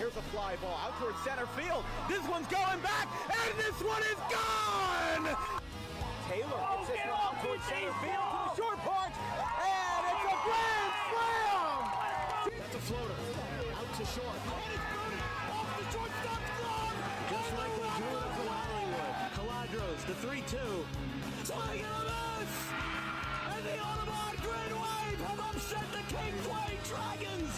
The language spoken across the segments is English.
Here's a fly ball out towards center field. This one's going back, and this one is gone! Taylor gets this one out towards center field to the short porch, and it's a grand slam! That's a floater, out to short. And it's booted off the shortstop's glove! Just like we drew from Hollywood. Caladros, the 3-2. Swing and a miss! And the Audubon Green Wave have upset the Kingsway Dragons!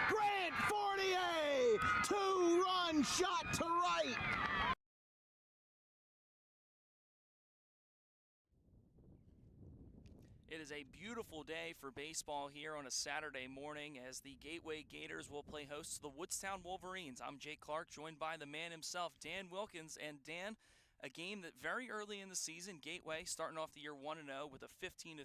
Grant Fortier, 2-run shot to right. It is a beautiful day for baseball here on a Saturday morning as the Gateway Gators will play host to the Woodstown Wolverines. I'm Jake Clark, joined by the man himself, Dan Wilkins. And Dan, a game that very early in the season, Gateway starting off the year 1-0 with a 15-3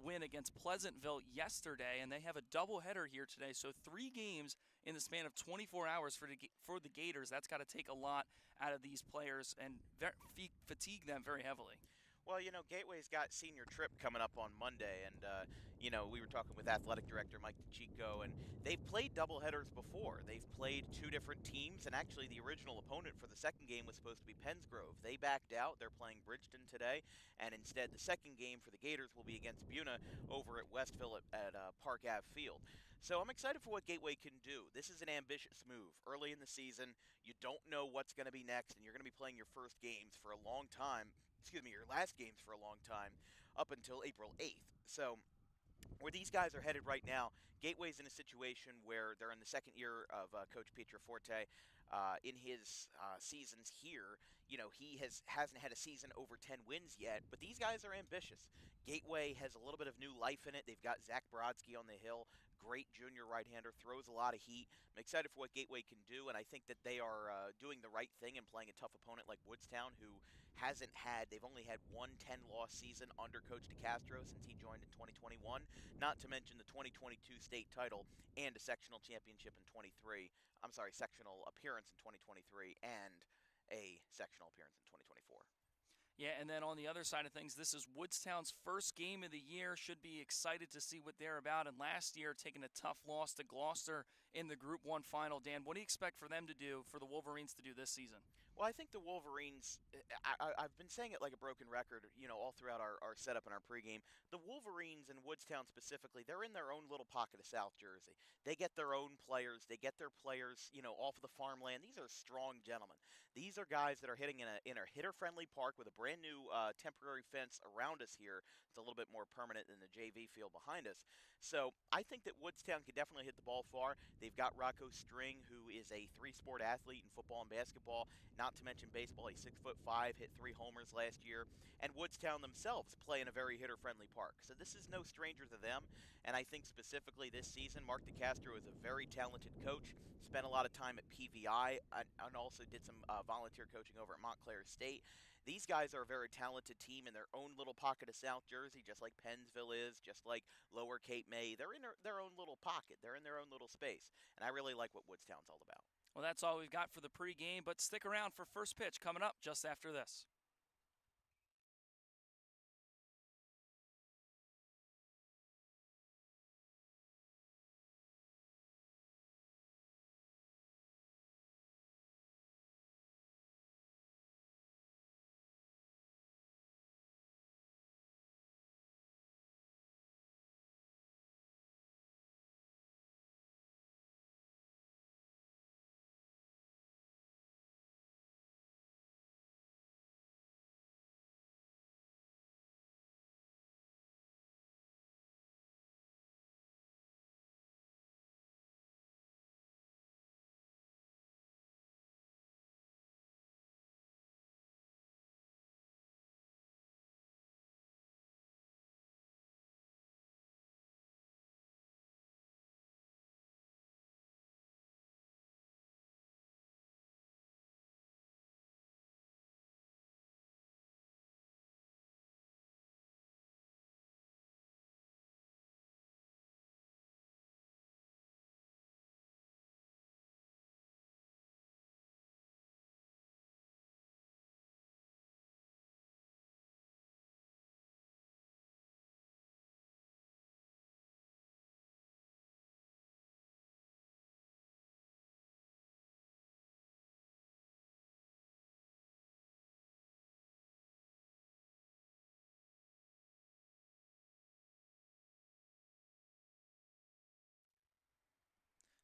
win against Pleasantville yesterday, and they have a doubleheader here today. So 3 games in the span of 24 hours for the Gators. That's got to take a lot out of these players and fatigue them very heavily. Well, Gateway's got senior trip coming up on Monday, and, we were talking with athletic director Mike DeChico, and they've played doubleheaders before. They've played 2 different teams, and actually the original opponent for the second game was supposed to be Pennsgrove. They backed out. They're playing Bridgeton today, and instead the second game for the Gators will be against Buna over at Westville at Park Ave Field. So I'm excited for what Gateway can do. This is an ambitious move. Early in the season, you don't know what's going to be next, and you're going to be playing your first games for a long time. Your last games for a long time, up until April 8th. So where these guys are headed right now, Gateway's in a situation where they're in the second year of Coach Pietroforte. In his seasons here, he hasn't had a season over 10 wins yet, but these guys are ambitious. Gateway has a little bit of new life in it. They've got Zach Brodsky on the hill, great junior right-hander, throws a lot of heat. I'm excited for what Gateway can do, and I think that they are doing the right thing and playing a tough opponent like Woodstown, who they've only had one 10-loss season under Coach DeCastro since he joined in 2021, not to mention the 2022 state title and a sectional championship in sectional appearance in 2023 and a sectional appearance in 2024. Yeah, and then on the other side of things, this is Woodstown's first game of the year. Should be excited to see what they're about. And last year, taking a tough loss to Gloucester in the Group 1 final. Dan, what do you expect for them to do, for the Wolverines to do this season? Well, I think the Wolverines, I've been saying it like a broken record, all throughout our setup and our pregame. The Wolverines and Woodstown specifically, they're in their own little pocket of South Jersey. They get their own players. They get their players, off of the farmland. These are strong gentlemen. These are guys that are hitting in a hitter-friendly park with a brand new temporary fence around us here. It's a little bit more permanent than the JV field behind us. So I think that Woodstown can definitely hit the ball far. They've got Rocco String, who is a 3-sport athlete in football and basketball. Not to mention baseball, he's 6'5", hit 3 homers last year. And Woodstown themselves play in a very hitter-friendly park. So this is no stranger to them. And I think specifically this season, Mark DeCastro is a very talented coach. Spent a lot of time at PVI and also did some volunteer coaching over at Montclair State. These guys are a very talented team in their own little pocket of South Jersey, just like Pennsville is, just like Lower Cape May. They're in their own little pocket. They're in their own little space. And I really like what Woodstown's all about. Well, that's all we've got for the pregame, but stick around for first pitch coming up just after this.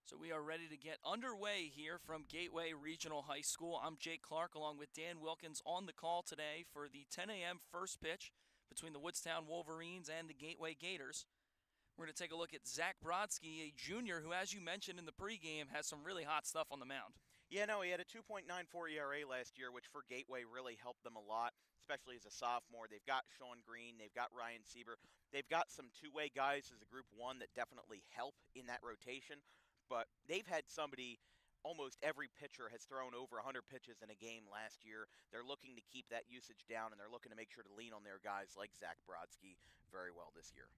So we are ready to get underway here from Gateway Regional High School. I'm Jake Clark along with Dan Wilkins on the call today for the 10 a.m. first pitch between the Woodstown Wolverines and the Gateway Gators. We're going to take a look at Zach Brodsky, a junior who, as you mentioned in the pregame, has some really hot stuff on the mound. Yeah, no, he had a 2.94 ERA last year, which for Gateway really helped them a lot, especially as a sophomore. They've got Sean Green, they've got Ryan Sieber. They've got some two-way guys as a Group 1 that definitely help in that rotation. But they've had somebody, almost every pitcher has thrown over 100 pitches in a game last year. They're looking to keep that usage down, and they're looking to make sure to lean on their guys like Zach Brodsky very well this year.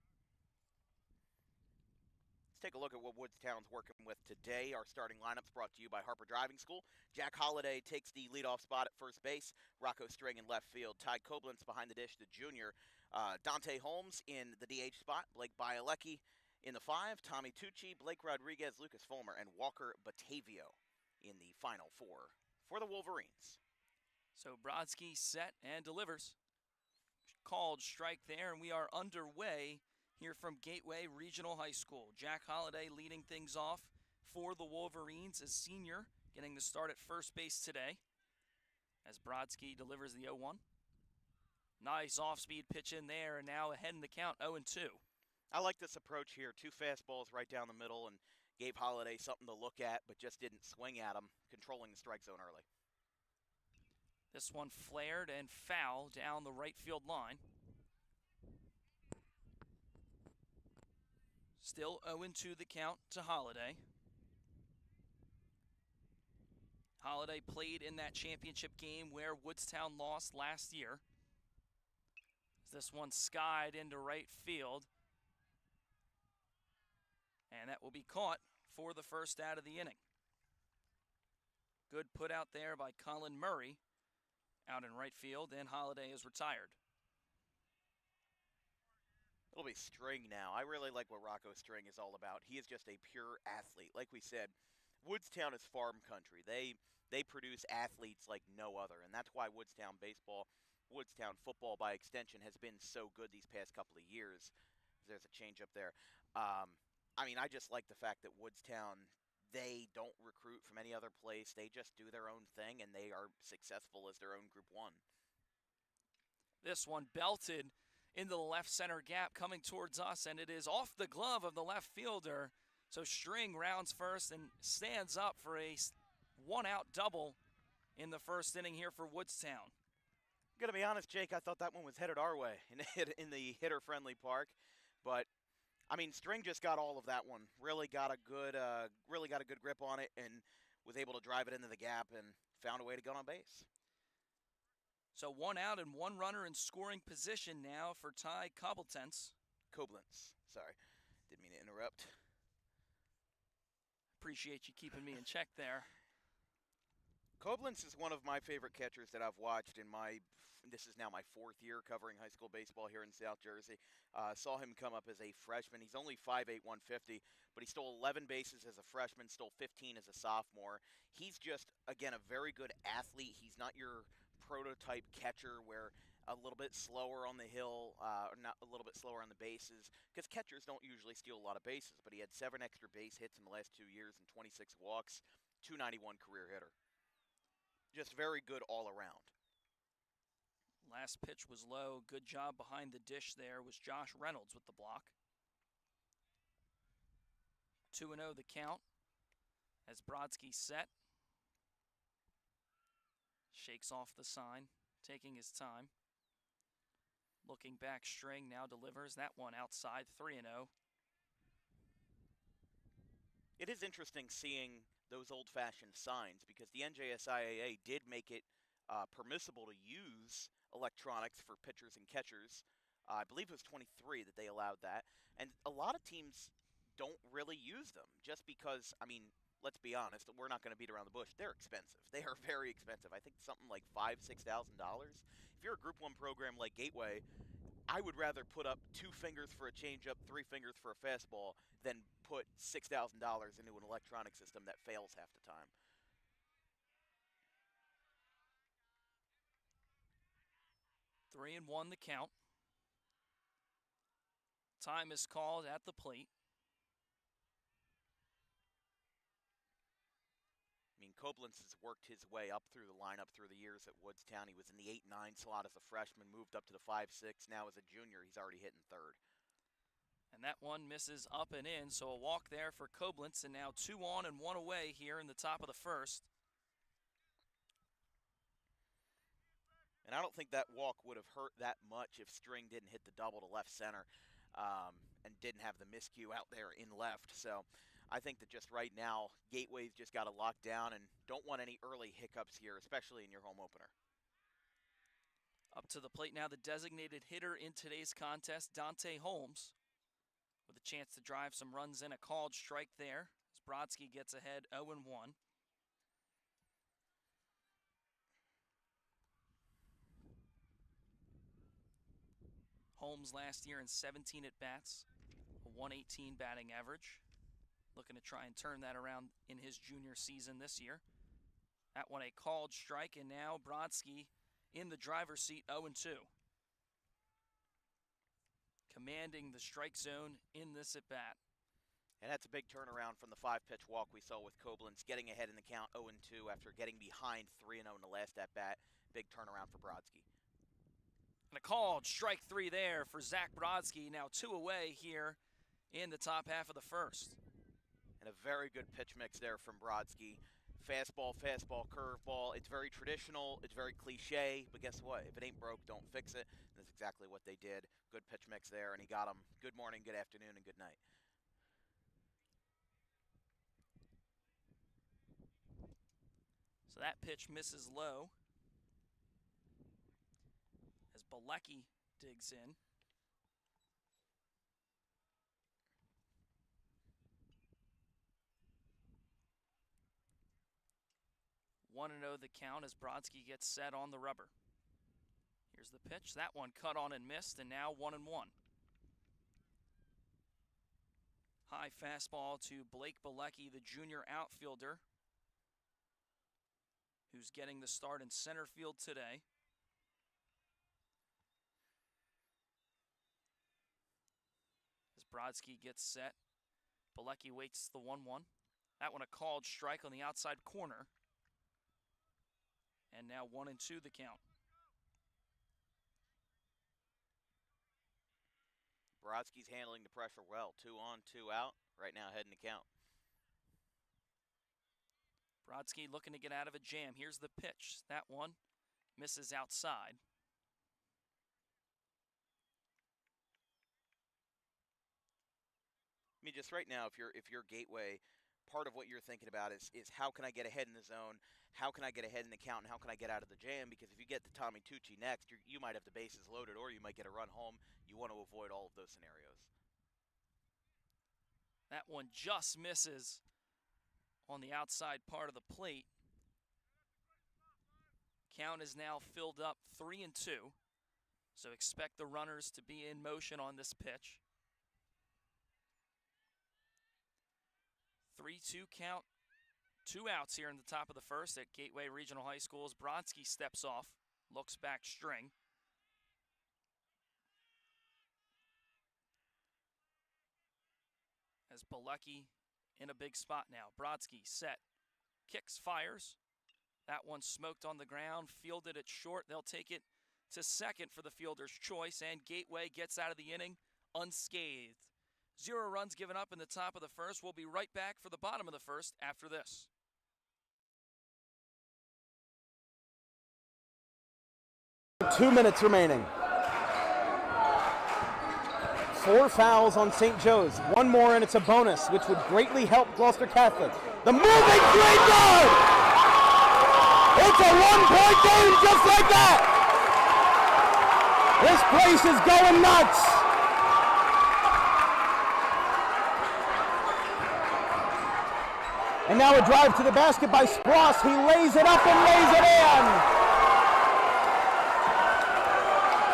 Let's take a look at what Woodstown's working with today. Our starting lineup's brought to you by Harper Driving School. Jack Holliday takes the leadoff spot at first base. Rocco String in left field. Ty Koblenz behind the dish, the junior. Dante Holmes in the DH spot. Blake Bielecki in the 5, Tommy Tucci, Blake Rodriguez, Lucas Fulmer, and Walker Batavio in the final 4 for the Wolverines. So Brodsky set and delivers. Called strike there, and we are underway here from Gateway Regional High School. Jack Holliday leading things off for the Wolverines as senior, getting the start at first base today as Brodsky delivers the 0-1. Nice off-speed pitch in there, and now ahead in the count, 0-2. I like this approach here. 2 fastballs right down the middle and gave Holliday something to look at, but just didn't swing at him, controlling the strike zone early. This one flared and foul down the right field line. Still 0-2 the count to Holliday. Holliday played in that championship game where Woodstown lost last year. This one skied into right field. And that will be caught for the first out of the inning. Good put out there by Colin Murray out in right field, and Holliday is retired. It'll be String now. I really like what Rocco String is all about. He is just a pure athlete. Like we said, Woodstown is farm country. They produce athletes like no other, and that's why Woodstown baseball, Woodstown football by extension, has been so good these past couple of years. There's a change up there. I just like the fact that Woodstown, they don't recruit from any other place. They just do their own thing, and they are successful as their own Group 1. This one belted into the left center gap coming towards us, and it is off the glove of the left fielder. So String rounds first and stands up for a one-out double in the first inning here for Woodstown. I'm going to be honest, Jake, I thought that one was headed our way in the hitter-friendly park, but String just got all of that one. Really got a good grip on it and was able to drive it into the gap and found a way to get on base. So 1 out and 1 runner in scoring position now for Ty Koblenz. Sorry, didn't mean to interrupt. Appreciate you keeping me in check there. Koblenz is one of my favorite catchers that I've watched this is now my 4th year covering high school baseball here in South Jersey. Saw him come up as a freshman. He's only 5'8", 150, but he stole 11 bases as a freshman, stole 15 as a sophomore. He's just, again, a very good athlete. He's not your prototype catcher where a little bit slower on the hill, not a little bit slower on the bases, because catchers don't usually steal a lot of bases, but he had 7 extra base hits in the last 2 years and 26 walks, 291 career hitter. Just very good all around. Last pitch was low. Good job behind the dish there was Josh Reynolds with the block. 2-0 the count as Brodsky set. Shakes off the sign, taking his time. Looking back, String now delivers that one outside, 3-0. It is interesting seeing those old-fashioned signs because the NJSIAA did make it permissible to use electronics for pitchers and catchers. I believe it was 23 that they allowed that. And a lot of teams don't really use them just because, let's be honest, we're not going to beat around the bush. They're expensive. They are very expensive. I think something like $5,000, $6,000. If you're a Group 1 program like Gateway, I would rather put up 2 fingers for a changeup, 3 fingers for a fastball than put $6,000 into an electronic system that fails half the time. Three and one the count. Time is called at the plate. Koblenz has worked his way up through the lineup through the years at Woodstown. He was in the 8-9 slot as a freshman, moved up to the 5-6. Now as a junior, he's already hitting third. And that one misses up and in, so a walk there for Koblenz, and now 2 on and 1 away here in the top of the first. And I don't think that walk would have hurt that much if String didn't hit the double to left center and didn't have the miscue out there in left. So I think that just right now, Gateway's just got to lock down and don't want any early hiccups here, especially in your home opener. Up to the plate now, the designated hitter in today's contest, Dante Holmes, with a chance to drive some runs in. A called strike there as Brodsky gets ahead 0-1. Holmes last year in 17 at-bats, a 118 batting average. Looking to try and turn that around in his junior season this year. That one a called strike, and now Brodsky in the driver's seat, 0-2. Commanding the strike zone in this at-bat. And that's a big turnaround from the 5-pitch walk we saw with Koblenz, getting ahead in the count 0-2 after getting behind 3-0 in the last at-bat. Big turnaround for Brodsky. And a called strike 3 there for Zach Brodsky. Now 2 away here in the top half of the first. And a very good pitch mix there from Brodsky. Fastball, curveball. It's very traditional. It's very cliche. But guess what? If it ain't broke, don't fix it. And that's exactly what they did. Good pitch mix there, and he got him. Good morning, good afternoon, and good night. So that pitch misses low as Bilecki digs in. One and 0 the count as Brodsky gets set on the rubber. Here's the pitch. That one cut on and missed, and now 1-1. High fastball to Blake Bilecki, the junior outfielder, who's getting the start in center field today. As Brodsky gets set, Bilecki waits the 1-1. That one a called strike on the outside corner. And now 1-2 the count. Brodsky's handling the pressure well. 2 on, 2 out. Right now heading to count. Brodsky looking to get out of a jam. Here's the pitch. That one misses outside. I mean, just right now, if you're Gateway, part of what you're thinking about is how can I get ahead in the zone? How can I get ahead in the count? And how can I get out of the jam? Because if you get to Tommy Tucci next, you might have the bases loaded, or you might get a run home. You want to avoid all of those scenarios. That one just misses on the outside part of the plate. Count is now filled up 3-2. So expect the runners to be in motion on this pitch. 3-2 count. 2 outs here in the top of the first at Gateway Regional High School as Brodsky steps off, looks back string. As Bilecki in a big spot now. Brodsky set, kicks, fires. That one smoked on the ground, fielded it short. They'll take it to second for the fielder's choice, and Gateway gets out of the inning unscathed. 0 runs given up in the top of the first. We'll be right back for the bottom of the first after this. Two minutes remaining. 4 fouls on St. Joe's. 1 more and it's a bonus, which would greatly help Gloucester Catholic. The moving straight guard! It's a 1-point game just like that! This place is going nuts! And now a drive to the basket by Spross. He lays it up and lays it in.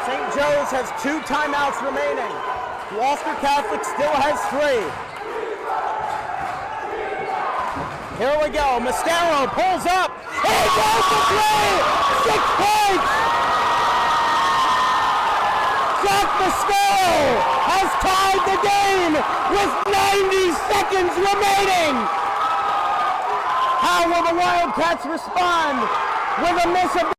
St. Joe's has 2 timeouts remaining. Gloucester Catholic still has 3. Here we go. Mascaro pulls up. He goes to 3. 6 points. Jack Mascaro has tied the game with 90 seconds remaining. How will the Wildcats respond with a miss of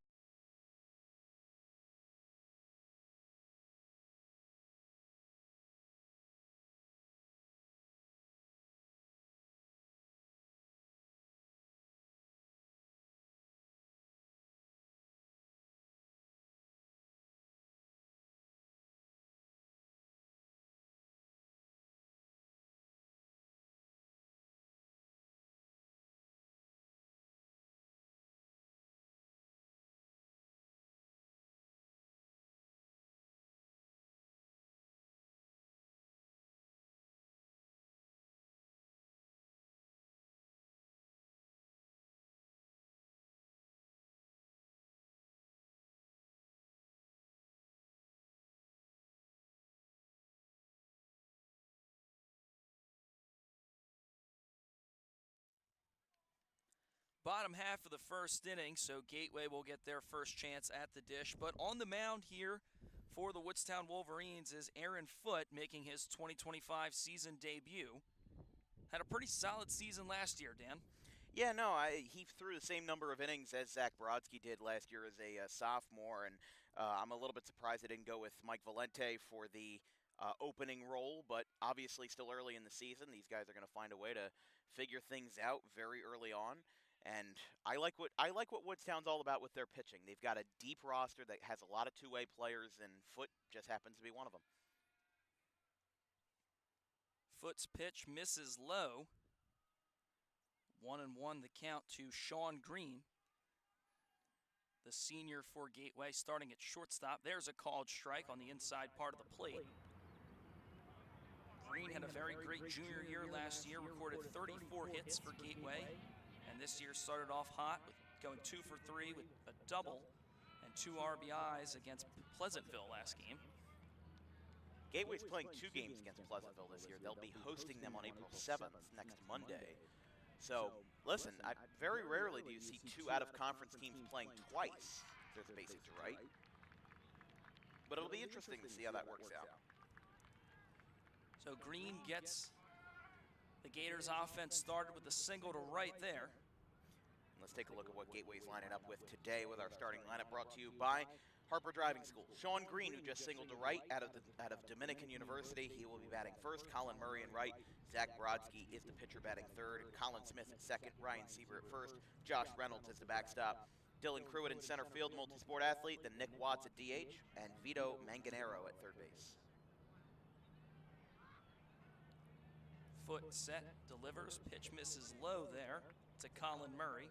Bottom half of the first inning, so Gateway will get their first chance at the dish. But on the mound here for the Woodstown Wolverines is Aaron Foote, making his 2025 season debut. Had a pretty solid season last year, Dan. Yeah, no, he threw the same number of innings as Zach Brodsky did last year as a sophomore, and I'm a little bit surprised they didn't go with Mike Valente for the opening role, but obviously still early in the season. These guys are going to find a way to figure things out very early on. And I like what Woodstown's all about with their pitching. They've got a deep roster that has a lot of two-way players, and Foote just happens to be one of them. Foote's pitch misses low. 1-1 the count to Sean Green, the senior for Gateway, starting at shortstop. There's a called strike on the inside part of the plate. Green had a very great junior year last year, recorded 34 hits for Gateway. And this year started off hot, with going 2 for 3 with a double and 2 RBIs against Pleasantville last game. Gateway's playing 2 games against Pleasantville this year. They'll be hosting them on April 7th, next Monday. So, listen, very rarely do you see 2 out-of-conference teams playing twice, if their bases are right. But it'll be interesting to see how that works out. So Green gets the Gators offense started with a single to right there. Let's take a look at what Gateway's lining up with today with our starting lineup, brought to you by Harper Driving School. Sean Green, who just singled to right out of Dominican University, he will be batting first. Colin Murray in right. Zach Brodsky is the pitcher batting third. Colin Smith at second. Ryan Sieber at first. Josh Reynolds is the backstop. Dylan Pruitt in center field, multi-sport athlete. Then Nick Watts at DH, and Vito Manganero at third base. Foote set, delivers, pitch misses low there to Colin Murray.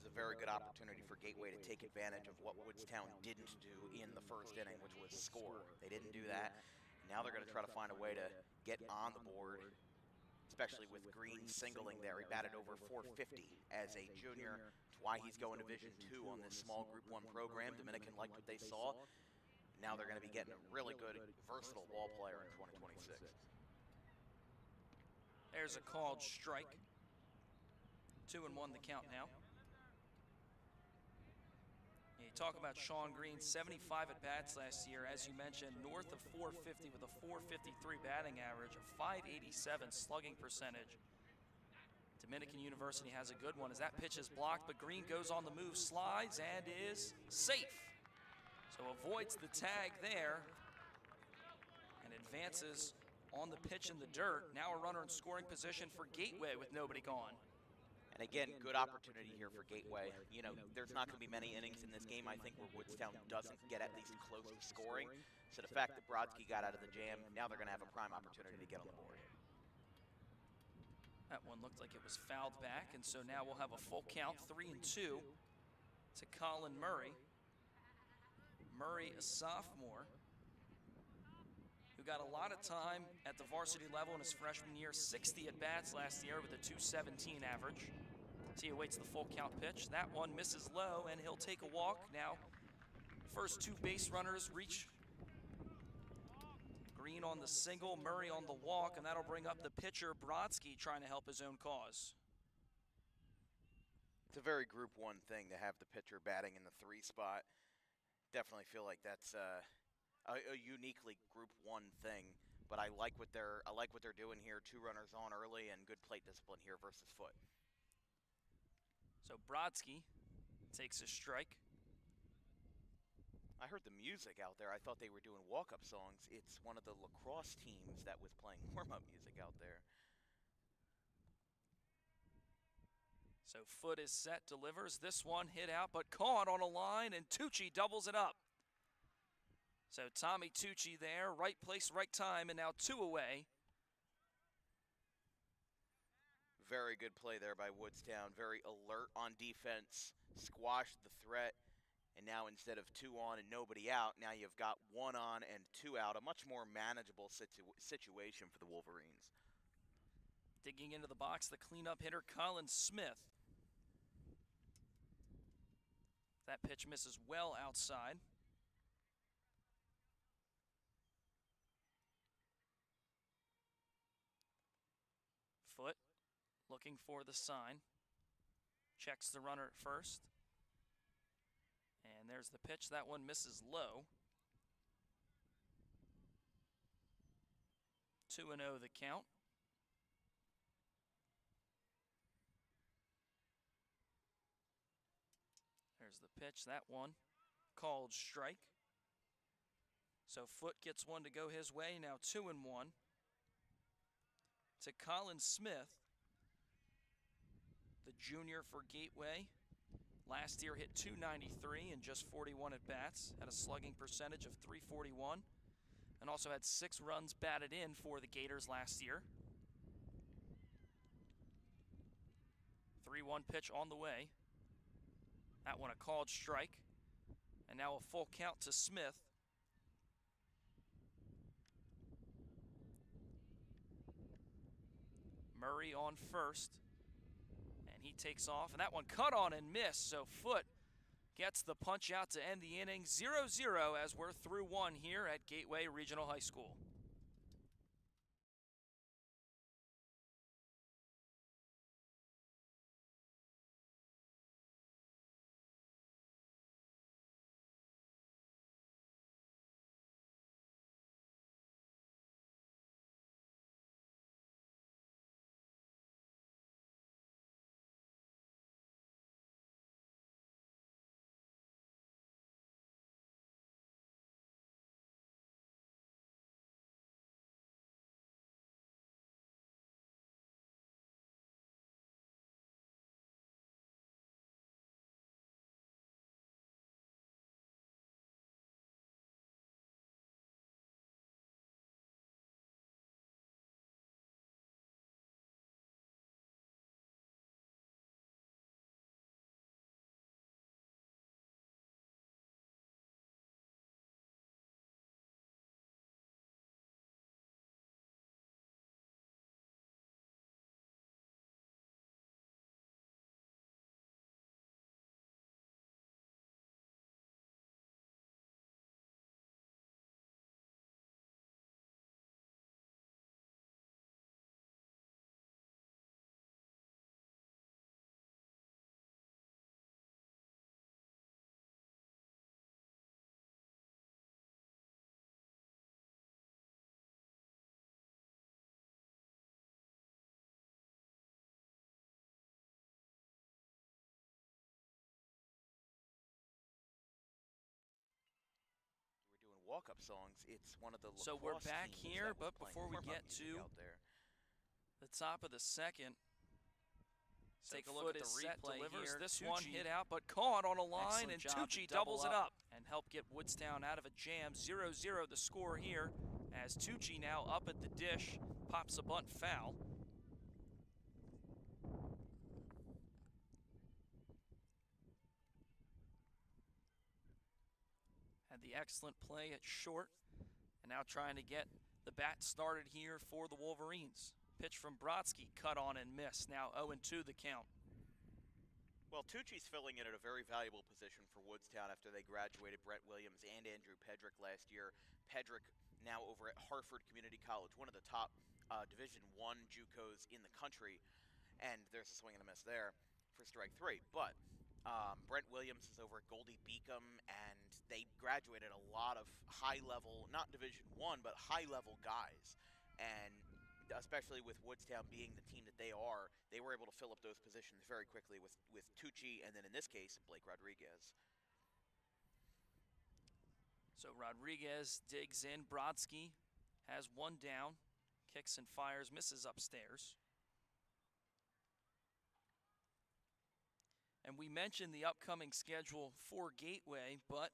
This is a very good opportunity for Gateway to take advantage of what Woodstown didn't do in the first inning, which was score. They didn't do that. Now they're going to try to find a way to get on the board, especially with Green singling there. He batted over 450 as a junior. That's why he's going Division II on this small Group 1 program. Dominican liked what they saw. Now they're going to be getting a really good, versatile ball player in 2026. There's a called strike. 2-1 the count now. You talk about Sean Green, 75 at-bats last year, as you mentioned, north of 450 with a 453 batting average, a 587 slugging percentage. Dominican University has a good one as that pitch is blocked, but Green goes on the move, slides, and is safe. So avoids the tag there and advances on the pitch in the dirt. Now a runner in scoring position for Gateway with nobody gone. And again, good opportunity here for Gateway. You know, there's not going to be many innings in this game, I think, where Woodstown doesn't get at least close to scoring. So the fact that Brodsky got out of the jam, now they're going to have a prime opportunity to get on the board. That one looked like it was fouled back, and so now we'll have a full count, 3-2 to Colin Murray. Murray, a sophomore, who got a lot of time at the varsity level in his freshman year, 60 at-bats last year with a .217 average. He awaits the full count pitch. That one misses low, and he'll take a walk. Now, first 2 base runners reach. Green on the single, Murray on the walk, and that'll bring up the pitcher, Brodsky, trying to help his own cause. It's a very Group 1 thing to have the pitcher batting in the 3 spot. Definitely feel like that's a uniquely Group 1 thing but I like what they're doing here. 2 runners on early and good plate discipline here versus Foote. So Brodsky takes a strike. I heard the music out there. I thought they were doing walk-up songs. It's one of the lacrosse teams that was playing warm-up music out there. So Foote is set, delivers. This one hit out, but caught on a line, and Tucci doubles it up. So Tommy Tucci there, right place, right time, and now 2 away. Very good play there by Woodstown. Very alert on defense, squashed the threat, and now instead of 2 on and nobody out, now you've got 1 on and 2 out. A much more manageable situation for the Wolverines. Digging into the box, the cleanup hitter, Colin Smith. That pitch misses well outside. Foote looking for the sign. Checks the runner at first. And there's the pitch. That one misses low. 2-0 the count. There's the pitch. That one called strike. So Foote gets one to go his way. Now 2-1. To Colin Smith, the junior for Gateway. Last year hit .293 in just 41 at-bats, had a slugging percentage of .341, and also had 6 runs batted in for the Gators last year. 3-1 pitch on the way. That one a called strike, and now a full count to Smith. Murray on first, and he takes off, and that one cut on and missed, so Foote gets the punch out to end the inning. 0-0 as we're through 1 here at Gateway Regional High School. Walk-up songs. It's one of the So we're back here, but before we get to the top of the second, take a look at the replay here. This one hit out, but caught on a line, and Tucci doubles it up and help get Woodstown out of a jam. 0-0 the score here, as Tucci now up at the dish, pops a bunt foul. Had the excellent play at short, and now trying to get the bat started here for the Wolverines. Pitch from Brodsky, cut on and missed. Now 0-2 the count. Well, Tucci's filling in at a very valuable position for Woodstown after they graduated Brett Williams and Andrew Pedrick last year. Pedrick now over at Hartford Community College, one of the top Division I JUCOs in the country. And there's a swing and a miss there for strike 3. But Brent Williams is over at Goldie Beacom, and they graduated a lot of high-level, not Division I, but high-level guys. And especially with Woodstown being the team that they are, they were able to fill up those positions very quickly with Tucci, and then in this case, Blake Rodriguez. So Rodriguez digs in. Brodsky has one down, kicks and fires, misses upstairs. And we mentioned the upcoming schedule for Gateway, but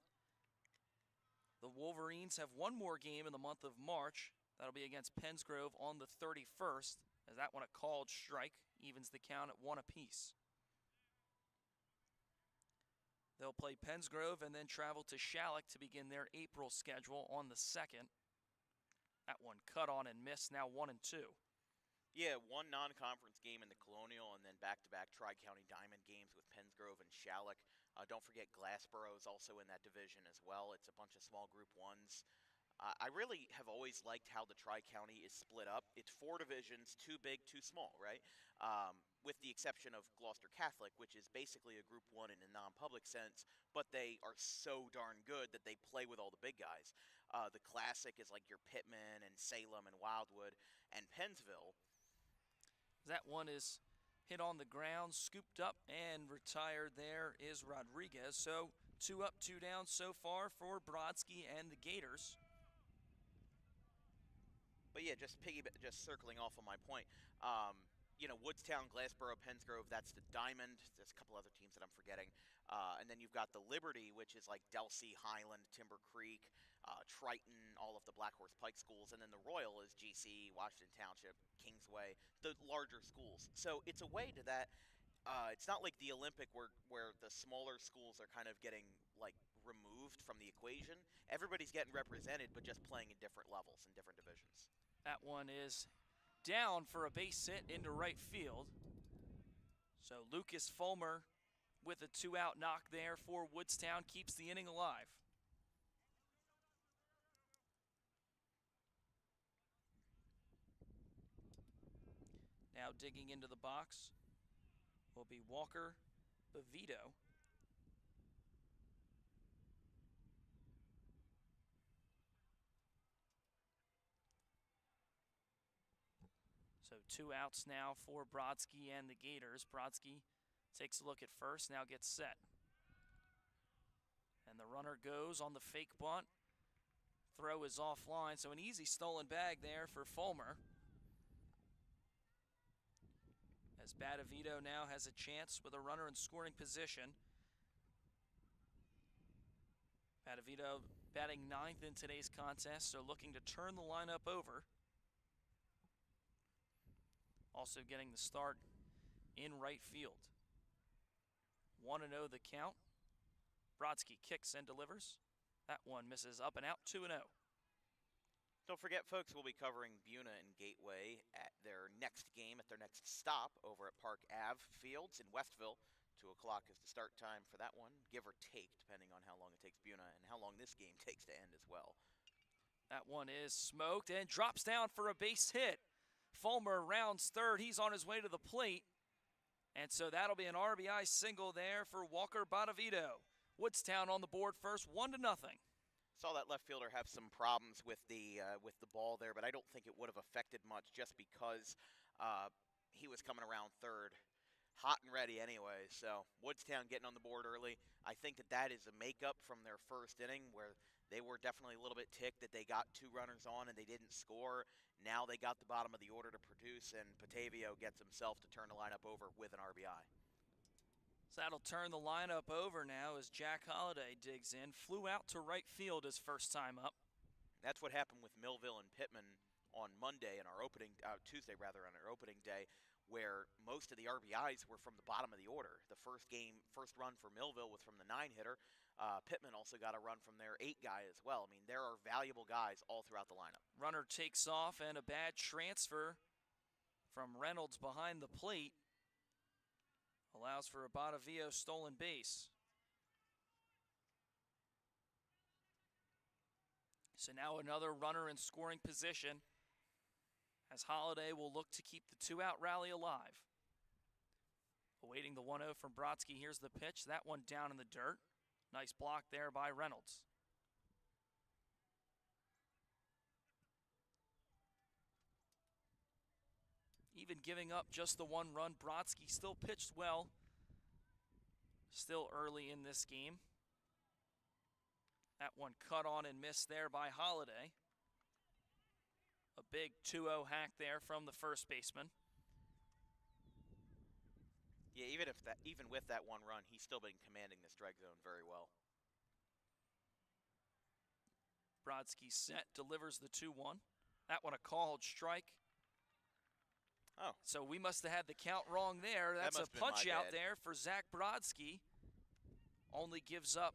the Wolverines have one more game in the month of March. That'll be against Pennsgrove on the 31st, as that one a called strike evens the count at 1 apiece. They'll play Pennsgrove and then travel to Shalleck to begin their April schedule on the 2nd. That one cut on and missed, now 1-2. Yeah, one non-conference game in the Colonial, and then back-to-back Tri-County Diamond games with Pennsgrove and Shalleck. Don't forget Glassboro is also in that division as well. It's a bunch of small Group 1s. I really have always liked how the Tri-County is split up. It's 4 divisions, 2 big, 2 small, right? With the exception of Gloucester Catholic, which is basically a Group 1 in a non-public sense, but they are so darn good that they play with all the big guys. The Classic is like your Pittman and Salem and Wildwood, and Pennsville. That one is hit on the ground, scooped up, and retired. There is Rodriguez. So 2 up, 2 down so far for Brodsky and the Gators. But yeah, just circling off on my point. Woodstown, Glassboro, Pennsgrove, that's the Diamond. There's a couple other teams that I'm forgetting. And then you've got the Liberty, which is like Delsea, Highland, Timber Creek, Triton, all of the Black Horse Pike schools. And then the Royal is GC, Washington Township, Kingsway, the larger schools. So it's a way to that. It's not like the Olympic where the smaller schools are kind of getting like removed from the equation. Everybody's getting represented, but just playing in different levels in different divisions. That one is down for a base hit into right field. So Lucas Fulmer with a 2-out knock there for Woodstown keeps the inning alive. Now digging into the box will be Walker Bavito. So 2 outs now for Brodsky and the Gators. Brodsky takes a look at first, now gets set. And the runner goes on the fake bunt. Throw is offline, so an easy stolen bag there for Fulmer. As Badavito now has a chance with a runner in scoring position. Badavito batting 9th in today's contest, so looking to turn the lineup over. Also getting the start in right field. 1-0 the count. Brodsky kicks and delivers. That one misses up and out, 2-0. Don't forget, folks, we'll be covering Buna and Gateway at their next game, at their next stop over at Park Ave Fields in Westville. 2 o'clock is the start time for that one, give or take, depending on how long it takes Buna and how long this game takes to end as well. That one is smoked and drops down for a base hit. Fulmer rounds third. He's on his way to the plate. And so that'll be an RBI single there for Walker Badavito. Woodstown on the board first, 1-0. Saw that left fielder have some problems with the ball there, but I don't think it would have affected much just because he was coming around third, hot and ready anyway. So Woodstown getting on the board early. I think that is a makeup from their first inning where they were definitely a little bit ticked that they got 2 runners on and they didn't score. Now they got the bottom of the order to produce, and Patavio gets himself to turn the lineup over with an RBI. So that'll turn the lineup over now as Jack Holliday digs in. Flew out to right field his first time up. That's what happened with Millville and Pittman on Monday in our Tuesday on our opening day, where most of the RBIs were from the bottom of the order. The first run for Millville was from the 9-hitter. Pittman also got a run from their 8 guy as well. I mean, there are valuable guys all throughout the lineup. Runner takes off and a bad transfer from Reynolds behind the plate allows for a Badavio stolen base. So now another runner in scoring position as Holliday will look to keep the 2-out rally alive. Awaiting the 1-0 from Brodsky. Here's the pitch. That one down in the dirt. Nice block there by Reynolds. Even giving up just the 1 run, Brodsky still pitched well. Still early in this game. That one cut on and missed there by Holiday. A big 2-0 hack there from the first baseman. Yeah, even with that 1 run, he's still been commanding the strike zone very well. Brodsky set, delivers the 2-1. That one a called strike. Oh. So we must have had the count wrong there. That's a punch out there for Zach Brodsky. Only gives up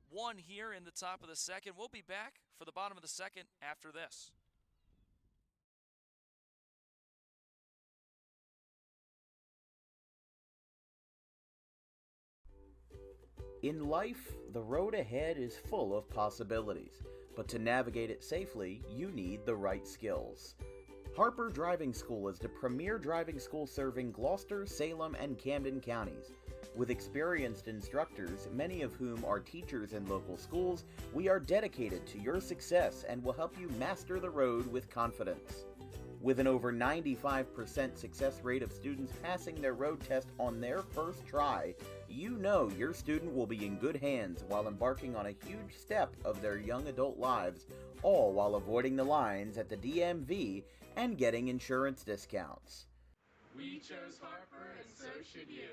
1 here in the top of the second. We'll be back for the bottom of the second after this. In life, the road ahead is full of possibilities, but to navigate it safely, you need the right skills. Harper Driving School is the premier driving school serving Gloucester, Salem, and Camden counties. With experienced instructors, many of whom are teachers in local schools, we are dedicated to your success and will help you master the road with confidence. With an over 95% success rate of students passing their road test on their first try, you know your student will be in good hands while embarking on a huge step of their young adult lives, all while avoiding the lines at the DMV and getting insurance discounts. We chose Harper, and so should you.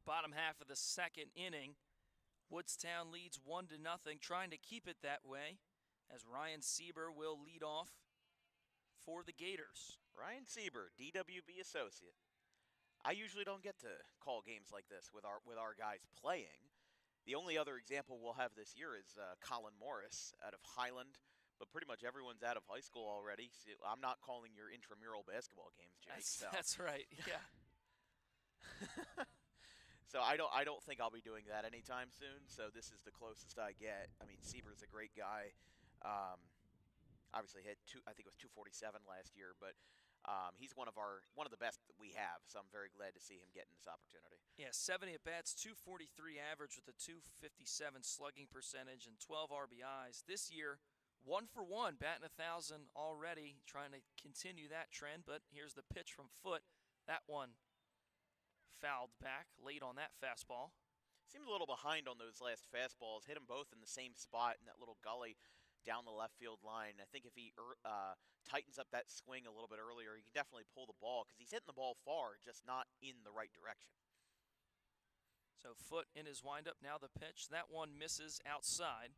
Bottom half of the second inning, Woodstown leads 1-0, trying to keep it that way as Ryan Sieber will lead off for the Gators. Ryan Sieber, DWB associate. I usually don't get to call games like this with our guys playing. The only other example we'll have this year is Colin Morris out of Highland, but pretty much everyone's out of high school already. So I'm not calling your intramural basketball games, Jake. That's right, yeah. So I don't think I'll be doing that anytime soon. So this is the closest I get. I mean, Sieber's a great guy. Obviously hit I think it was 247 last year, but he's one of the best that we have. So I'm very glad to see him getting this opportunity. Yeah, 70 at bats, 243 average with a 257 slugging percentage and 12 RBIs. This year, 1 for 1, batting 1,000 already, trying to continue that trend. But here's the pitch from Foot. That one fouled back late on that fastball. Seemed a little behind on those last fastballs. Hit them both in the same spot in that little gully down the left field line. I think if he tightens up that swing a little bit earlier, he can definitely pull the ball because he's hitting the ball far, just not in the right direction. So Foot in his windup. Now the pitch. That one misses outside.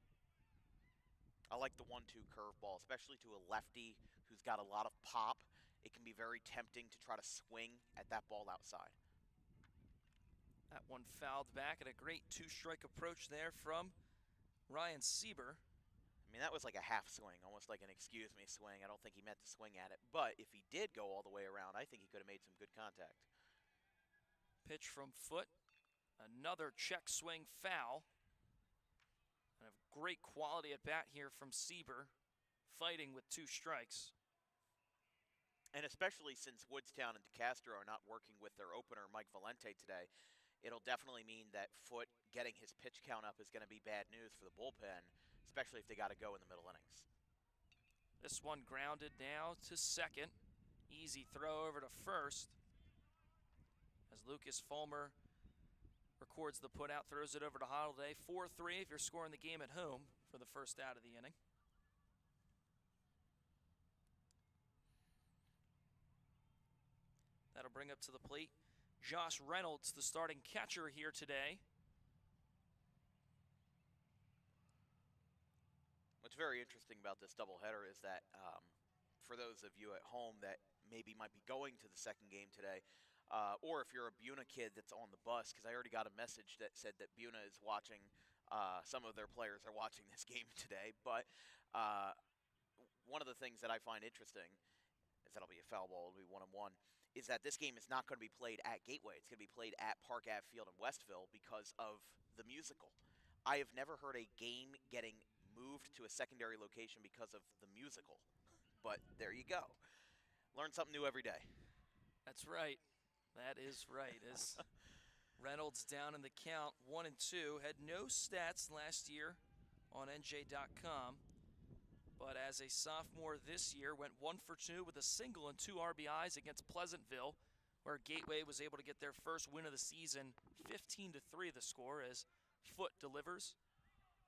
I like the 1-2 curveball, especially to a lefty who's got a lot of pop. It can be very tempting to try to swing at that ball outside. That one fouled back, and a great 2-strike approach there from Ryan Sieber. I mean, that was like a half swing, almost like an excuse me swing. I don't think he meant to swing at it. But if he did go all the way around, I think he could have made some good contact. Pitch from Foot. Another check swing foul. And a great quality at bat here from Sieber, fighting with 2 strikes. And especially since Woodstown and DeCastro are not working with their opener, Mike Valente, today, it'll definitely mean that Foot getting his pitch count up is going to be bad news for the bullpen, especially if they got to go in the middle innings. This one grounded now to second. Easy throw over to first as Lucas Fulmer records the putout, throws it over to Holiday. 4-3 if you're scoring the game at home for the first out of the inning. That'll bring up to the plate Josh Reynolds, the starting catcher here today. What's very interesting about this doubleheader is that for those of you at home that maybe might be going to the second game today, or if you're a Buna kid that's on the bus, because I already got a message that said that Buna is watching, some of their players are watching this game today, but one of the things that I find interesting is that'll be a foul ball, it'll be 1-1, is that this game is not going to be played at Gateway. It's going to be played at Park Ave Field in Westville because of the musical. I have never heard a game getting moved to a secondary location because of the musical. But there you go. Learn something new every day. That's right. That is right. As Reynolds down in the count, 1-2, had no stats last year on NJ.com. But as a sophomore this year, went 1 for 2 with a single and 2 RBIs against Pleasantville, where Gateway was able to get their first win of the season. 15-3 the score as Foote delivers.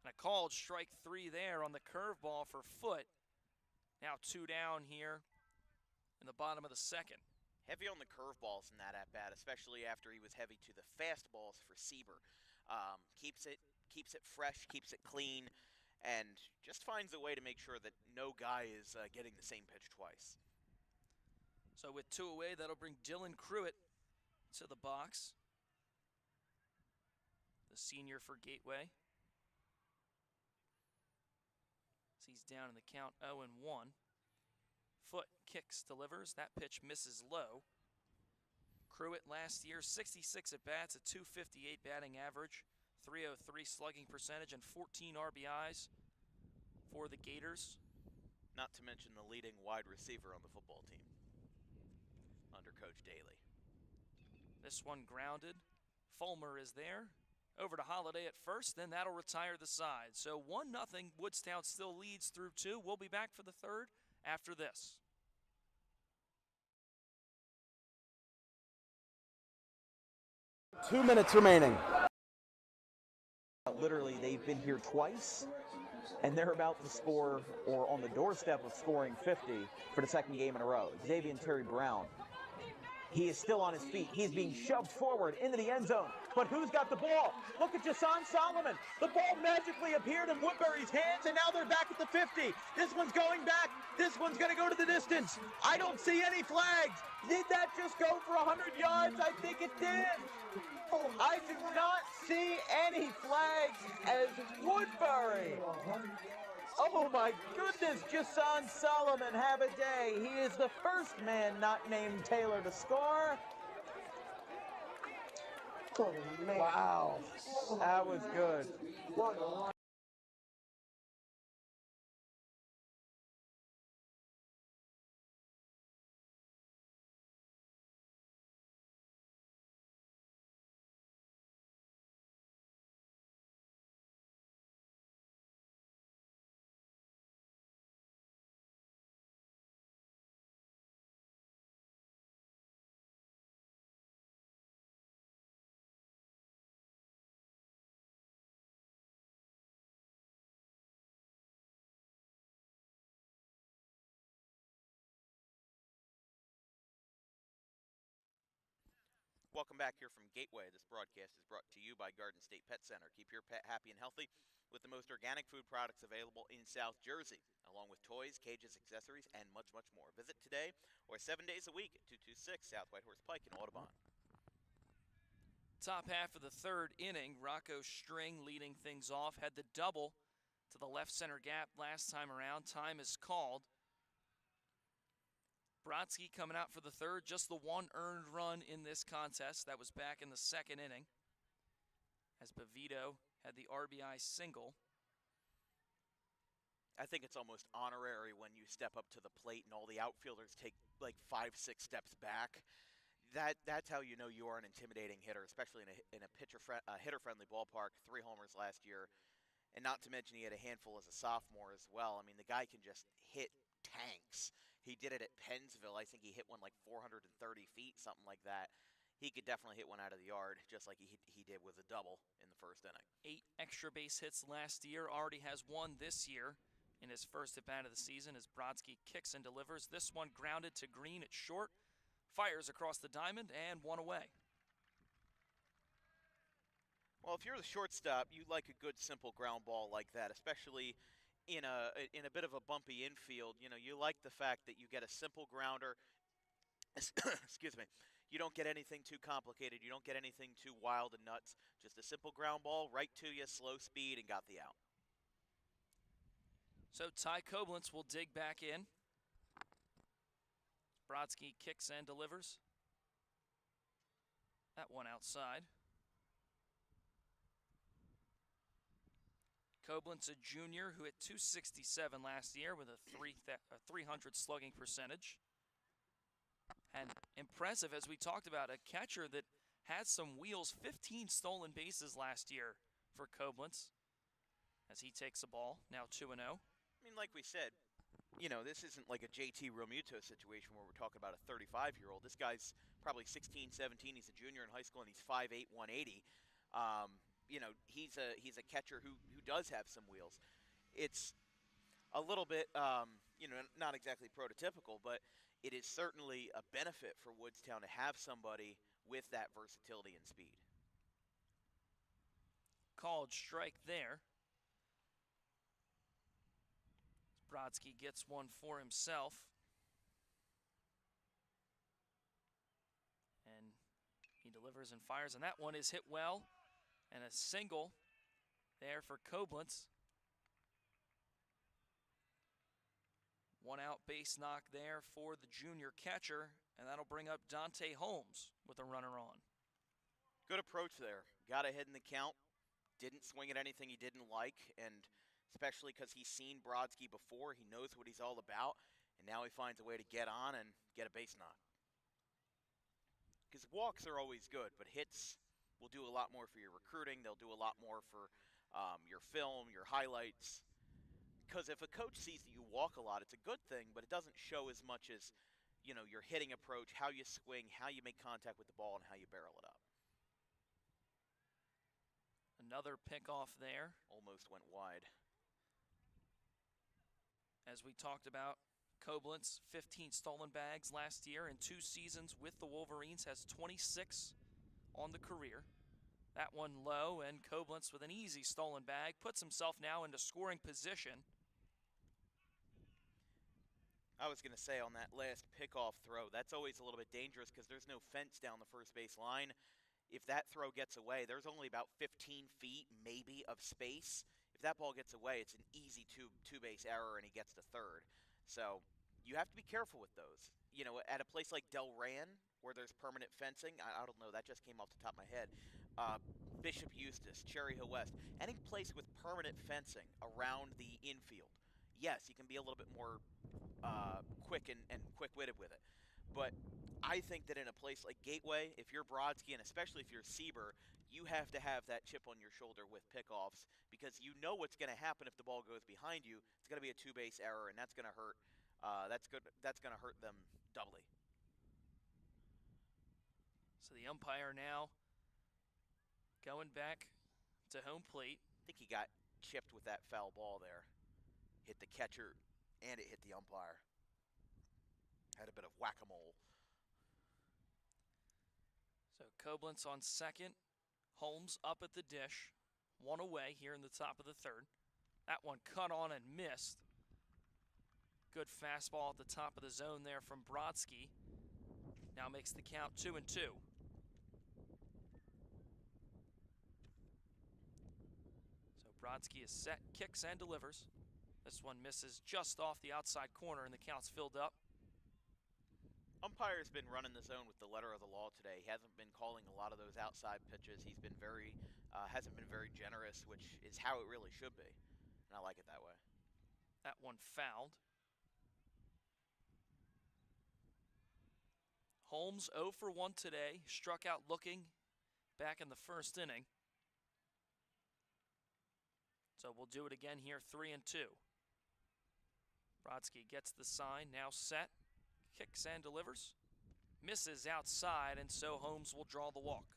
And a called strike 3 there on the curveball for Foote. Now 2 down here in the bottom of the second. Heavy on the curveballs in that at-bat, especially after he was heavy to the fastballs for Sieber. Keeps it fresh, keeps it clean, and just finds a way to make sure that no guy is getting the same pitch twice. So with 2 away, that'll bring Dylan Cruitt to the box. The senior for Gateway. He's down in the count 0-1. Foote kicks, delivers. That pitch misses low. Cruitt last year, 66 at-bats, a .258 batting average, .303 slugging percentage, and 14 RBIs for the Gators. Not to mention the leading wide receiver on the football team under Coach Daly. This one grounded. Fulmer is there. Over to Holiday at first, then that'll retire the side. So 1-0, Woodstown still leads through 2. We'll be back for the third after this. Two minutes remaining. Literally, they've been here twice, and they're about to score, or on the doorstep of scoring 50 for the second game in a row. Xavier Terry Brown. He is still on his feet. He's being shoved forward into the end zone. But who's got the ball? Look at Jason Solomon. The ball magically appeared in Woodbury's hands, and now they're back at the 50. This one's going back. This one's going to go to the distance. I don't see any flags. Did that just go for 100 yards? I think it did. I do not see any flags as Woodbury. Oh my goodness, Jason Solomon have a day. He is the first man not named Taylor to score. Wow, that was good. Welcome back here from Gateway. This broadcast is brought to you by Garden State Pet Center. Keep your pet happy and healthy with the most organic food products available in South Jersey, along with toys, cages, accessories, and much, much more. Visit today or 7 days a week at 226 South Whitehorse Pike in Audubon. Top half of the third inning, Rocco String leading things off. Had the double to the left center gap last time around. Time is called. Brodsky coming out for the third, just the one earned run in this contest. That was back in the second inning as Bavito had the RBI single. I think it's almost honorary when you step up to the plate and all the outfielders take like 5-6 steps back. That's how you know you are an intimidating hitter, especially in a hitter-friendly ballpark. 3 homers last year, and not to mention he had a handful as a sophomore as well. I mean, the guy can just hit tanks. He did it at Pennsville. I think he hit one like 430 feet, something like that. He could definitely hit one out of the yard, just like he did with a double in the first inning. 8 extra base hits last year. Already has 1 this year in his first at-bat of the season as Brodsky kicks and delivers. This one grounded to Green at short. Fires across the diamond and 1 away. Well, if you're the shortstop, you like a good simple ground ball like that, especially in a bit of a bumpy infield. You know, you like the fact that you get a simple grounder. Excuse me. You don't get anything too complicated. You don't get anything too wild and nuts. Just a simple ground ball right to you, slow speed, and got the out. So Ty Koblentz will dig back in. Brodsky kicks and delivers. That one outside. Koblentz, a junior who hit .267 last year with a 300 slugging percentage. And impressive, as we talked about, a catcher that had some wheels, 15 stolen bases last year for Koblentz as he takes the ball, now 2-0. I mean, like we said, you know, this isn't like a JT Realmuto situation where we're talking about a 35-year-old. This guy's probably 16, 17. He's a junior in high school, and he's 5'8", 180. You know, he's a catcher who does have some wheels. It's a little bit, you know, not exactly prototypical, but it is certainly a benefit for Woodstown to have somebody with that versatility and speed. Called strike there. Brodsky gets one for himself. And he delivers and fires, and that one is hit well. And a single there for Koblentz. One out base knock there for the junior catcher, and that'll bring up Dante Holmes with a runner on. Good approach there. Got ahead in the count. Didn't swing at anything he didn't like, and especially because he's seen Brodsky before. He knows what he's all about, and now he finds a way to get on and get a base knock. Because walks are always good, but hits will do a lot more for your recruiting. They'll do a lot more for your film, your highlights. Because if a coach sees that you walk a lot, it's a good thing, but it doesn't show as much as, you know, your hitting approach, how you swing, how you make contact with the ball, and how you barrel it up. Another pickoff there. Almost went wide. As we talked about, Koblentz, 15 stolen bags last year in 2 seasons with the Wolverines, has 26 on the career. That one low, and Koblentz with an easy stolen bag puts himself now into scoring position. I was going to say on that last pickoff throw, that's always a little bit dangerous because there's no fence down the first base line. If that throw gets away, there's only about 15 feet maybe of space. If that ball gets away, it's an easy two-base error, and he gets to third. So you have to be careful with those. You know, at a place like Delran, where there's permanent fencing, I don't know, that just came off the top of my head. Bishop Eustace, Cherry Hill West, any place with permanent fencing around the infield, yes, you can be a little bit more quick and quick-witted with it. But I think that in a place like Gateway, if you're Brodsky, and especially if you're Sieber, you have to have that chip on your shoulder with pickoffs because you know what's going to happen if the ball goes behind you. It's going to be a two-base error, and that's going to hurt. That's going to hurt them doubly. So the umpire now going back to home plate. I think he got chipped with that foul ball there. Hit the catcher, and it hit the umpire. Had a bit of whack-a-mole. So Koblentz on second. Holmes up at the dish. One away here in the top of the third. That one cut on and missed. Good fastball at the top of the zone there from Brodsky. Now makes the count 2-2. So Brodsky is set, kicks and delivers. This one misses just off the outside corner, and the count's filled up. Umpire's been running the zone with the letter of the law today. He hasn't been calling a lot of those outside pitches. He's been hasn't been very generous, which is how it really should be. And I like it that way. That one fouled. Holmes 0 for 1 today. Struck out looking back in the first inning. So we'll do it again here, 3-2. Brodsky gets the sign, now set. Kicks and delivers. Misses outside, and so Holmes will draw the walk.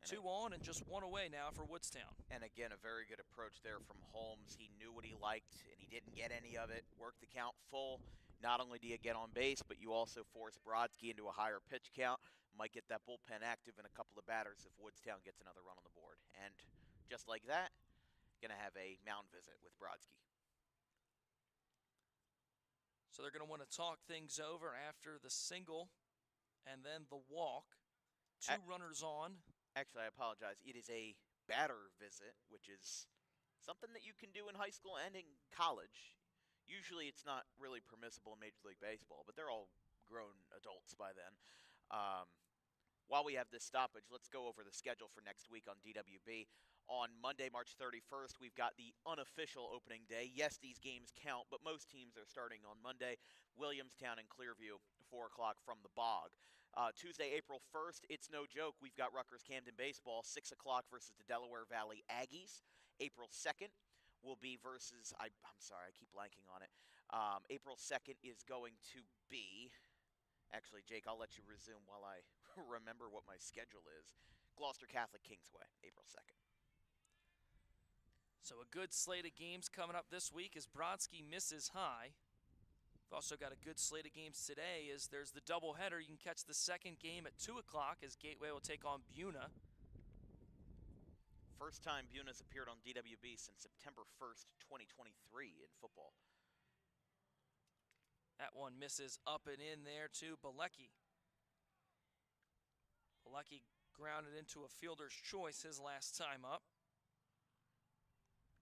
And 2 on and just 1 away now for Woodstown. And again, a very good approach there from Holmes. He knew what he liked, and he didn't get any of it. Worked the count full. not only do you get on base, but you also force Brodsky into a higher pitch count. Might get that bullpen active in a couple of batters if Woodstown gets another run on the board. And just like that, going to have a mound visit with Brodsky. So they're going to want to talk things over after the single and then the walk. Two runners on. Actually, I apologize. It is a batter visit, which is something that you can do in high school and in college. Usually it's not really permissible in Major League Baseball, but they're all grown adults by then. While we have this stoppage, let's go over the schedule for next week on DWB. On Monday, March 31st, we've got the unofficial opening day. Yes, these games count, but most teams are starting on Monday. Williamstown and Clearview, 4 o'clock from the Bog. Tuesday, April 1st, it's no joke. We've got Rutgers-Camden baseball, 6 o'clock versus the Delaware Valley Aggies. April 2nd will be versus, I'm sorry, I keep blanking on it. April 2nd is going to be, actually, Jake, I'll let you resume while I remember what my schedule is. Gloucester Catholic Kingsway, April 2nd. So a good slate of games coming up this week as Brodsky misses high. We've also got a good slate of games today as there's the doubleheader. You can catch the second game at 2 o'clock as Gateway will take on Buna. First time Buna's appeared on DWB since September 1st, 2023 in football. That one misses up and in there to Bilecki. Bilecki grounded into a fielder's choice his last time up.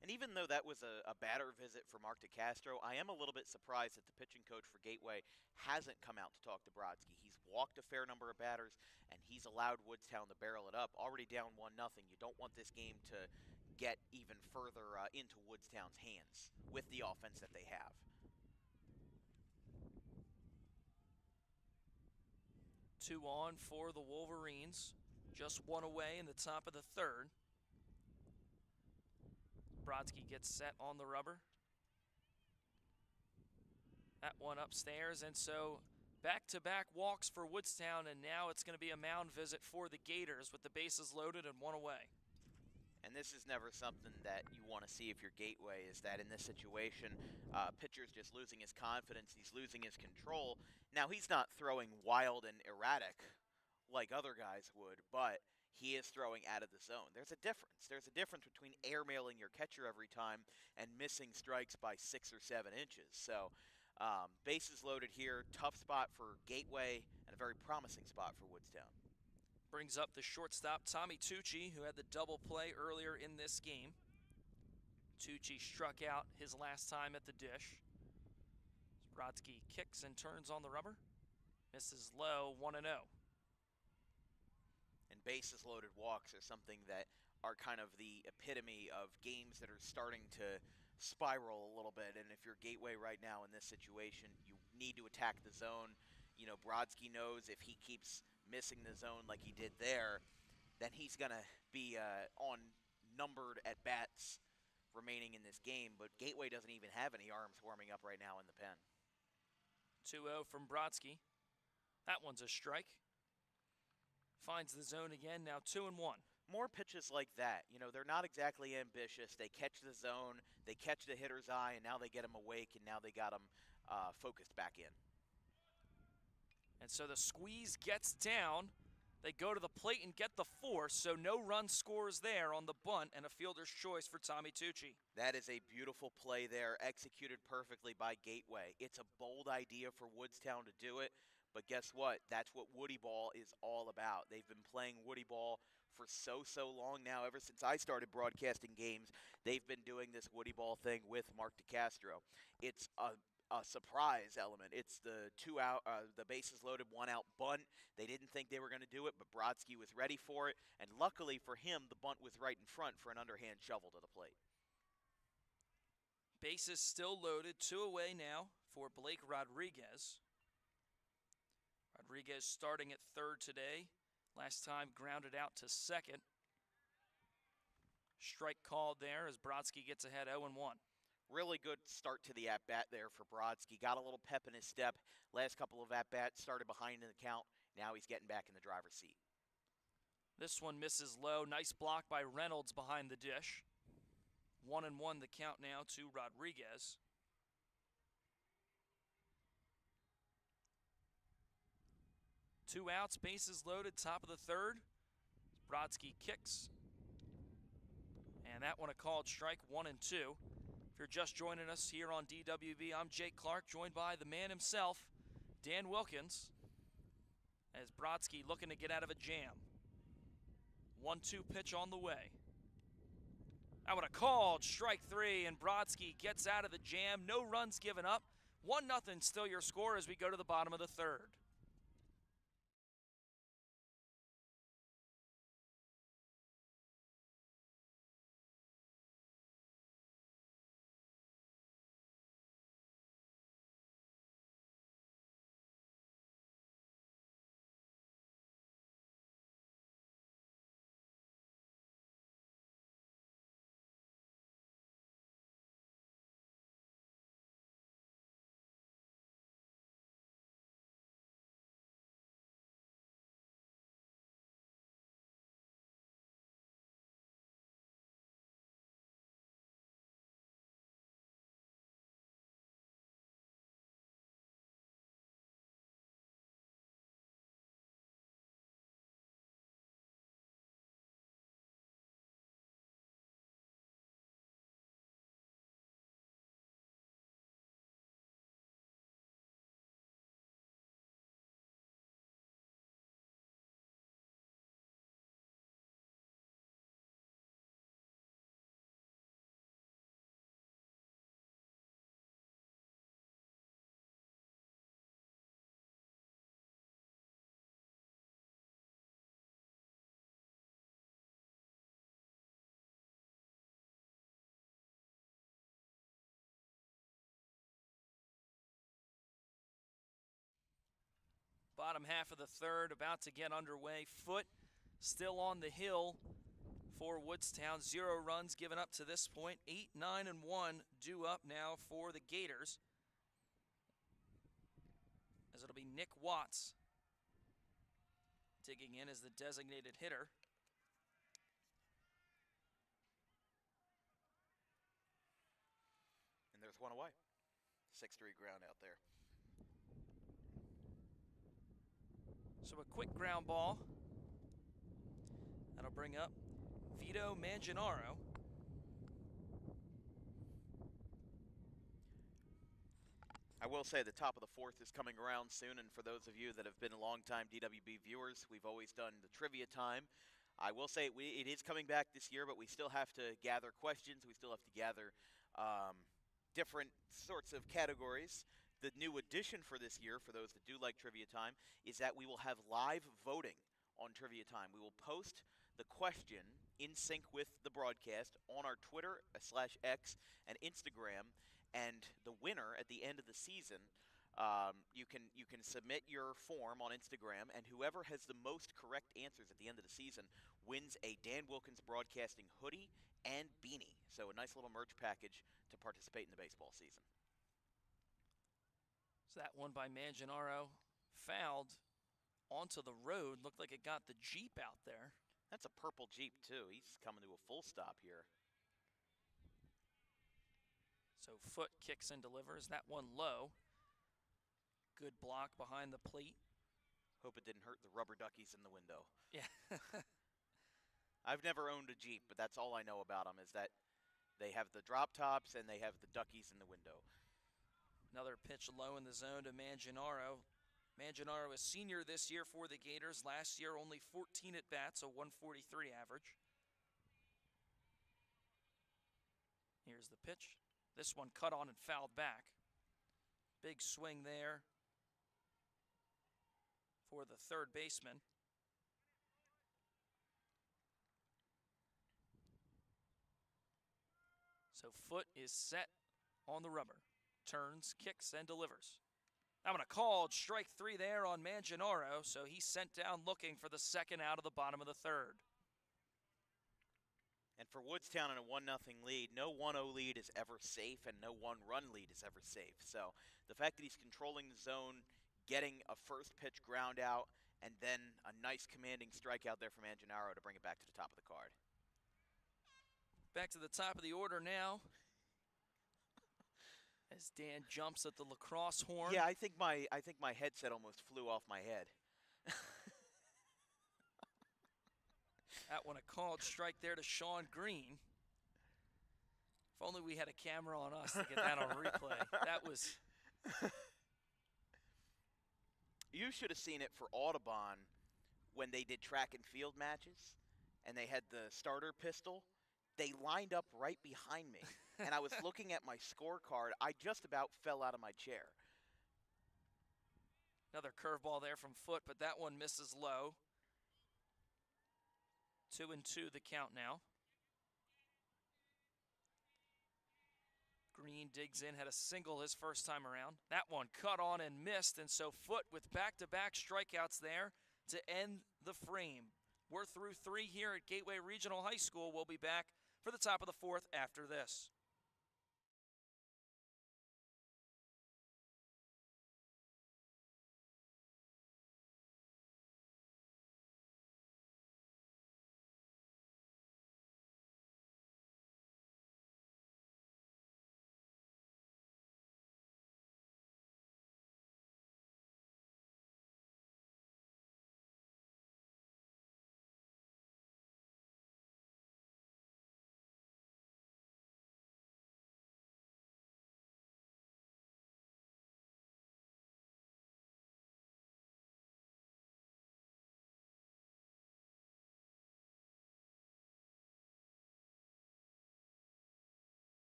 And even though that was a batter visit for Mark DeCastro, I am a little bit surprised that the pitching coach for Gateway hasn't come out to talk to Brodsky. He's walked a fair number of batters, and he's allowed Woodstown to barrel it up. Already down 1-0. You don't want this game to get even further into Woodstown's hands with the offense that they have. Two on for the Wolverines. Just one away in the top of the third. Brodsky gets set on the rubber. That one upstairs, and so back-to-back walks for Woodstown, and now it's going to be a mound visit for the Gators with the bases loaded and one away. And this is never something that you want to see if you're Gateway, is that in this situation, pitcher's just losing his confidence, he's losing his control. Now, he's not throwing wild and erratic like other guys would, but he is throwing out of the zone. There's a difference. There's a difference between airmailing your catcher every time and missing strikes by 6 or 7 inches. So, bases loaded here. Tough spot for Gateway and a very promising spot for Woodstown. Brings up the shortstop, Tommy Tucci, who had the double play earlier in this game. Tucci struck out his last time at the dish. Brodsky kicks and turns on the rubber. Misses low, 1-0. And bases loaded walks are something that are kind of the epitome of games that are starting to spiral a little bit. And if you're Gateway right now in this situation, you need to attack the zone. You know, Brodsky knows if he keeps missing the zone like he did there, then he's going to be on numbered at bats remaining in this game. But Gateway doesn't even have any arms warming up right now in the pen. 2-0 from Brodsky. That one's a strike. Finds the zone again, now 2-1. More pitches like that. You know, they're not exactly ambitious. They catch the zone, they catch the hitter's eye, and now they get him awake, and now they got him focused back in. And so the squeeze gets down. They go to the plate and get the force, so no run scores there on the bunt and a fielder's choice for Tommy Tucci. That is a beautiful play there, executed perfectly by Gateway. It's a bold idea for Woodstown to do it, but guess what? That's what Woody Ball is all about. They've been playing Woody Ball for so long now. Ever since I started broadcasting games, they've been doing this Woody Ball thing with Mark DeCastro. It's a surprise element. It's the the bases loaded, 1-out bunt. They didn't think they were going to do it, but Brodsky was ready for it. And luckily for him, the bunt was right in front for an underhand shovel to the plate. Bases still loaded, 2 away now for Blake Rodriguez. Rodriguez starting at third today. Last time grounded out to second. Strike called there as Brodsky gets ahead 0-1. Really good start to the at-bat there for Brodsky. Got a little pep in his step. Last couple of at-bats started behind in the count. Now he's getting back in the driver's seat. This one misses low. Nice block by Reynolds behind the dish. 1-1 the count now to Rodriguez. 2 outs, bases loaded, top of the third. Brodsky kicks. And that one a called strike, 1-2. If you're just joining us here on DWB, I'm Jake Clark, joined by the man himself, Dan Wilkins, as Brodsky looking to get out of a jam. 1-2 pitch on the way. That one a called strike 3, and Brodsky gets out of the jam. No runs given up. 1-0 still your score as we go to the bottom of the third. Bottom half of the third about to get underway. Foot still on the hill for Woodstown. 0 runs given up to this point. 8, 9, and 1 due up now for the Gators, as it'll be Nick Watts digging in as the designated hitter. And there's one away. 6-3 ground out there. So a quick ground ball. That'll bring up Vito Manginaro. I will say the top of the fourth is coming around soon, and for those of you that have been longtime DWB viewers, we've always done the trivia time. I will say it is coming back this year, but we still have to gather questions. We still have to gather different sorts of categories. The new addition for this year, for those that do like Trivia Time, is that we will have live voting on Trivia Time. We will post the question in sync with the broadcast on our Twitter /X and Instagram, and the winner at the end of the season, you can submit your form on Instagram, and whoever has the most correct answers at the end of the season wins a Dan Wilkins Broadcasting hoodie and beanie. So a nice little merch package to participate in the baseball season. So that one by Manginaro fouled onto the road. Looked like it got the Jeep out there. That's a purple Jeep, too. He's coming to a full stop here. So Foot kicks and delivers. That one low. Good block behind the plate. Hope it didn't hurt the rubber duckies in the window. Yeah. I've never owned a Jeep, but that's all I know about them, is that they have the drop tops and they have the duckies in the window. Another pitch low in the zone to Manginaro. Manginaro is senior this year for the Gators. Last year only 14 at-bats, a 143 average. Here's the pitch. This one cut on and fouled back. Big swing there for the third baseman. So Foot is set on the rubber. Turns, kicks, and delivers. I'm going to call strike 3 there on Manginaro, so he's sent down looking for the second out of the bottom of the third. And for Woodstown in a 1-0 lead, no 1-0 lead is ever safe, and no 1-run lead is ever safe. So the fact that he's controlling the zone, getting a first pitch ground out, and then a nice commanding strikeout there from Manginaro to bring it back to the top of the card. Back to the top of the order now, as Dan jumps at the lacrosse horn. Yeah, I think my headset almost flew off my head. That one a called strike there to Sean Green. If only we had a camera on us to get that on replay. That was... You should have seen it for Audubon when they did track and field matches and they had the starter pistol. They lined up right behind me, and I was looking at my scorecard. I just about fell out of my chair. Another curveball there from Foote, but that one misses low. 2-2 the count now. Green digs in, had a single his first time around. That one cut on and missed, and so Foote with back-to-back strikeouts there to end the frame. We're through 3 here at Gateway Regional High School. We'll be back for the top of the 4th after this.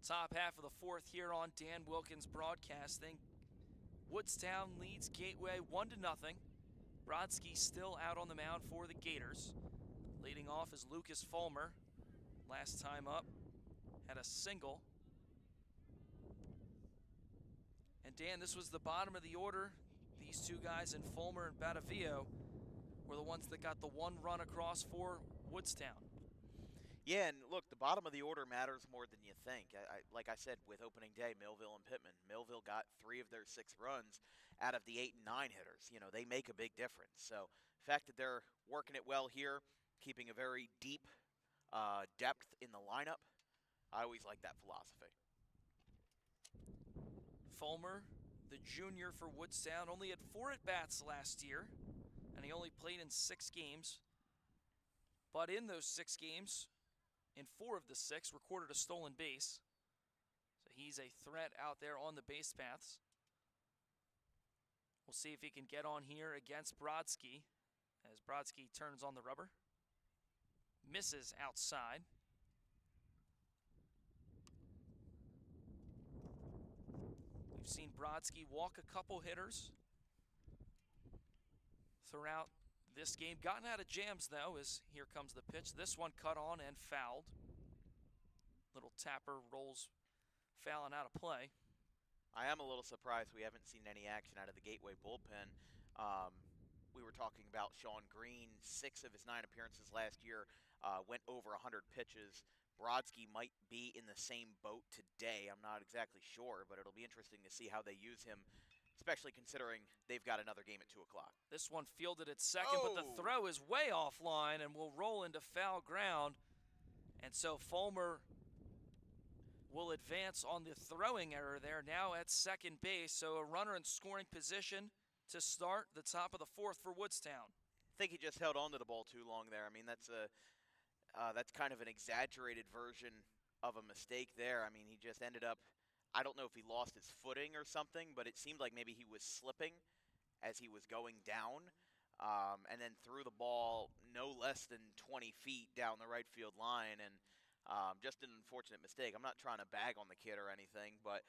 Top half of the 4th here on Dan Wilkins Broadcasting. Woodstown leads Gateway 1-0. Brodsky still out on the mound for the Gators. Leading off is Lucas Fulmer. Last time up, had a single. And Dan, this was the bottom of the order. These two guys in Fulmer and Batavillo were the ones that got the 1 run across for Woodstown. Yeah, and look, the bottom of the order matters more than you think. Like I said, with opening day, Millville and Pittman. Millville got 3 of their 6 runs out of the 8 and 9 hitters. You know, they make a big difference. So the fact that they're working it well here, keeping a very deep depth in the lineup, I always like that philosophy. Fulmer, the junior for Woodstown, only had 4 at-bats last year, and he only played in 6 games. But in those 6 games, in 4 of the 6, recorded a stolen base. So he's a threat out there on the base paths. We'll see if he can get on here against Brodsky as Brodsky turns on the rubber. Misses outside. We've seen Brodsky walk a couple hitters throughout this game. Gotten out of jams, though, as here comes the pitch. This one cut on and fouled. Little tapper rolls fouling out of play. I am a little surprised we haven't seen any action out of the Gateway bullpen. We were talking about Sean Green, 6 of his 9 appearances last year, went over 100 pitches. Brodsky might be in the same boat today. I'm not exactly sure, but it'll be interesting to see how they use him, especially considering they've got another game at 2 o'clock. This one fielded at second, but the throw is way offline and will roll into foul ground. And so Fulmer will advance on the throwing error there, now at second base. So a runner in scoring position to start the top of the 4th for Woodstown. I think he just held on to the ball too long there. I mean, that's kind of an exaggerated version of a mistake there. I mean, he just ended up, I don't know if he lost his footing or something, but it seemed like maybe he was slipping as he was going down, and then threw the ball no less than 20 feet down the right field line, and just an unfortunate mistake. I'm not trying to bag on the kid or anything, but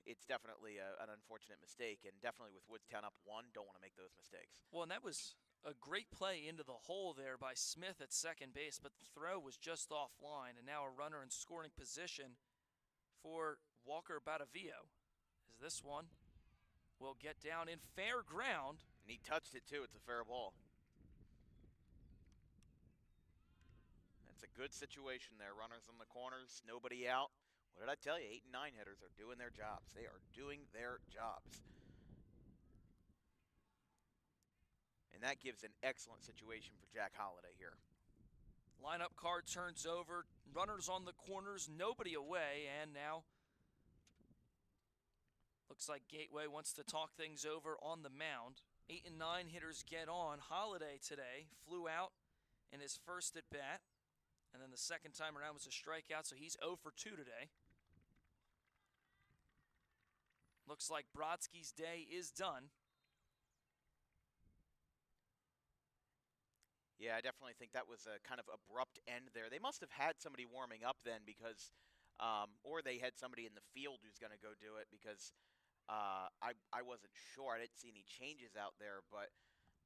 it's definitely an unfortunate mistake, and definitely with Woodstown up 1, don't want to make those mistakes. Well, and that was a great play into the hole there by Smith at second base, but the throw was just offline, and now a runner in scoring position for Walker Batavillo, as this one will get down in fair ground. And he touched it too. It's a fair ball. That's a good situation there. Runners in the corners, nobody out. What did I tell you? 8 and 9 hitters are doing their jobs. They are doing their jobs. And that gives an excellent situation for Jack Holliday here. Lineup card turns over. Runners on the corners, nobody away, and now looks like Gateway wants to talk things over on the mound. 8 and 9 hitters get on. Holliday today flew out in his first at bat, and then the second time around was a strikeout, so he's 0 for 2 today. Looks like Brodsky's day is done. Yeah, I definitely think that was a kind of abrupt end there. They must have had somebody warming up then because, or they had somebody in the field who's going to go do it because I wasn't sure. I didn't see any changes out there, but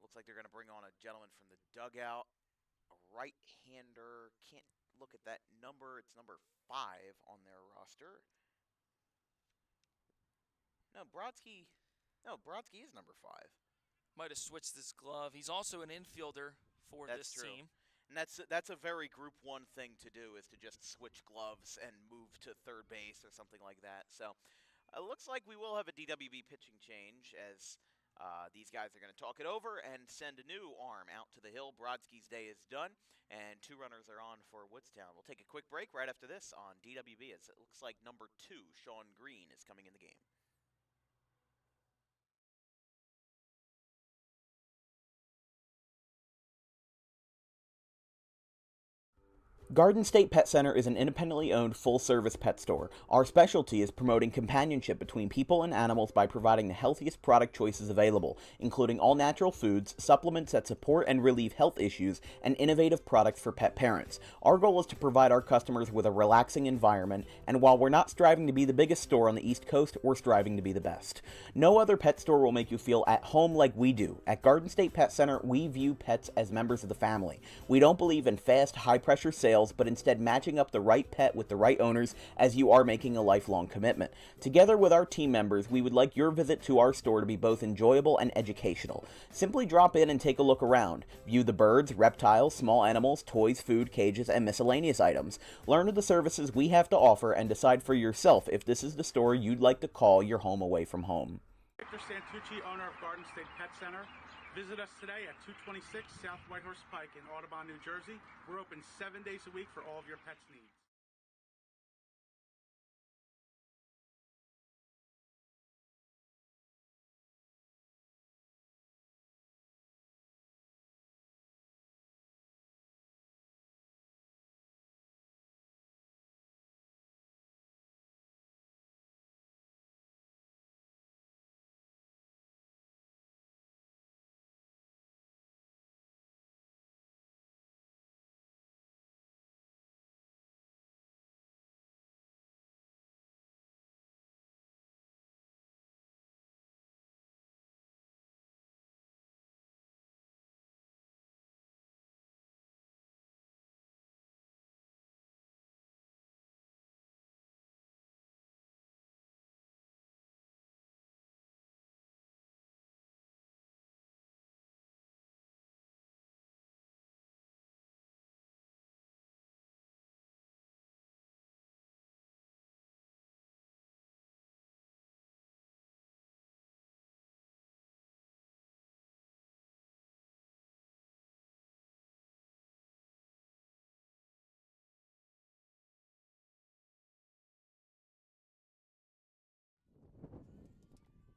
looks like they're going to bring on a gentleman from the dugout, a right-hander. Can't look at that number. It's number 5 on their roster. No, Brodsky is number 5. Might have switched his glove. He's also an infielder for That's this true. team. And that's a very Group 1 thing to do, is to just switch gloves and move to third base or something like that. So it looks like we will have a DWB pitching change as these guys are going to talk it over and send a new arm out to the hill. Brodsky's day is done, and 2 runners are on for Woodstown. We'll take a quick break right after this on DWB, as it looks like number 2, Sean Green, is coming in the game. Garden State Pet Center is an independently owned full-service pet store. Our specialty is promoting companionship between people and animals by providing the healthiest product choices available, including all-natural foods, supplements that support and relieve health issues, and innovative products for pet parents. Our goal is to provide our customers with a relaxing environment, and while we're not striving to be the biggest store on the East Coast, we're striving to be the best. No other pet store will make you feel at home like we do. At Garden State Pet Center, we view pets as members of the family. We don't believe in fast, high-pressure sales, but instead matching up the right pet with the right owners, as you are making a lifelong commitment. Together with our team members, we would like your visit to our store to be both enjoyable and educational. Simply drop in and take a look around. View the birds, reptiles, small animals, toys, food, cages, and miscellaneous items. Learn of the services we have to offer and decide for yourself if this is the store you'd like to call your home away from home. Victor Santucci, owner of Garden State Pet Center. Visit us today at 226 South Whitehorse Pike in Audubon, New Jersey. We're open 7 days a week for all of your pets' needs.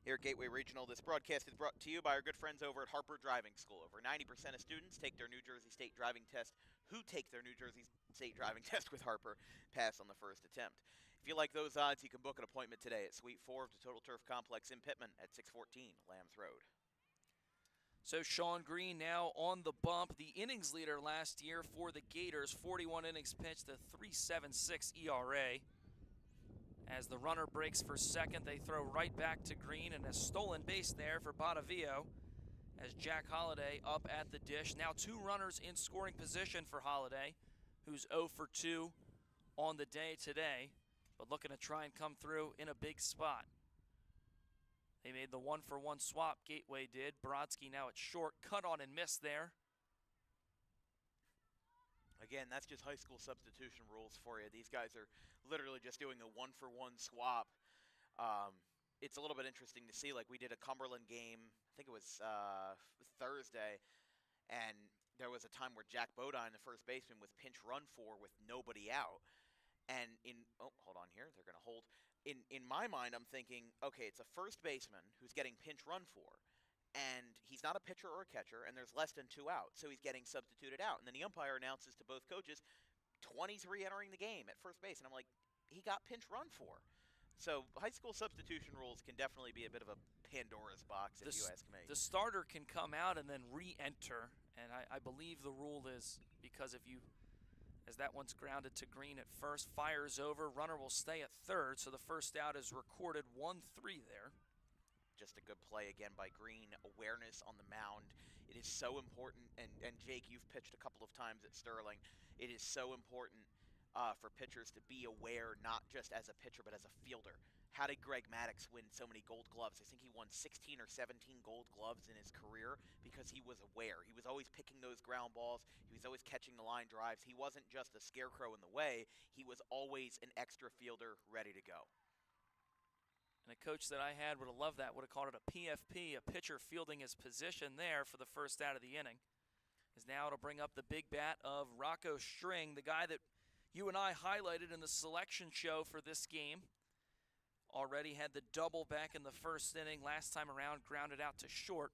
Here at Gateway Regional, this broadcast is brought to you by our good friends over at Harper Driving School. Over 90% of students take their New Jersey State driving test who take their New Jersey State driving test with Harper pass on the first attempt. If you like those odds, you can book an appointment today at Suite 4 of the Total Turf Complex in Pittman at 614 Lambs Road. So Sean Green now on the bump, the innings leader last year for the Gators, 41 innings pitched, a 3.76 ERA. As the runner breaks for second, they throw right back to Green, and a stolen base there for Botavio as Jack Holliday up at the dish. Now 2 runners in scoring position for Holliday, who's 0 for 2 on the day today, but looking to try and come through in a big spot. They made the 1-for-1 swap, Gateway did. Brodsky now at short, cut on and missed there. Again, that's just high school substitution rules for you. These guys are literally just doing a 1-for-1 swap. It's a little bit interesting to see. Like, we did a Cumberland game, I think it was Thursday, and there was a time where Jack Bodine, the first baseman, was pinch run for with nobody out. And hold on here, they're going to hold. In my mind, I'm thinking, okay, it's a first baseman who's getting pinch run for, and he's not a pitcher or a catcher, and there's less than 2 out, so he's getting substituted out. And then the umpire announces to both coaches, 20's re-entering the game at first base. And I'm like, he got pinch run for. So high school substitution rules can definitely be a bit of a Pandora's box, if you ask me. The starter can come out and then re-enter, and I believe the rule is because if you, as that one's grounded to Green at first, fires over, runner will stay at third, so the first out is recorded, 1-3 there. Just a good play again by Green. Awareness on the mound. It is so important, and Jake, you've pitched a couple of times at Sterling. It is so important for pitchers to be aware, not just as a pitcher, but as a fielder. How did Greg Maddox win so many gold gloves? I think he won 16 or 17 gold gloves in his career because he was aware. He was always picking those ground balls. He was always catching the line drives. He wasn't just a scarecrow in the way. He was always an extra fielder ready to go. And a coach that I had would have loved that, would have called it a PFP, a pitcher fielding his position there for the first out of the inning. Is now to bring up the big bat of Rocco String, the guy that you and I highlighted in the selection show for this game. Already had the double back in the first inning. Last time around, grounded out to short.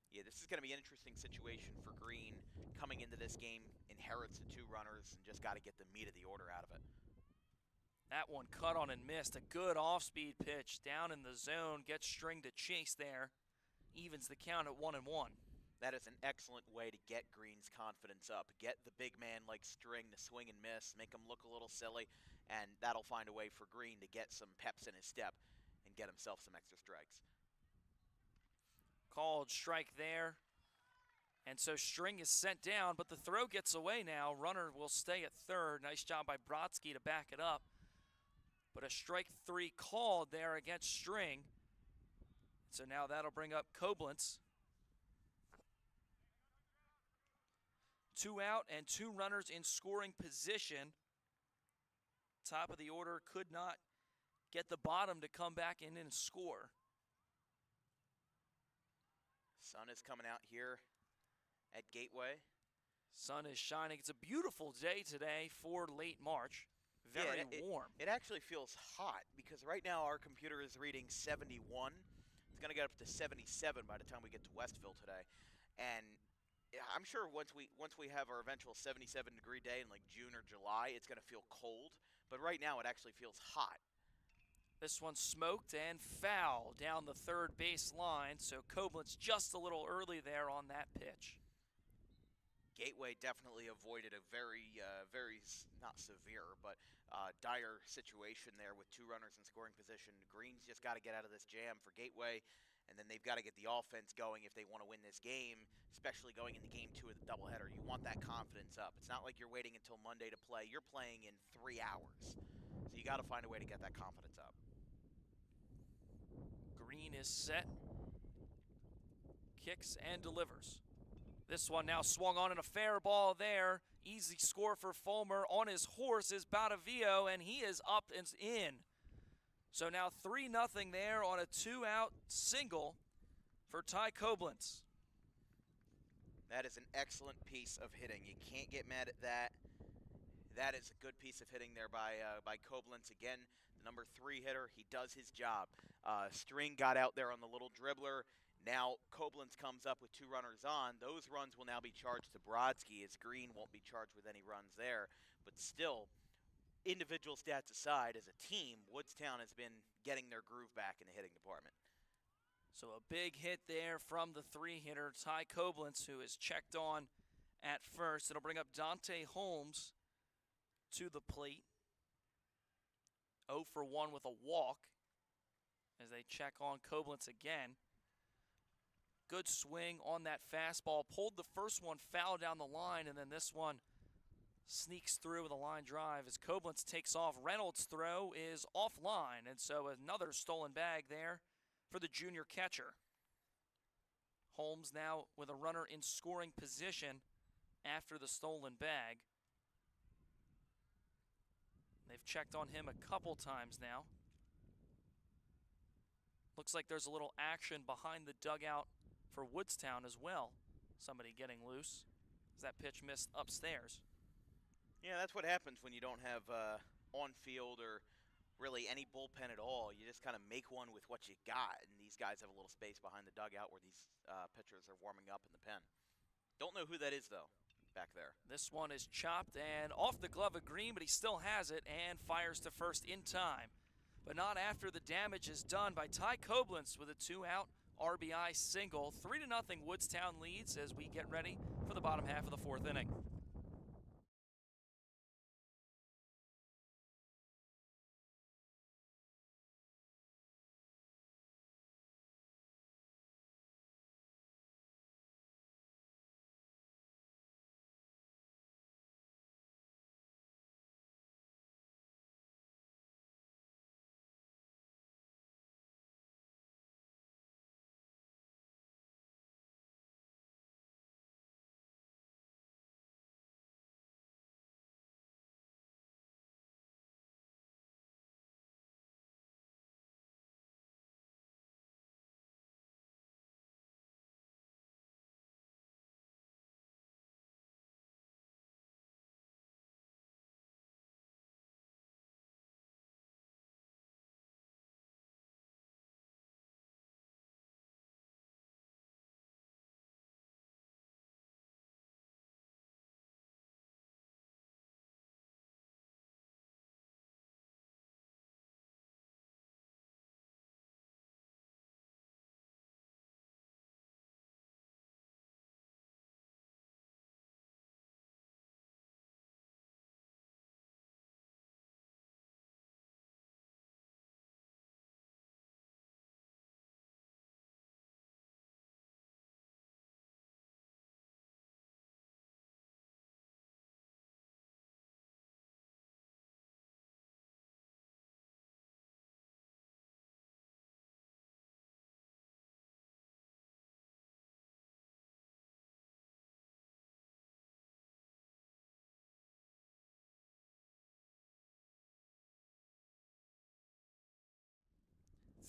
Yeah, this is going to be an interesting situation for Green. Coming into this game, inherits the 2 runners and just got to get the meat of the order out of it. That one cut on and missed. A good off-speed pitch down in the zone. Gets String to chase there. Evens the count at 1-1. That is an excellent way to get Green's confidence up. Get the big man like String to swing and miss, make him look a little silly, and that'll find a way for Green to get some peps in his step and get himself some extra strikes. Called strike there. And so String is sent down, but the throw gets away now. Runner will stay at third. Nice job by Brodsky to back it up. But a strike 3 called there against String. So now that'll bring up Koblentz. 2 out and 2 runners in scoring position. Top of the order could not get the bottom to come back in and score. Sun is coming out here at Gateway. Sun is shining. It's a beautiful day today for late March. Very warm. It actually feels hot because right now our computer is reading 71. It's going to get up to 77 by the time we get to Westville today. And I'm sure once we have our eventual 77-degree day in like June or July, it's going to feel cold. But right now, it actually feels hot. This one smoked and foul down the third base line, so Koblentz just a little early there on that pitch. Gateway definitely avoided a very, not severe, but dire situation there with 2 runners in scoring position. Green's just got to get out of this jam for Gateway. And then they've got to get the offense going if they want to win this game, especially going into game 2 of the doubleheader. You want that confidence up. It's not like you're waiting until Monday to play. You're playing in 3 hours. So you got to find a way to get that confidence up. Green is set. Kicks and delivers. This one now swung on and a fair ball there. Easy score for Fulmer. On his horse is Botavio, and he is up and in. So now 3-0 there on a 2-out single for Ty Koblentz. That is an excellent piece of hitting. You can't get mad at that. That is a good piece of hitting there by Koblentz. Again, the number 3 hitter, he does his job. String got out there on the little dribbler. Now Koblentz comes up with 2 runners on. Those runs will now be charged to Brodsky, as Green won't be charged with any runs there. But still, individual stats aside, as a team, Woodstown has been getting their groove back in the hitting department. So a big hit there from the 3-hitter, Ty Koblenz, who is checked on at first. It'll bring up Dante Holmes to the plate. 0 for 1 with a walk as they check on Koblenz again. Good swing on that fastball. Pulled the first one foul down the line, and then this one sneaks through with a line drive as Koblenz takes off. Reynolds' throw is offline, and so another stolen bag there for the junior catcher. Holmes now with a runner in scoring position after the stolen bag. They've checked on him a couple times now. Looks like there's a little action behind the dugout for Woodstown as well. Somebody getting loose as that pitch missed upstairs. Yeah, that's what happens when you don't have on-field or really any bullpen at all. You just kind of make one with what you got, and these guys have a little space behind the dugout where these pitchers are warming up in the pen. Don't know who that is, though, back there. This one is chopped and off the glove of Green, but he still has it and fires to first in time. But not after the damage is done by Ty Koblenz with a 2-out RBI single. 3-0 Woodstown leads as we get ready for the bottom half of the 4th inning.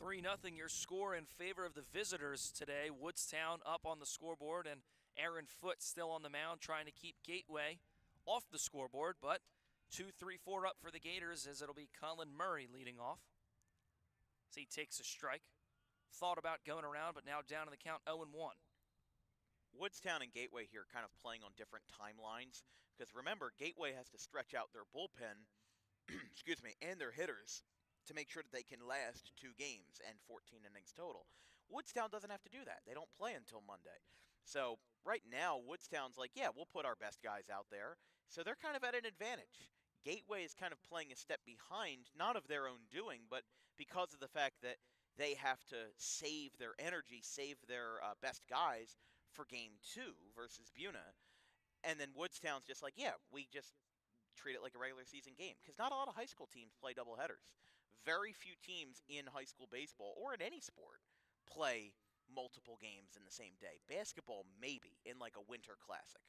Three 0 your score in favor of the visitors today. Woodstown up on the scoreboard, and Aaron Foote still on the mound trying to keep Gateway off the scoreboard, but 2-3-4 up for the Gators as it'll be Colin Murray leading off. As he takes a strike. Thought about going around, but now down in the count 0-1. Woodstown and Gateway here kind of playing on different timelines, because remember, Gateway has to stretch out their bullpen excuse me, and their hitters to make sure that they can last 2 games and 14 innings total. Woodstown doesn't have to do that. They don't play until Monday. So right now, Woodstown's like, yeah, we'll put our best guys out there. So they're kind of at an advantage. Gateway is kind of playing a step behind, not of their own doing, but because of the fact that they have to save their energy, save their best guys for Game 2 versus Buna. And then Woodstown's just like, yeah, we just treat it like a regular season game. Because not a lot of high school teams play doubleheaders. Very few teams in high school baseball, or in any sport, play multiple games in the same day. Basketball, maybe, in like a winter classic.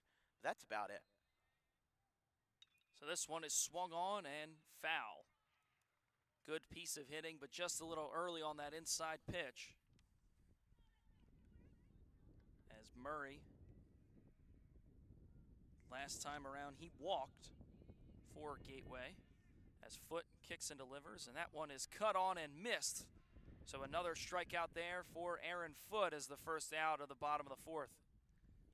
That's about it. So this one is swung on and foul. Good piece of hitting, but just a little early on that inside pitch. As Murray, last time around, he walked for Gateway. As Foote kicks and delivers, and that one is cut on and missed. So another strikeout there for Aaron Foote as the first out of the bottom of the 4th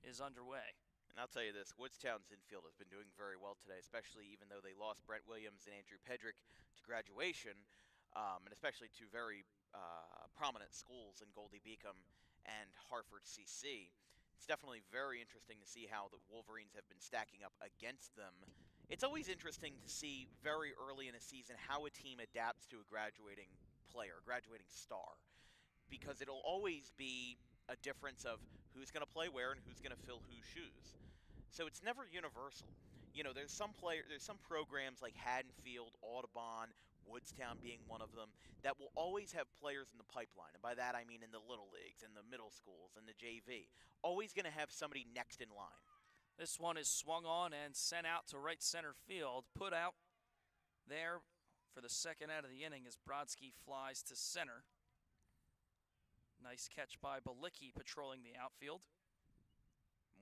is underway. And I'll tell you this, Woodstown's infield has been doing very well today, especially even though they lost Brent Williams and Andrew Pedrick to graduation. and especially two very prominent schools in Goldie Beacom and Hartford CC. It's definitely very interesting to see how the Wolverines have been stacking up against them. It's always interesting to see very early in a season how a team adapts to a graduating player, a graduating star, because it'll always be a difference of who's going to play where and who's going to fill whose shoes. So it's never universal. You know, there's some programs like Haddonfield, Audubon, Woodstown being one of them, that will always have players in the pipeline. And by that I mean in the little leagues, in the middle schools, in the JV. Always going to have somebody next in line. This one is swung on and sent out to right center field. Put out there for the second out of the inning as Brodsky flies to center. Nice catch by Balicki patrolling the outfield.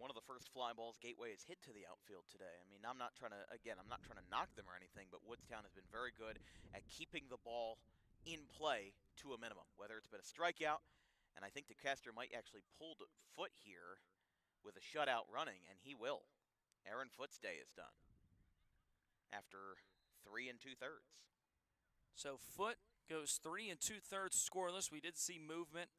One of the first fly balls Gateway has hit to the outfield today. I mean, I'm not trying to knock them or anything, but Woodstown has been very good at keeping the ball in play to a minimum, whether it's been a strikeout, and I think DeCaster might actually pull the Foot here with a shutout running, and he will. Aaron Foot's day is done after 3 2/3. So Foot goes 3 2/3 scoreless. We did see movement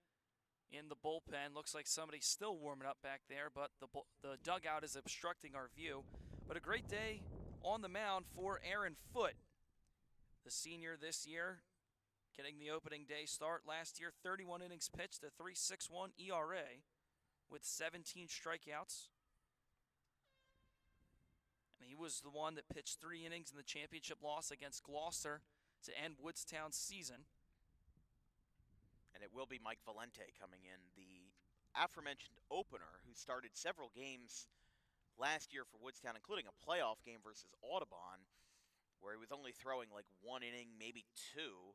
in the bullpen. Looks like somebody's still warming up back there, but the dugout is obstructing our view. But a great day on the mound for Aaron Foot, the senior this year, getting the opening day start. Last year, 31 innings pitched, a 3.61 ERA with 17 strikeouts. And he was the one that pitched 3 innings in the championship loss against Gloucester to end Woodstown's season. And it will be Mike Valente coming in, the aforementioned opener who started several games last year for Woodstown, including a playoff game versus Audubon, where he was only throwing like 1 inning, maybe 2.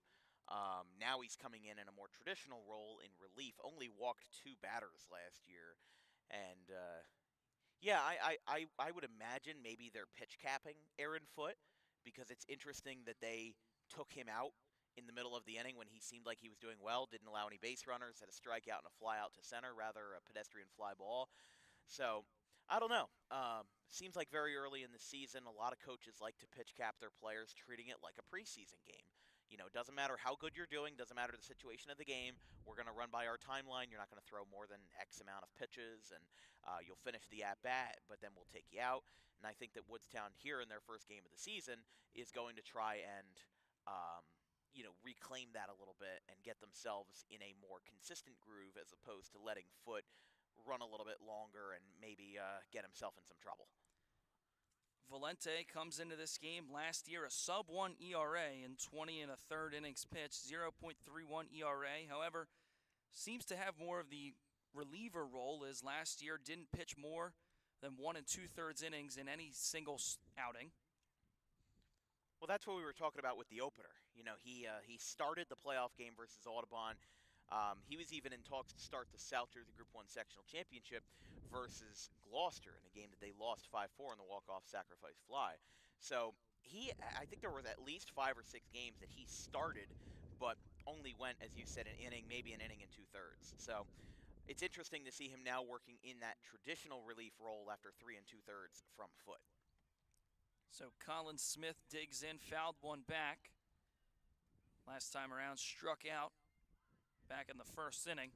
Now he's coming in a more traditional role in relief. Only walked 2 batters last year. And, I would imagine maybe they're pitch capping Aaron Foot, because it's interesting that they took him out in the middle of the inning when he seemed like he was doing well, didn't allow any base runners, had a strikeout and a fly out to center, rather a pedestrian fly ball. So, I don't know. Seems like very early in the season, a lot of coaches like to pitch cap their players, treating it like a preseason game. You know, doesn't matter how good you're doing, doesn't matter the situation of the game. We're going to run by our timeline. You're not going to throw more than X amount of pitches, and you'll finish the at-bat, but then we'll take you out. And I think that Woodstown here in their first game of the season is going to try and reclaim that a little bit and get themselves in a more consistent groove, as opposed to letting Foot run a little bit longer and maybe get himself in some trouble. Valente comes into this game last year a sub-1 ERA in 20 1/3 innings pitched, 0.31 ERA. However, seems to have more of the reliever role, as last year didn't pitch more than 1 2/3 innings in any single outing. Well, that's what we were talking about with the opener. You know, he started the playoff game versus Audubon. He was even in talks to start the South Jersey Group 1 Sectional Championship versus Gloucester in a game that they lost 5-4 in the walk-off sacrifice fly. So I think there was at least 5 or 6 games that he started, but only went, as you said, an inning, maybe an inning and 2/3. So it's interesting to see him now working in that traditional relief role after 3 2/3 from Foot. So Colin Smith digs in, fouled one back. Last time around, struck out back in the first inning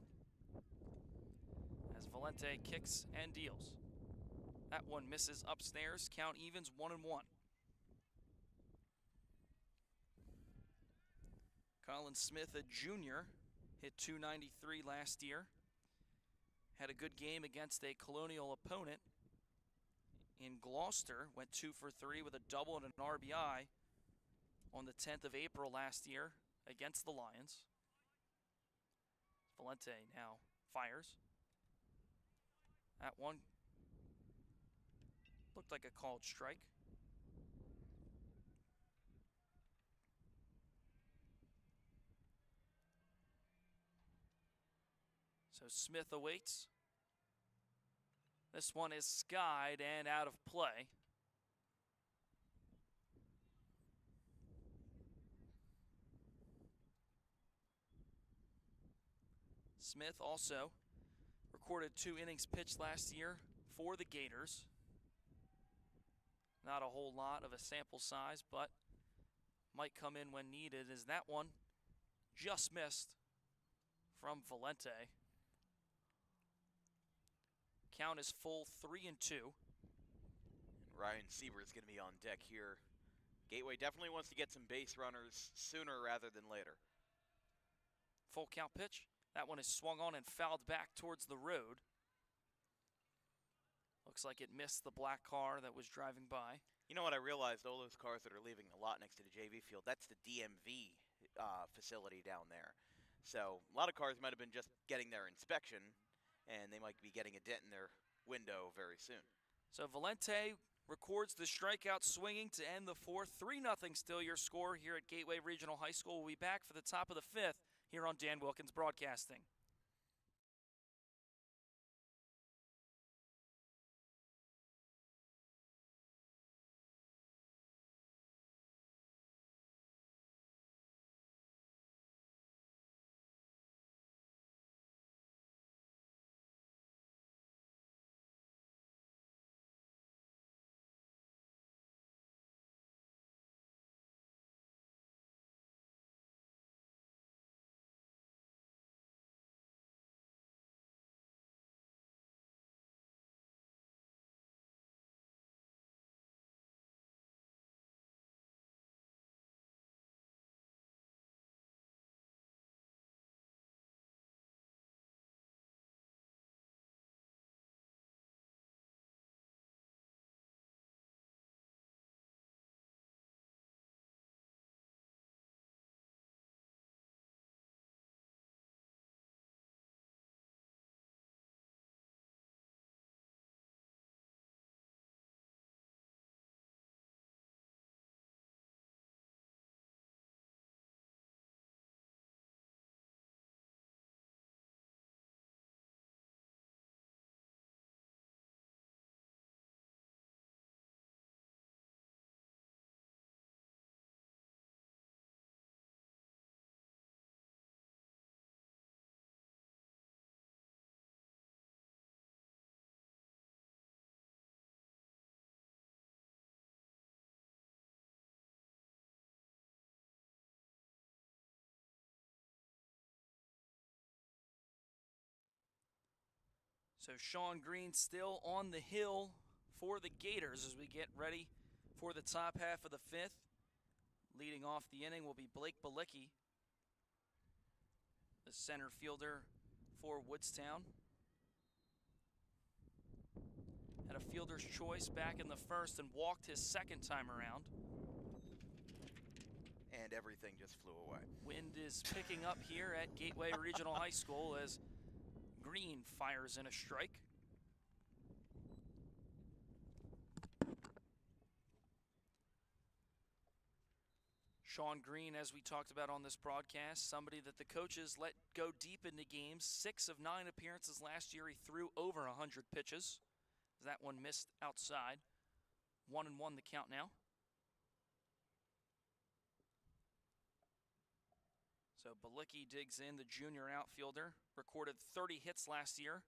as Valente kicks and deals. That one misses upstairs. Count evens 1-1. Colin Smith, a junior, hit .293 last year. Had a good game against a Colonial opponent in Gloucester. Went 2 for 3 with a double and an RBI on the 10th of April last year against the Lions. Valente now fires. That one looked like a called strike. So Smith awaits. This one is skied and out of play. Smith also recorded 2 innings pitched last year for the Gators. Not a whole lot of a sample size, but might come in when needed, as that one just missed from Valente. Count is full 3-2. Ryan Sieber is going to be on deck here. Gateway definitely wants to get some base runners sooner rather than later. Full count pitch. That one is swung on and fouled back towards the road. Looks like it missed the black car that was driving by. You know what I realized? All those cars that are leaving the lot next to the JV field, that's the DMV facility down there. So a lot of cars might have been just getting their inspection, and they might be getting a dent in their window very soon. So Valente records the strikeout swinging to end the fourth. 3-0 still your score here at Gateway Regional High School. We'll be back for the top of the fifth here on Dan Wilkins Broadcasting. So Sean Green still on the hill for the Gators as we get ready for the top half of the fifth. Leading off the inning will be Blake Balicki, the center fielder for Woodstown. Had a fielder's choice back in the first and walked his second time around. And everything just flew away. Wind is picking up here at Gateway Regional High School as Green fires in a strike. Sean Green, as we talked about on this broadcast, somebody that the coaches let go deep into games. 6 of 9 appearances last year. He threw over 100 pitches. That one missed outside. 1-1 the count now. So Balicki digs in, the junior outfielder. Recorded 30 hits last year,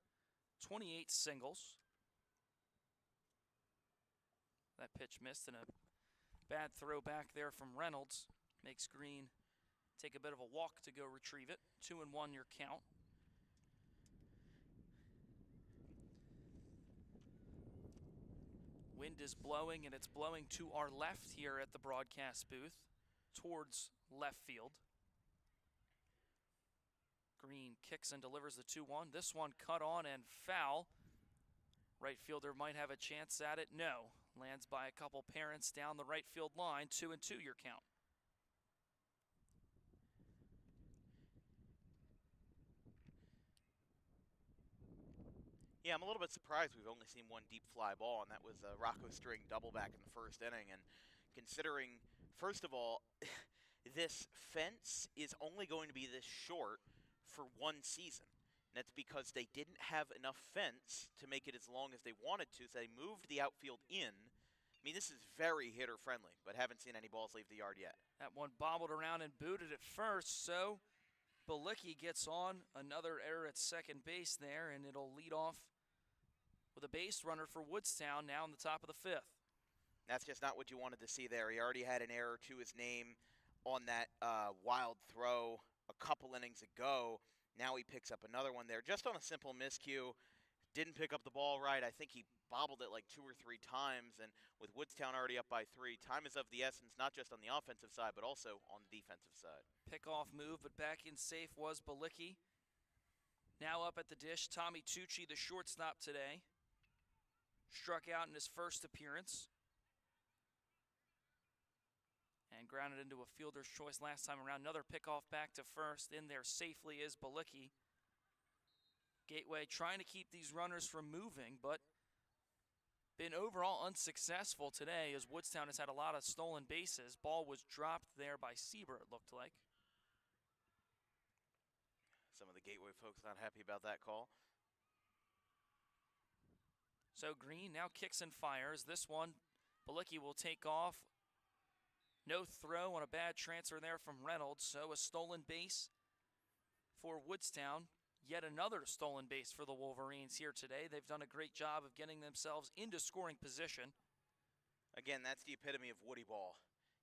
28 singles. That pitch missed and a bad throw back there from Reynolds. Makes Green take a bit of a walk to go retrieve it. 2-1 your count. Wind is blowing, and it's blowing to our left here at the broadcast booth, towards left field. Green kicks and delivers the 2-1. This one cut on and foul. Right fielder might have a chance at it. No. Lands by a couple parents down the right field line. 2-2 your count. Yeah, I'm a little bit surprised we've only seen one deep fly ball, and that was a Rocco String double back in the first inning. And considering, first of all, this fence is only going to be this short for one season. And that's because they didn't have enough fence to make it as long as they wanted to, so they moved the outfield in. I mean, this is very hitter-friendly, but haven't seen any balls leave the yard yet. That one bobbled around and booted at first, so Balicki gets on another error at second base there, and it'll lead off with a base runner for Woodstown now in the top of the fifth. That's just not what you wanted to see there. He already had an error to his name on that wild throw a couple innings ago. Now he picks up another one there, just on a simple miscue. Didn't pick up the ball right. I think he bobbled it like 2 or 3 times, and with Woodstown already up by 3, time is of the essence, not just on the offensive side, but also on the defensive side. Pickoff move, but back in safe was Balicki. Now up at the dish, Tommy Tucci, the shortstop today. Struck out in his first appearance. And grounded into a fielder's choice last time around. Another pickoff back to first. In there safely is Balicki. Gateway trying to keep these runners from moving, but been overall unsuccessful today as Woodstown has had a lot of stolen bases. Ball was dropped there by Sieber, it looked like. Some of the Gateway folks not happy about that call. So Green now kicks and fires. This one, Balicki will take off. No throw on a bad transfer there from Reynolds, so a stolen base for Woodstown. Yet another stolen base for the Wolverines here today. They've done a great job of getting themselves into scoring position. Again, that's the epitome of Woody ball.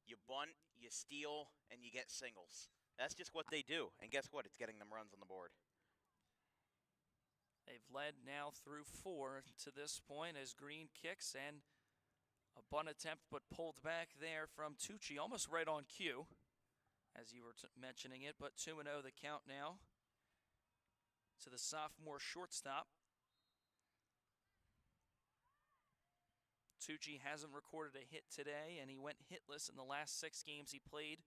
You bunt, you steal, and you get singles. That's just what they do. And guess what? It's getting them runs on the board. They've led now through 4 to this point as Green kicks, and a bunt attempt but pulled back there from Tucci, almost right on cue, as you were mentioning it, but 2-0 the count now to the sophomore shortstop. Tucci hasn't recorded a hit today, and he went hitless in the last 6 games he played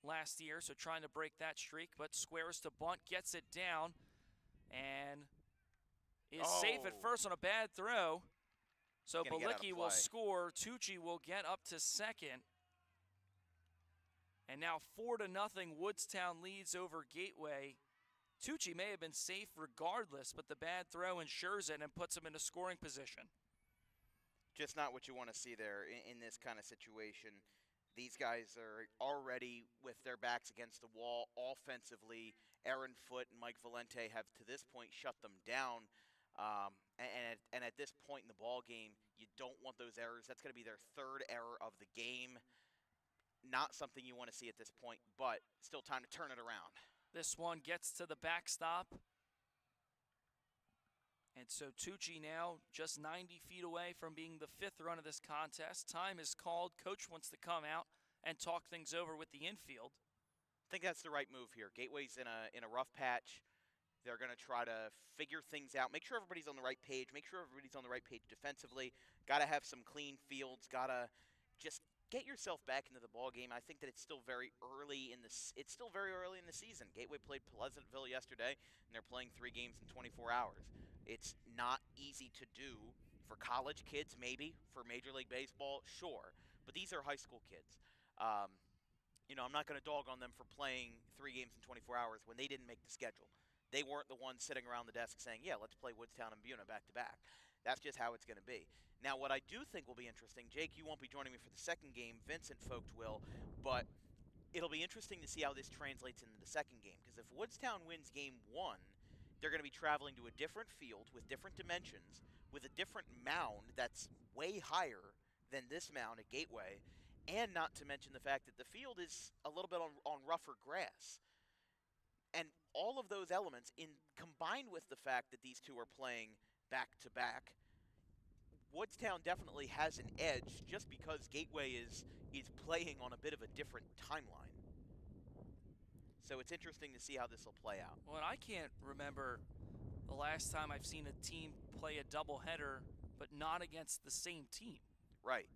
last year, so trying to break that streak, but squares to bunt, gets it down, and is safe at first on a bad throw. So Balicki will score. Tucci will get up to second. And now 4-0, Woodstown leads over Gateway. Tucci may have been safe regardless, but the bad throw ensures it and puts him into scoring position. Just not what you want to see there in this kind of situation. These guys are already with their backs against the wall offensively. Aaron Foote and Mike Valente have to this point shut them down. And at this point in the ball game, you don't want those errors. That's going to be their 3rd error of the game. Not something you want to see at this point, but still time to turn it around. This one gets to the backstop. And so Tucci now just 90 feet away from being the 5th run of this contest. Time is called. Coach wants to come out and talk things over with the infield. I think that's the right move here. Gateway's in a rough patch. They're going to try to figure things out, make sure everybody's on the right page, make sure everybody's on the right page defensively. Got to have some clean fields, got to just get yourself back into the ball game. I think that it's still very early in the season. Gateway played Pleasantville yesterday, and they're playing 3 games in 24 hours. It's not easy to do for college kids, maybe for Major League Baseball, sure, but these are high school kids. You know, I'm not going to dog on them for playing 3 games in 24 hours when they didn't make the schedule. They weren't the ones sitting around the desk saying, yeah, let's play Woodstown and Buna back-to-back. That's just how it's going to be. Now, what I do think will be interesting, Jake, you won't be joining me for the second game. Vincent Vogt will, but it'll be interesting to see how this translates into the second game, because if Woodstown wins game 1, they're going to be traveling to a different field with different dimensions, with a different mound that's way higher than this mound at Gateway, and not to mention the fact that the field is a little bit on rougher grass. And all of those elements, combined with the fact that these two are playing back-to-back, Woodstown definitely has an edge just because Gateway is playing on a bit of a different timeline. So it's interesting to see how this will play out. Well, I can't remember the last time I've seen a team play a doubleheader, but not against the same team. Right.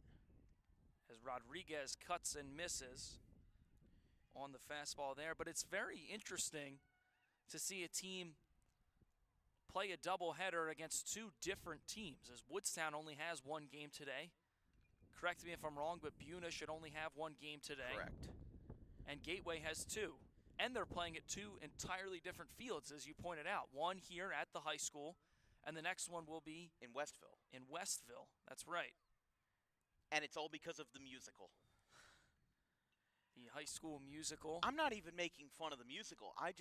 As Rodriguez cuts and misses on the fastball there. But it's very interesting to see a team play a doubleheader against 2 different teams, as Woodstown only has 1 game today. Correct me if I'm wrong, but Buna should only have 1 game today. Correct. And Gateway has 2. And they're playing at 2 entirely different fields, as you pointed out. One here at the high school, and the next one will be in Westville. In Westville, that's right. And it's all because of the musical. The high school musical. I'm not even making fun of the musical. I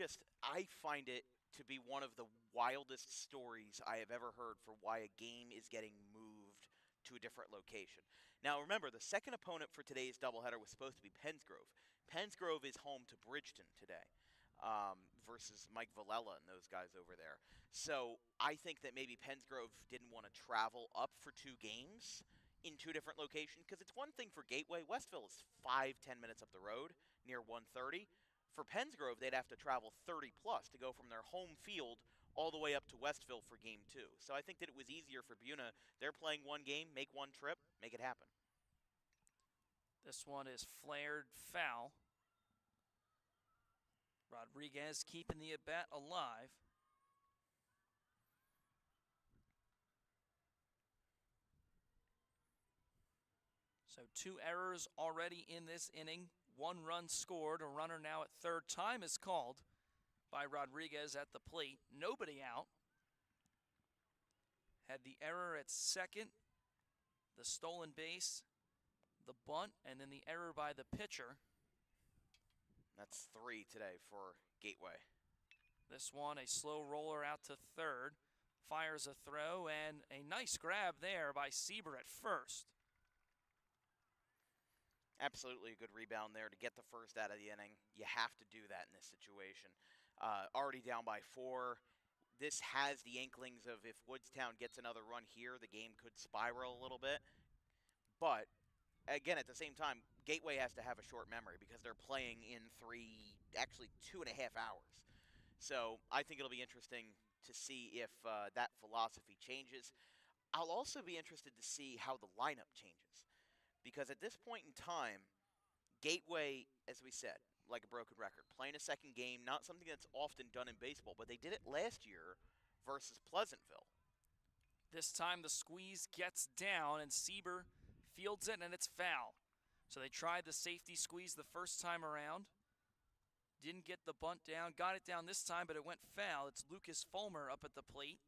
find it to be one of the wildest stories I have ever heard for why a game is getting moved to a different location. Now remember, the second opponent for today's doubleheader was supposed to be Pennsgrove. Pennsgrove is home to Bridgeton today. versus Mike Villella and those guys over there. So I think that maybe Pennsgrove didn't want to travel up for 2 games in 2 different locations, because it's one thing for Gateway. Westville is 5-10 minutes up the road near 130. For Pennsgrove, they'd have to travel 30 plus to go from their home field all the way up to Westville for game 2. So I think that it was easier for Buna. They're playing 1 game, make 1 trip, make it happen. This one is flared foul. Rodriguez keeping the at-bat alive. So 2 errors already in this inning. 1 run scored. A runner now at third. Time is called by Rodriguez at the plate. Nobody out. Had the error at second, the stolen base, the bunt, and then the error by the pitcher. That's 3 today for Gateway. This one, a slow roller out to third. Fires a throw, and a nice grab there by Sieber at first. Absolutely a good rebound there to get the first out of the inning. You have to do that in this situation. Already down by 4. This has the inklings of if Woodstown gets another run here, the game could spiral a little bit. But, again, at the same time, Gateway has to have a short memory because they're playing in 2.5 hours. So I think it'll be interesting to see if that philosophy changes. I'll also be interested to see how the lineup changes. Because at this point in time, Gateway, as we said, like a broken record, playing a second game, not something that's often done in baseball, but they did it last year versus Pleasantville. This time the squeeze gets down, and Sieber fields it, and it's foul. So they tried the safety squeeze the first time around. Didn't get the bunt down. Got it down this time, but it went foul. It's Lucas Fulmer up at the plate,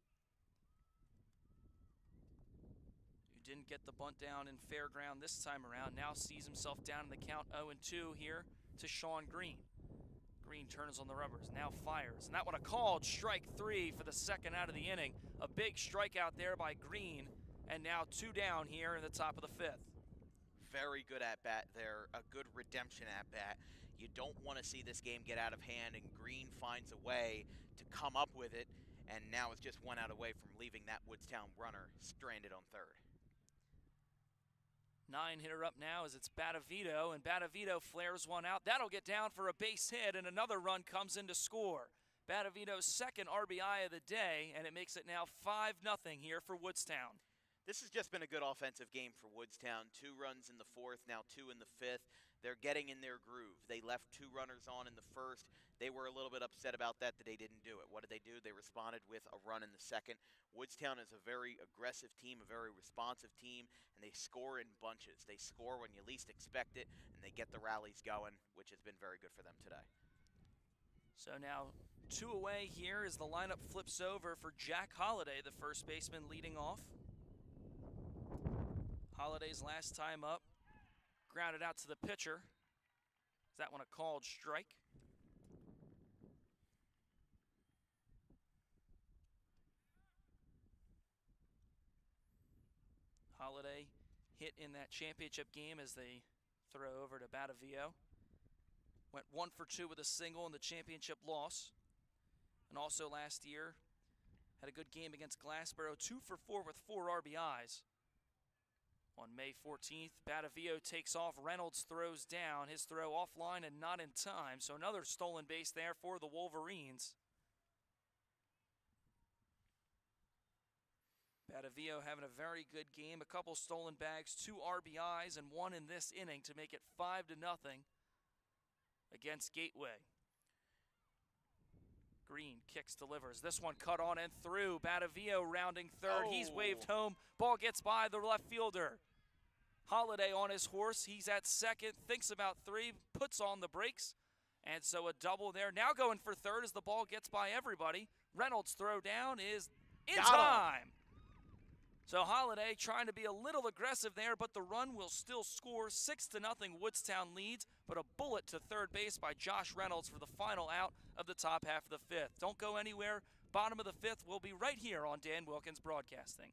who didn't get the bunt down in fair ground this time around. Now sees himself down in the count 0-2 here to Sean Green. Green turns on the rubbers, now fires. And that one a called strike 3 for the second out of the inning. A big strikeout there by Green, and now 2 down here in the top of the 5th. Very good at-bat there, a good redemption at-bat. You don't want to see this game get out of hand, and Green finds a way to come up with it, and now it's just 1 out away from leaving that Woodstown runner stranded on third. 9-hitter up now as it's Battavito, and Battavito flares one out. That'll get down for a base hit, and another run comes in to score. Battavito's second RBI of the day, and it makes it now 5-0 here for Woodstown. This has just been a good offensive game for Woodstown. 2 runs in the 4th, now 2 in the 5th. They're getting in their groove. They left 2 runners on in the 1st. They were a little bit upset about that they didn't do it. What did they do? They responded with a run in the 2nd. Woodstown is a very aggressive team, a very responsive team, and they score in bunches. They score when you least expect it, and they get the rallies going, which has been very good for them today. So now 2 away here as the lineup flips over for Jack Holliday, the first baseman leading off. Holliday's last time up, grounded out to the pitcher. Is that one a called strike? Holliday hit in that championship game as they throw over to Battavio. Went 1 for 2 with a single in the championship loss. And also last year had a good game against Glassboro, 2 for 4 with 4 RBIs. On May 14th, Battavio takes off. Reynolds throws down. His throw offline and not in time. So another stolen base there for the Wolverines. Battavio having a very good game. A couple stolen bags, 2 RBIs, and 1 in this inning to make it 5-0 against Gateway. Green kicks, delivers. This one cut on and through. Battavio rounding third. Oh. He's waved home. Ball gets by the left fielder. Holliday on his horse. He's at second. Thinks about 3. Puts on the brakes. And so a double there. Now going for third as the ball gets by everybody. Reynolds' throw down is in time. So Holliday trying to be a little aggressive there, but the run will still score. 6-0 Woodstown leads, but a bullet to third base by Josh Reynolds for the final out of the top half of the 5th. Don't go anywhere. Bottom of the 5th will be right here on Dan Wilkins Broadcasting.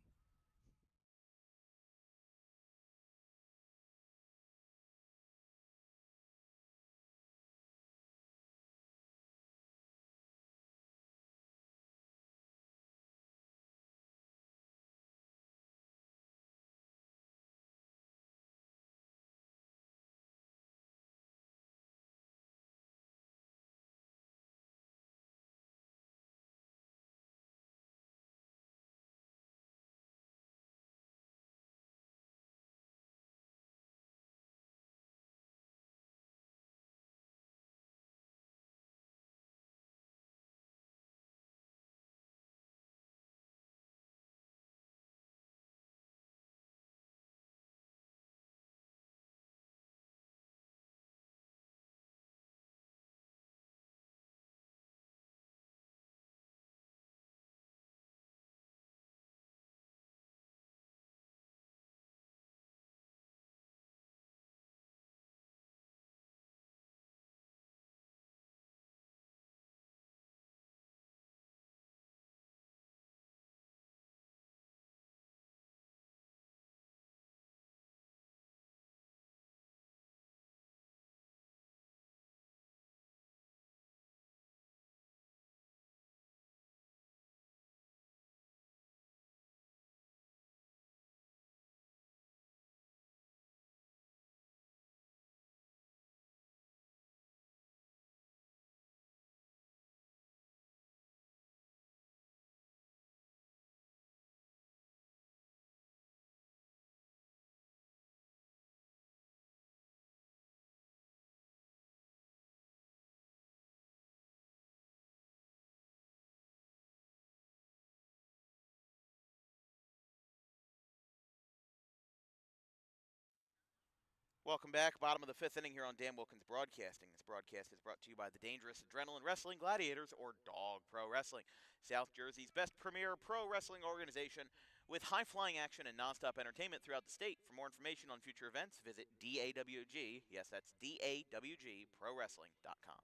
Welcome back. Bottom of the fifth inning here on Dan Wilkins Broadcasting. This broadcast is brought to you by the dangerous Adrenaline Wrestling Gladiators, or Dog Pro Wrestling, South Jersey's best premier pro wrestling organization with high-flying action and nonstop entertainment throughout the state. For more information on future events, visit DAWG, yes, that's DAWG, ProWrestling.com.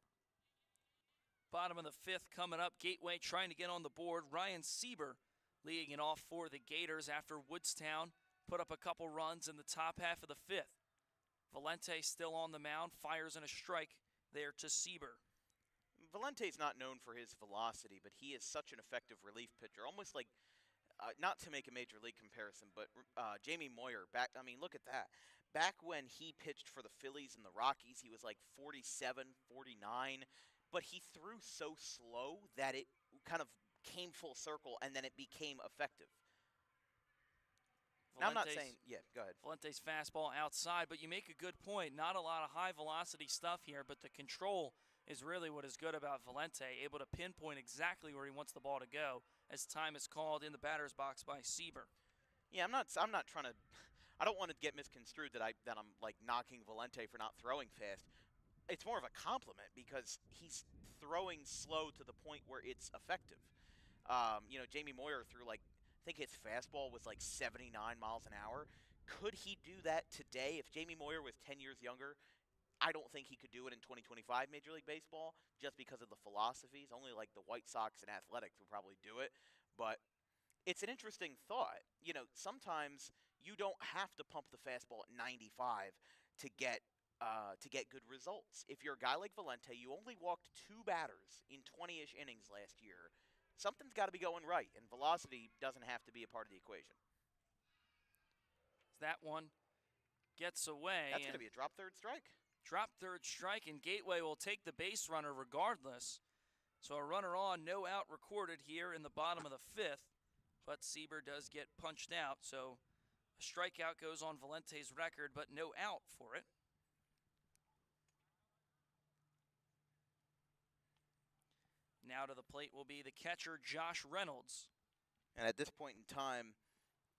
Bottom of the fifth coming up. Gateway trying to get on the board. Ryan Sieber leading it off for the Gators after Woodstown put up a couple runs in the top half of the fifth. Valente still on the mound, fires in a strike there to Sieber. Valente's not known for his velocity, but he is such an effective relief pitcher. Almost like, not to make a major league comparison, but Jamie Moyer, look at that. Back when he pitched for the Phillies and the Rockies, he was like 47, 49, but he threw so slow that it kind of came full circle, and then it became effective. Now, I'm not saying, yeah, go ahead. Valente's fastball outside, but you make a good point. Not a lot of high-velocity stuff here, but the control is really what is good about Valente, able to pinpoint exactly where he wants the ball to go as time is called in the batter's box by Sieber. Yeah, I'm not trying to – I don't want to get misconstrued that I'm, like, knocking Valente for not throwing fast. It's more of a compliment because he's throwing slow to the point where it's effective. Jamie Moyer threw, like, I think his fastball was like 79 miles an hour. Could he do that today? If Jamie Moyer was 10 years younger, I don't think he could do it in 2025 Major League Baseball just because of the philosophies. Only like the White Sox and Athletics would probably do it. But it's an interesting thought. Sometimes you don't have to pump the fastball at 95 to get good results. If you're a guy like Valente, you only walked 2 batters in 20-ish innings last year. Something's got to be going right, and velocity doesn't have to be a part of the equation. That one gets away. That's going to be a drop third strike. Drop third strike, and Gateway will take the base runner regardless. So a runner on, no out recorded here in the bottom of the fifth, but Sieber does get punched out. So a strikeout goes on Valente's record, but no out for it. Now to the plate will be the catcher, Josh Reynolds. And at this point in time,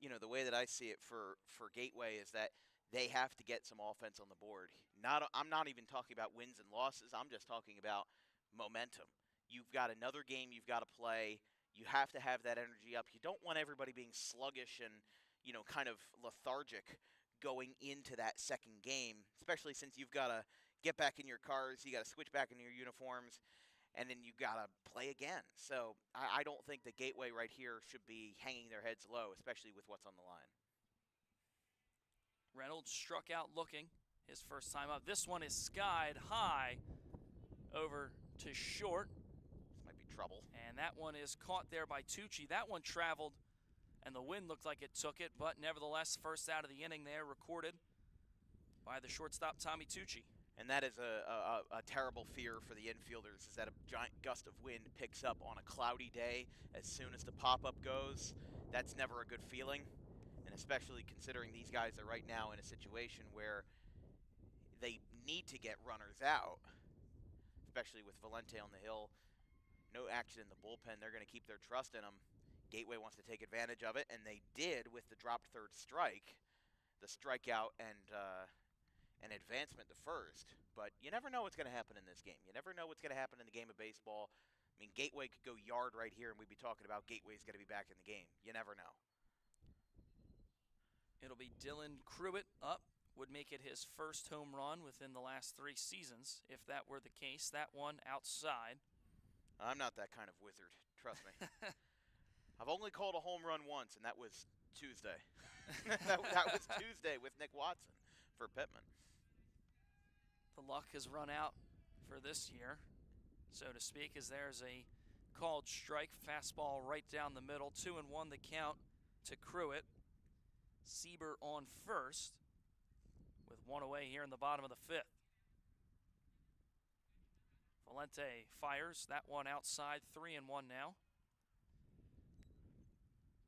the way that I see it for Gateway is that they have to get some offense on the board. I'm not even talking about wins and losses. I'm just talking about momentum. You've got another game you've got to play. You have to have that energy up. You don't want everybody being sluggish and, kind of lethargic going into that second game, especially since you've got to get back in your cars. You got to switch back into your uniforms. And then you got to play again. So I don't think the Gateway right here should be hanging their heads low, especially with what's on the line. Reynolds struck out looking his first time up. This one is skied high over to short. This might be trouble. And that one is caught there by Tucci. That one traveled, and the wind looked like it took it, but nevertheless, first out of the inning there recorded by the shortstop, Tommy Tucci. And that is a terrible fear for the infielders, is that a giant gust of wind picks up on a cloudy day as soon as the pop-up goes. That's never a good feeling, and especially considering these guys are right now in a situation where they need to get runners out, especially with Valente on the hill. No action in the bullpen. They're going to keep their trust in him. Gateway wants to take advantage of it, and they did with the dropped third strike, the strikeout, and an advancement to first. But you never know what's going to happen in this game. You never know what's going to happen in the game of baseball. I mean, Gateway could go yard right here, and we'd be talking about Gateway's going to be back in the game. You never know. It'll be Dylan Cruitt up. Would make it his first home run within the last 3 seasons, if that were the case. That one outside. I'm not that kind of wizard. Trust me. I've only called a home run once, and that was Tuesday. that was Tuesday with Nick Watson for Pittman. The luck has run out for this year, so to speak, as there's a called strike. Fastball right down the middle. 2-1 the count to Cruitt. Sieber on first with one away here in the bottom of the fifth. Valente fires. That one outside. 3-1 now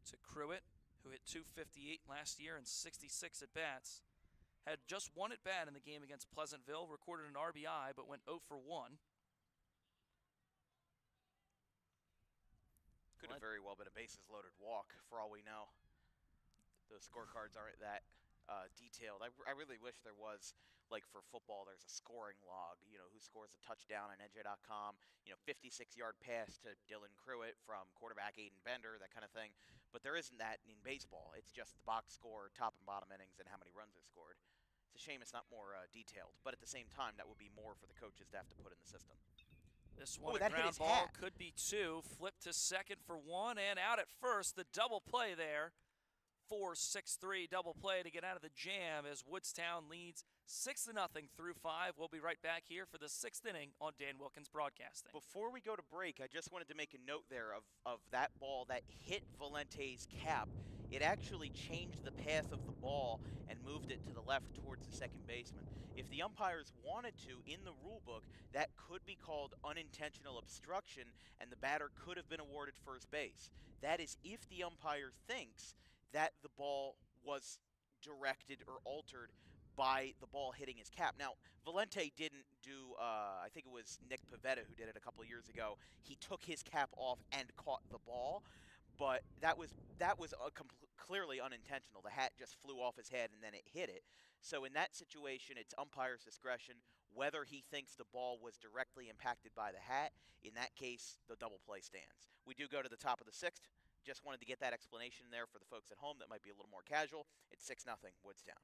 to Cruitt, who hit .258 last year and 66 at-bats. Had just one at-bat in the game against Pleasantville, recorded an RBI, but went 0 for 1. Could have very well been a bases-loaded walk, for all we know. Those scorecards aren't that detailed. I really wish there was, like for football, there's a scoring log, who scores a touchdown on NJ.com, 56-yard pass to Dylan Cruitt from quarterback Aiden Bender, that kind of thing. But there isn't that in baseball. It's just the box score, top and bottom innings, and how many runs are scored. It's a shame it's not more detailed, but at the same time, that would be more for the coaches to have to put in the system. This one, that a hit ground his ball, hat. could be 2. Flip to second for 1, and out at first. The double play there. 4-6-3 double play to get out of the jam as Woodstown leads 6-0 through 5. We'll be right back here for the 6th inning on Dan Wilkins Broadcasting. Before we go to break, I just wanted to make a note there of that ball that hit Valente's cap. It actually changed the path of the ball and moved it to the left towards the second baseman. If the umpires wanted to, in the rule book, that could be called unintentional obstruction, and the batter could have been awarded first base. That is if the umpire thinks that the ball was directed or altered by the ball hitting his cap. Now, Valente didn't do, I think it was Nick Pavetta who did it a couple years ago. He took his cap off and caught the ball, but that was clearly unintentional. The hat just flew off his head and then it hit it. So in that situation, it's umpire's discretion whether he thinks the ball was directly impacted by the hat. In that case, the double play stands. We do go to the top of the 6th. Just wanted to get that explanation there for the folks at home that might be a little more casual. It's 6-0 Woodstown.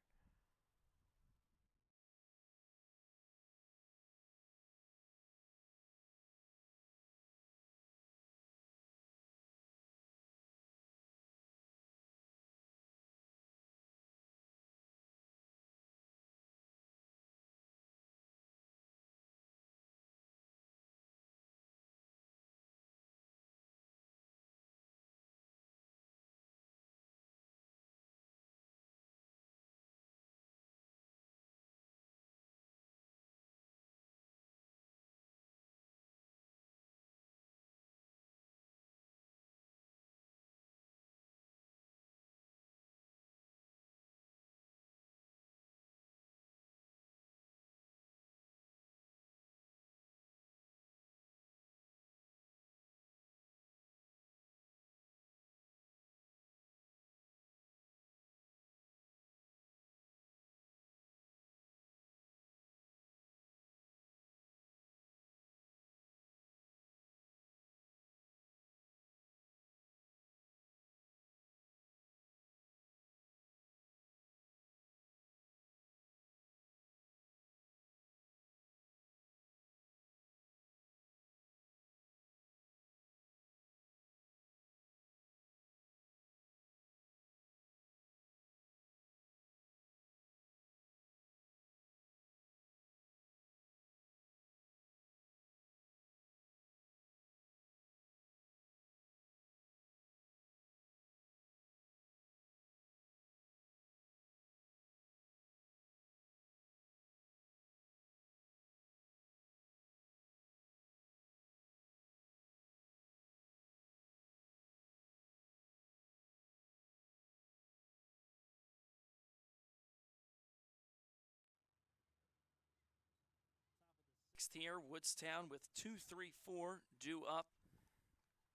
Next here, Woodstown with 2-3-4 due up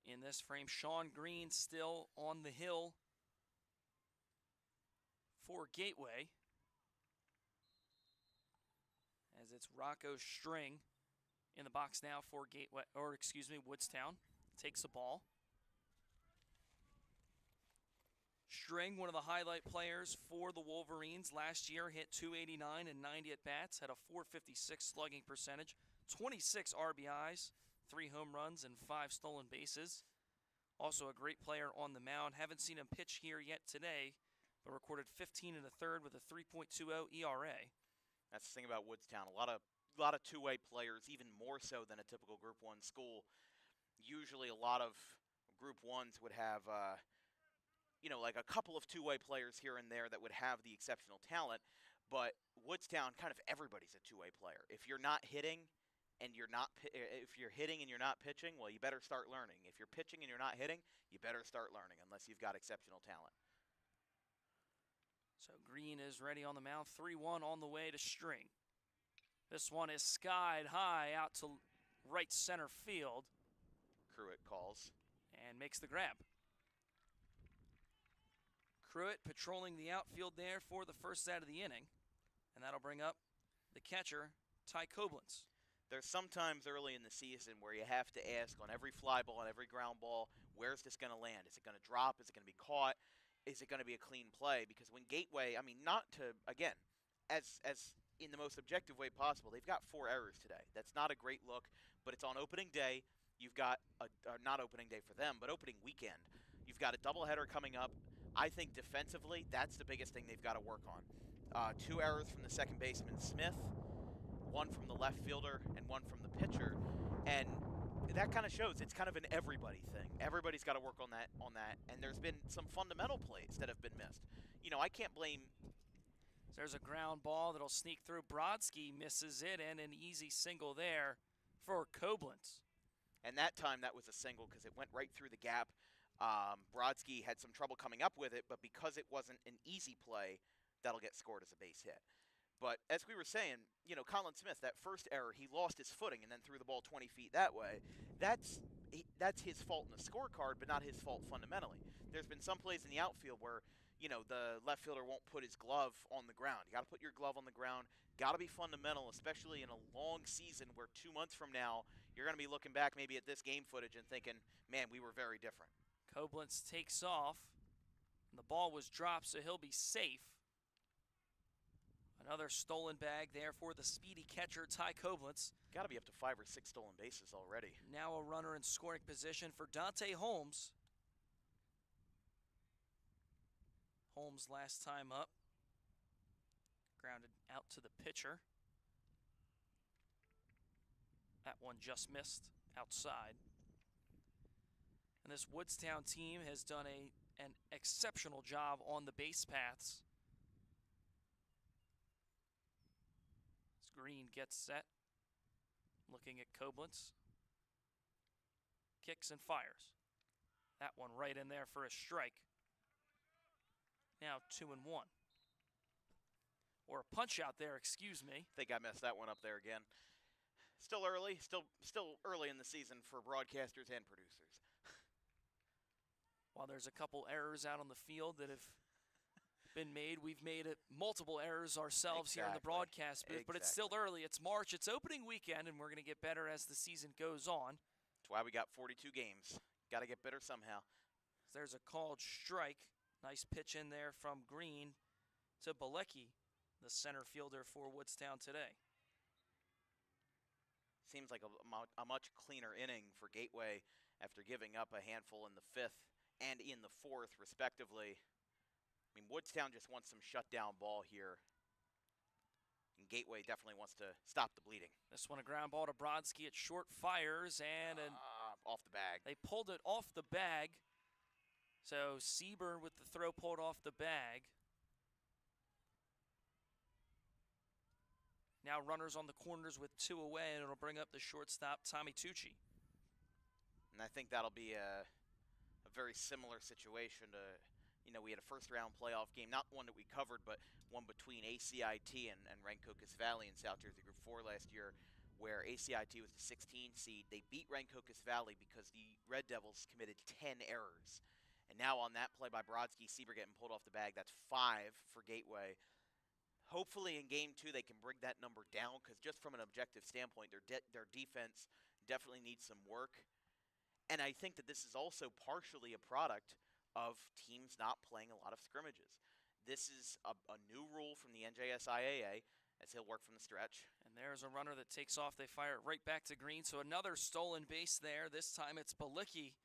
in this frame. Sean Green still on the hill for Gateway, as it's Rocco String in the box now for Woodstown. Takes the ball. String, one of the highlight players for the Wolverines. Last year hit .289 and 90 at-bats, had a .456 slugging percentage, 26 RBIs, 3 home runs, and 5 stolen bases. Also a great player on the mound. Haven't seen him pitch here yet today, but recorded 15 1/3 with a 3.20 ERA. That's the thing about Woodstown. A lot of two-way players, even more so than a typical Group 1 school. Usually a lot of Group 1s would have like a couple of two-way players here and there that would have the exceptional talent, but Woodstown, kind of everybody's a two-way player. If you're not hitting and if you're hitting and you're not pitching, well, you better start learning. If you're pitching and you're not hitting, you better start learning unless you've got exceptional talent. So Green is ready on the mound. 3-1 on the way to String. This one is skied high out to right center field. Cruitt calls. And makes the grab. Pruitt patrolling the outfield there for the first out of the inning. And that'll bring up the catcher, Ty Koblenz. There's sometimes early in the season where you have to ask on every fly ball, on every ground ball, where's this going to land? Is it going to drop? Is it going to be caught? Is it going to be a clean play? Because when Gateway, I mean, not to, again, as in the most objective way possible, they've got 4 errors today. That's not a great look, but it's on opening day. You've got, not opening day for them, but opening weekend. You've got a doubleheader coming up. I think defensively, that's the biggest thing they've got to work on. 2 errors from the second baseman, Smith, 1 from the left fielder, and 1 from the pitcher. And that kind of shows it's kind of an everybody thing. Everybody's got to work on that. And there's been some fundamental plays that have been missed. You know, I can't blame. There's a ground ball that'll sneak through. Brodsky misses it, and an easy single there for Koblenz. And that time that was a single because it went right through the gap. Brodsky had some trouble coming up with it, but because it wasn't an easy play, that'll get scored as a base hit. But as we were saying, you know, Colin Smith, that first error, he lost his footing and then threw the ball 20 feet that way. That's his fault in the scorecard, but not his fault fundamentally. There's been some plays in the outfield where, you know, the left fielder won't put his glove on the ground. You got to put your glove on the ground. Got to be fundamental, especially in a long season where 2 months from now, you're going to be looking back maybe at this game footage and thinking, man, we were very different. Koblenz takes off. And the ball was dropped, so he'll be safe. Another stolen bag there for the speedy catcher, Ty Koblenz. Got to be up to 5 or 6 stolen bases already. Now a runner in scoring position for Dante Holmes. Holmes last time up. Grounded out to the pitcher. That one just missed outside. And this Woodstown team has done an exceptional job on the base paths. As Green gets set, looking at Koblenz. Kicks and fires. That one right in there for a strike. Now 2-1. Or a punch out there, excuse me. I think I messed that one up there again. Still early, still early in the season for broadcasters and producers. While there's a couple errors out on the field that have been made, we've made multiple errors ourselves here in the broadcast booth, but it's still early. It's March, it's opening weekend, and we're going to get better as the season goes on. That's why we got 42 games. Got to get better somehow. There's a called strike. Nice pitch in there from Green to Bilecki, the center fielder for Woodstown today. Seems like a much cleaner inning for Gateway after giving up a handful in the 5th and in the 4th, respectively. I mean, Woodstown just wants some shutdown ball here. And Gateway definitely wants to stop the bleeding. This one a ground ball to Brodsky at short, fires, and off the bag. They pulled it off the bag. So Sieber with the throw pulled off the bag. Now runners on the corners with 2 away, and it'll bring up the shortstop, Tommy Tucci. And I think that'll be a very similar situation to, you know, we had a first-round playoff game, not one that we covered, but one between ACIT and Rancocas Valley in South Jersey Group 4 last year, where ACIT was the 16 seed. They beat Rancocas Valley because the Red Devils committed 10 errors. And now on that play by Brodsky, Sieber getting pulled off the bag, that's 5 for Gateway. Hopefully in Game 2 they can bring that number down, because just from an objective standpoint, their defense definitely needs some work. And I think that this is also partially a product of teams not playing a lot of scrimmages. This is a new rule from the NJSIAA, as he'll work from the stretch. And there's a runner that takes off. They fire it right back to Green. So another stolen base there. This time it's Bilecki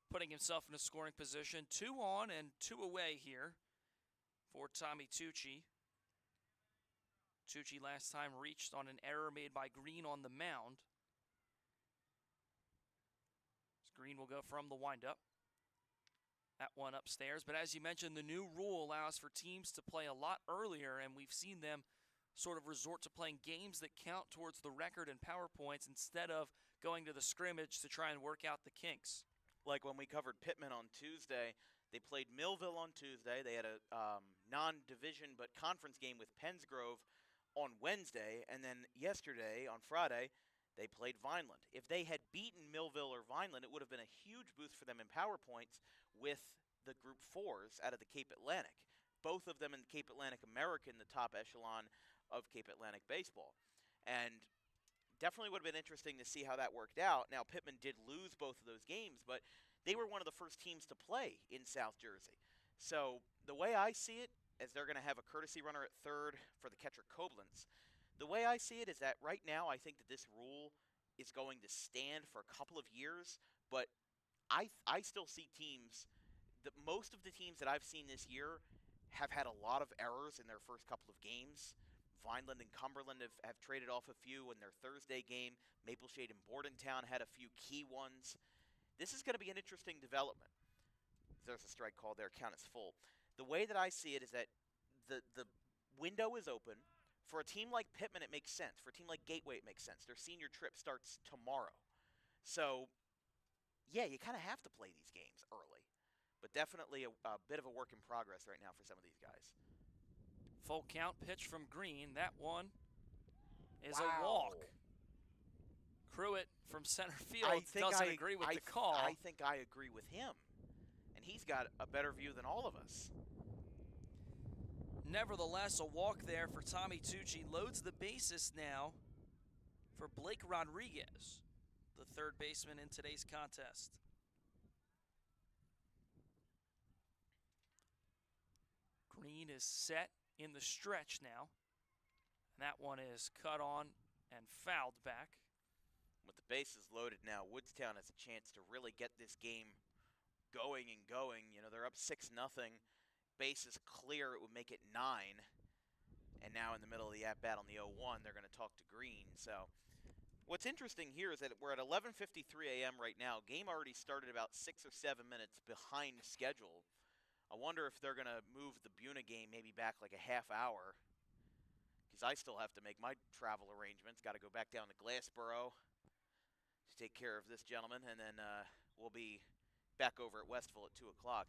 putting himself in a scoring position. 2 on and 2 away here for Tommy Tucci. Tucci last time reached on an error made by Green on the mound. Green will go from the windup. That one upstairs. But as you mentioned, the new rule allows for teams to play a lot earlier, and we've seen them sort of resort to playing games that count towards the record and power points instead of going to the scrimmage to try and work out the kinks. Like when we covered Pittman on Tuesday, they played Millville on Tuesday. They had a non-division but conference game with Pennsgrove on Wednesday, and then yesterday, on Friday, they played Vineland. If they had beaten Millville or Vineland, it would have been a huge boost for them in power points with the Group 4s out of the Cape Atlantic. Both of them in Cape Atlantic American, the top echelon of Cape Atlantic baseball. And definitely would have been interesting to see how that worked out. Now, Pittman did lose both of those games, but they were one of the first teams to play in South Jersey. So the way I see it, as they're going to have a courtesy runner at third for the catcher Koblenz, the way I see it is that right now I think that this rule is going to stand for a couple of years, but I still see teams, most of the teams that I've seen this year have had a lot of errors in their first couple of games. Vineland and Cumberland have traded off a few in their Thursday game. Mapleshade and Bordentown had a few key ones. This is going to be an interesting development. There's a strike call there. Count is full. The way that I see it is that the window is open. For a team like Pittman, it makes sense. For a team like Gateway, it makes sense. Their senior trip starts tomorrow. So, yeah, you kind of have to play these games early. But definitely a bit of a work in progress right now for some of these guys. Full count pitch from Green. That one is a walk. Pruitt from center field doesn't agree with the call. I think I agree with him. And he's got a better view than all of us. Nevertheless, a walk there for Tommy Tucci. Loads the bases now for Blake Rodriguez, the third baseman in today's contest. Green is set in the stretch now. And that one is cut on and fouled back. With the bases loaded now, Woodstown has a chance to really get this game going and going. You know, they're up 6-0. Bases clear, it would make it 9. And now in the middle of the at-bat on the 0-1, they're going to talk to Green. So what's interesting here is that we're at 11:53 a.m. right now. Game already started about 6 or 7 minutes behind schedule. I wonder if they're going to move the Buna game maybe back like a half hour, because I still have to make my travel arrangements. Got to go back down to Glassboro to take care of this gentleman, and then we'll be back over at Westville at 2 o'clock.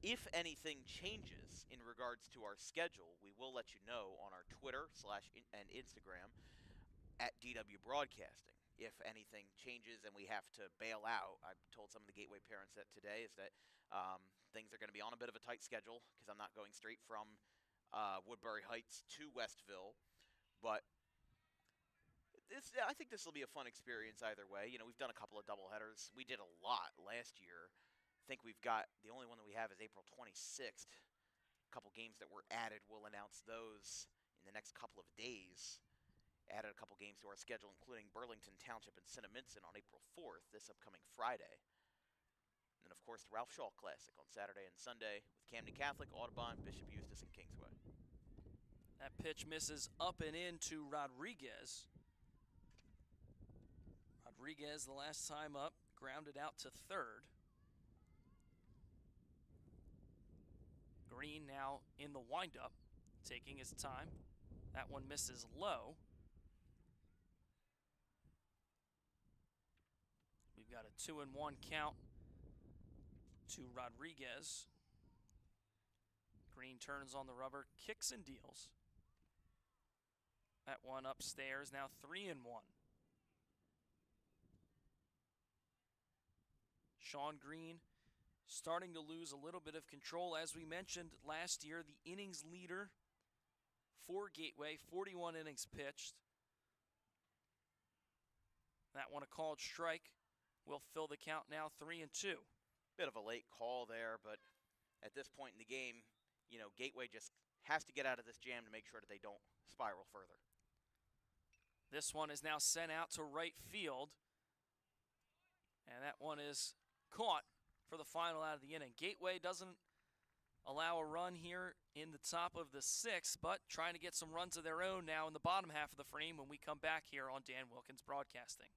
If anything changes in regards to our schedule, we will let you know on our Twitter and Instagram at DW Broadcasting. If anything changes and we have to bail out, I told some of the Gateway parents that today is that things are going to be on a bit of a tight schedule because I'm not going straight from Woodbury Heights to Westville. But I think this will be a fun experience either way. You know, we've done a couple of doubleheaders. We did a lot last year. I think we've got, the only one that we have is April 26th. A couple games that were added, we'll announce those in the next couple of days. Added a couple games to our schedule, including Burlington Township and Cinnaminson on April 4th, this upcoming Friday. And then, of course, the Ralph Shaw Classic on Saturday and Sunday with Camden Catholic, Audubon, Bishop Eustace, and Kingsway. That pitch misses up and into Rodriguez. Rodriguez, the last time up, grounded out to third. Green now in the windup, taking his time. That one misses low. We've got a 2-1 count to Rodriguez. Green turns on the rubber, kicks and deals. That one upstairs, now 3-1. Sean Green starting to lose a little bit of control. As we mentioned last year, the innings leader for Gateway, 41 innings pitched. That one a called strike will fill the count now 3-2. Bit of a late call there, but at this point in the game, you know, Gateway just has to get out of this jam to make sure that they don't spiral further. This one is now sent out to right field. And that one is caught for the final out of the inning. Gateway doesn't allow a run here in the top of the sixth, but trying to get some runs of their own now in the bottom half of the frame when we come back here on Dan Wilkins Broadcasting.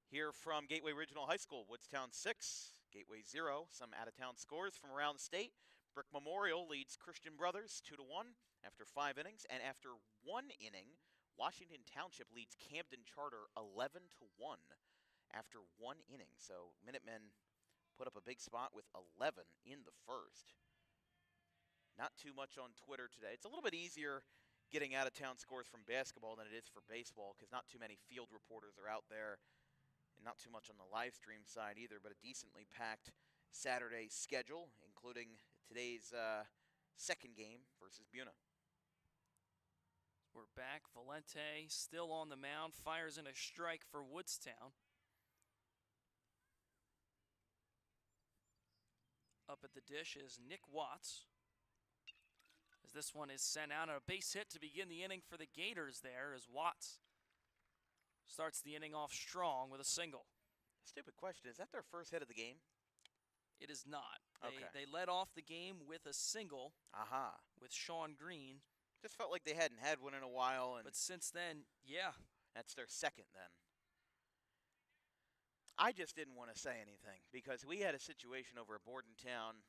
Here from Gateway Regional High School, Woodstown 6, Gateway 0. Some out-of-town scores from around the state. Brick Memorial leads Christian Brothers 2-1 after 5 innings, and after 1 inning, Washington Township leads Camden Charter 11-1 after 1 inning. So Minutemen put up a big spot with 11 in the first. Not too much on Twitter today. It's a little bit easier getting out-of-town scores from basketball than it is for baseball because not too many field reporters are out there. And not too much on the live stream side either, but a decently packed Saturday schedule, including today's second game versus Buna. We're back. Valente still on the mound, fires in a strike for Woodstown. Up at the dish is Nick Watts, as this one is sent out. A base hit to begin the inning for the Gators there, as Watts starts the inning off strong with a single. Stupid question. Is that their first hit of the game? It is not. Okay. They led off the game with a single with Sean Green. Just felt like they hadn't had one in a while. But since then, yeah. That's their second then. I just didn't want to say anything because we had a situation over at Bordentown.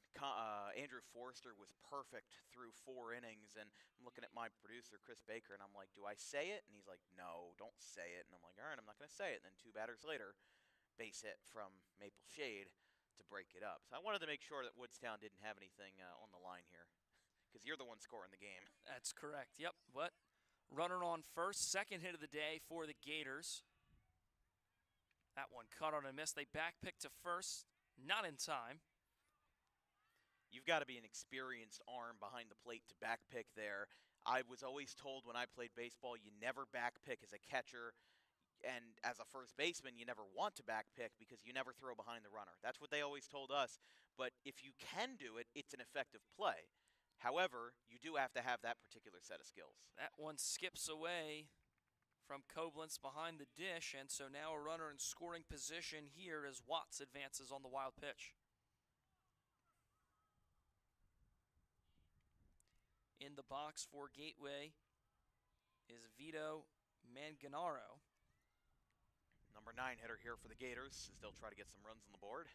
Andrew Forster was perfect through 4 innings, and I'm looking at my producer, Chris Baker, and I'm like, do I say it? And he's like, no, don't say it. And I'm like, all right, I'm not going to say it. And then 2 batters later, base hit from Maple Shade to break it up. So I wanted to make sure that Woodstown didn't have anything on the line here because you're the one scoring the game. That's correct, yep. But runner on first, second hit of the day for the Gators. That one cut on a miss. They backpick to first, not in time. You've got to be an experienced arm behind the plate to backpick there. I was always told when I played baseball, you never backpick as a catcher. And as a first baseman, you never want to backpick because you never throw behind the runner. That's what they always told us. But if you can do it, it's an effective play. However, you do have to have that particular set of skills. That one skips away from Koblenz behind the dish, and so now a runner in scoring position here as Watts advances on the wild pitch. In the box for Gateway is Vito Manganaro. Number 9 hitter here for the Gators as they'll try to get some runs on the board.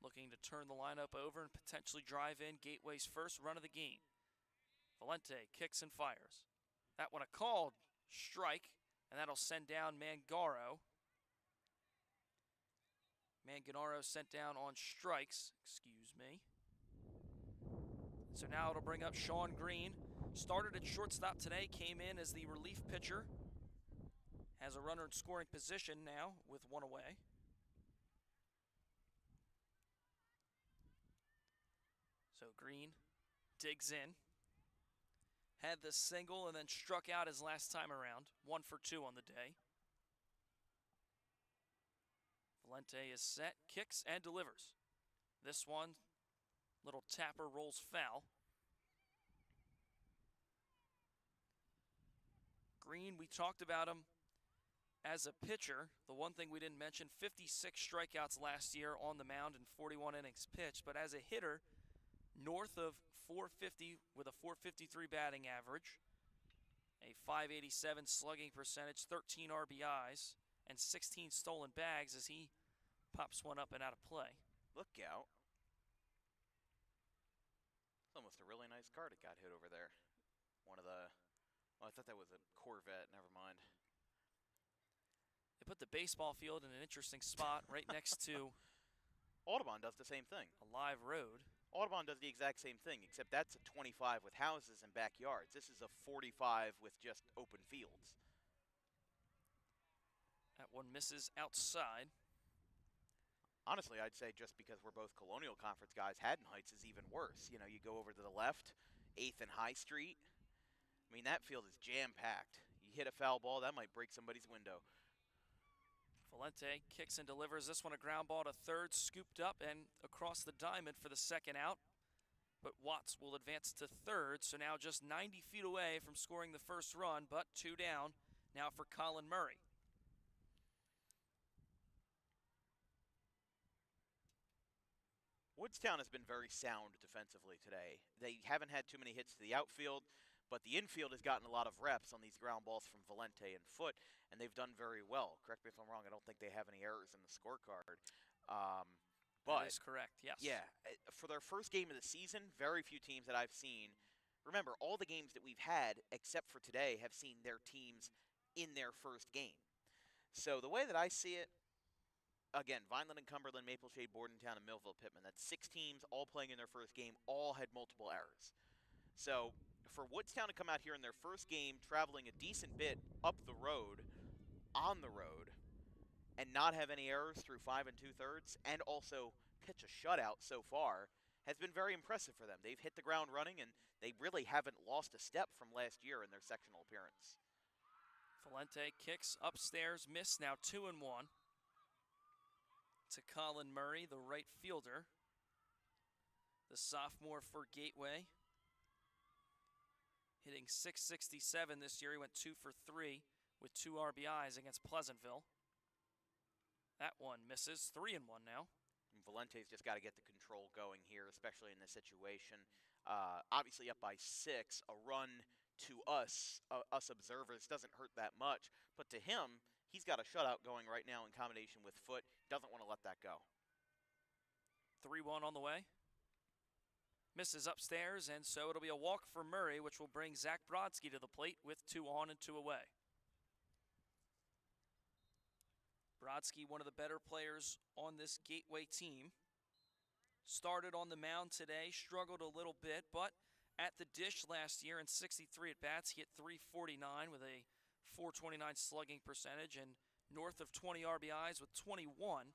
Looking to turn the lineup over and potentially drive in Gateway's first run of the game. Valente kicks and fires. That one a called strike, and that'll send down Mangaro. Manganaro sent down on strikes, excuse me. So now it'll bring up Sean Green. Started at shortstop today, came in as the relief pitcher. Has a runner in scoring position now with 1 away. So Green digs in. Had the single and then struck out his last time around. 1 for 2 on the day. Valente is set, kicks and delivers. This one, little tapper, rolls foul. Green, we talked about him as a pitcher. The one thing we didn't mention, 56 strikeouts last year on the mound and 41 innings pitched. But as a hitter, north of 450 with a 453 batting average, a 587 slugging percentage, 13 RBIs, and 16 stolen bags as he pops one up and out of play. Look out. It's almost a really nice car that got hit over there. One of the, well, I thought that was a Corvette, never mind. They put the baseball field in an interesting spot right next to Audubon does the same thing. a live road. Audubon does the exact same thing, except that's a 25 with houses and backyards. This is a 45 with just open fields. That one misses outside. Honestly, I'd say just because we're both Colonial Conference guys, Haddon Heights is even worse. You know, you go over to the left, 8th and High Street. I mean, that field is jam-packed. You hit a foul ball, that might break somebody's window. Valente kicks and delivers this one, a ground ball to third, scooped up and across the diamond for the second out. But Watts will advance to third, so now just 90 feet away from scoring the first run, but 2 down now for Colin Murray. Woodstown has been very sound defensively today. They haven't had too many hits to the outfield, But the infield has gotten a lot of reps on these ground balls from Valente and Foote, and they've done very well. Correct me if I'm wrong, I don't think they have any errors in the scorecard. But that is correct, yes. yeah, for their first game of the season, very few teams that I've seen. Remember, all the games that we've had, except for today, have seen their teams in their first game. So the way that I see it, again, Vineland and Cumberland, Mapleshade, Bordentown, and Millville Pittman, that's 6 teams all playing in their first game, all had multiple errors. So for Woodstown to come out here in their first game, traveling a decent bit up the road, on the road, and not have any errors through 5 2/3, and also pitch a shutout so far, has been very impressive for them. They've hit the ground running, and they really haven't lost a step from last year in their sectional appearance. Valente kicks upstairs, miss, now 2-1. To Colin Murray, the right fielder. The sophomore for Gateway. Hitting .667 this year. He went 2 for 3 with 2 RBIs against Pleasantville. That one misses, 3-1 now. And Valente's just got to get the control going here, especially in this situation. Obviously up by 6, a run to us observers doesn't hurt that much, but to him, he's got a shutout going right now in combination with Foote. Doesn't want to let that go. 3-1 on the way. Misses upstairs, and so it'll be a walk for Murray, which will bring Zach Brodsky to the plate with 2 on and 2 away. Brodsky, one of the better players on this Gateway team. Started on the mound today, struggled a little bit, but at the dish last year in 63 at-bats, he hit .349 with a .429 slugging percentage and north of 20 RBIs with 21.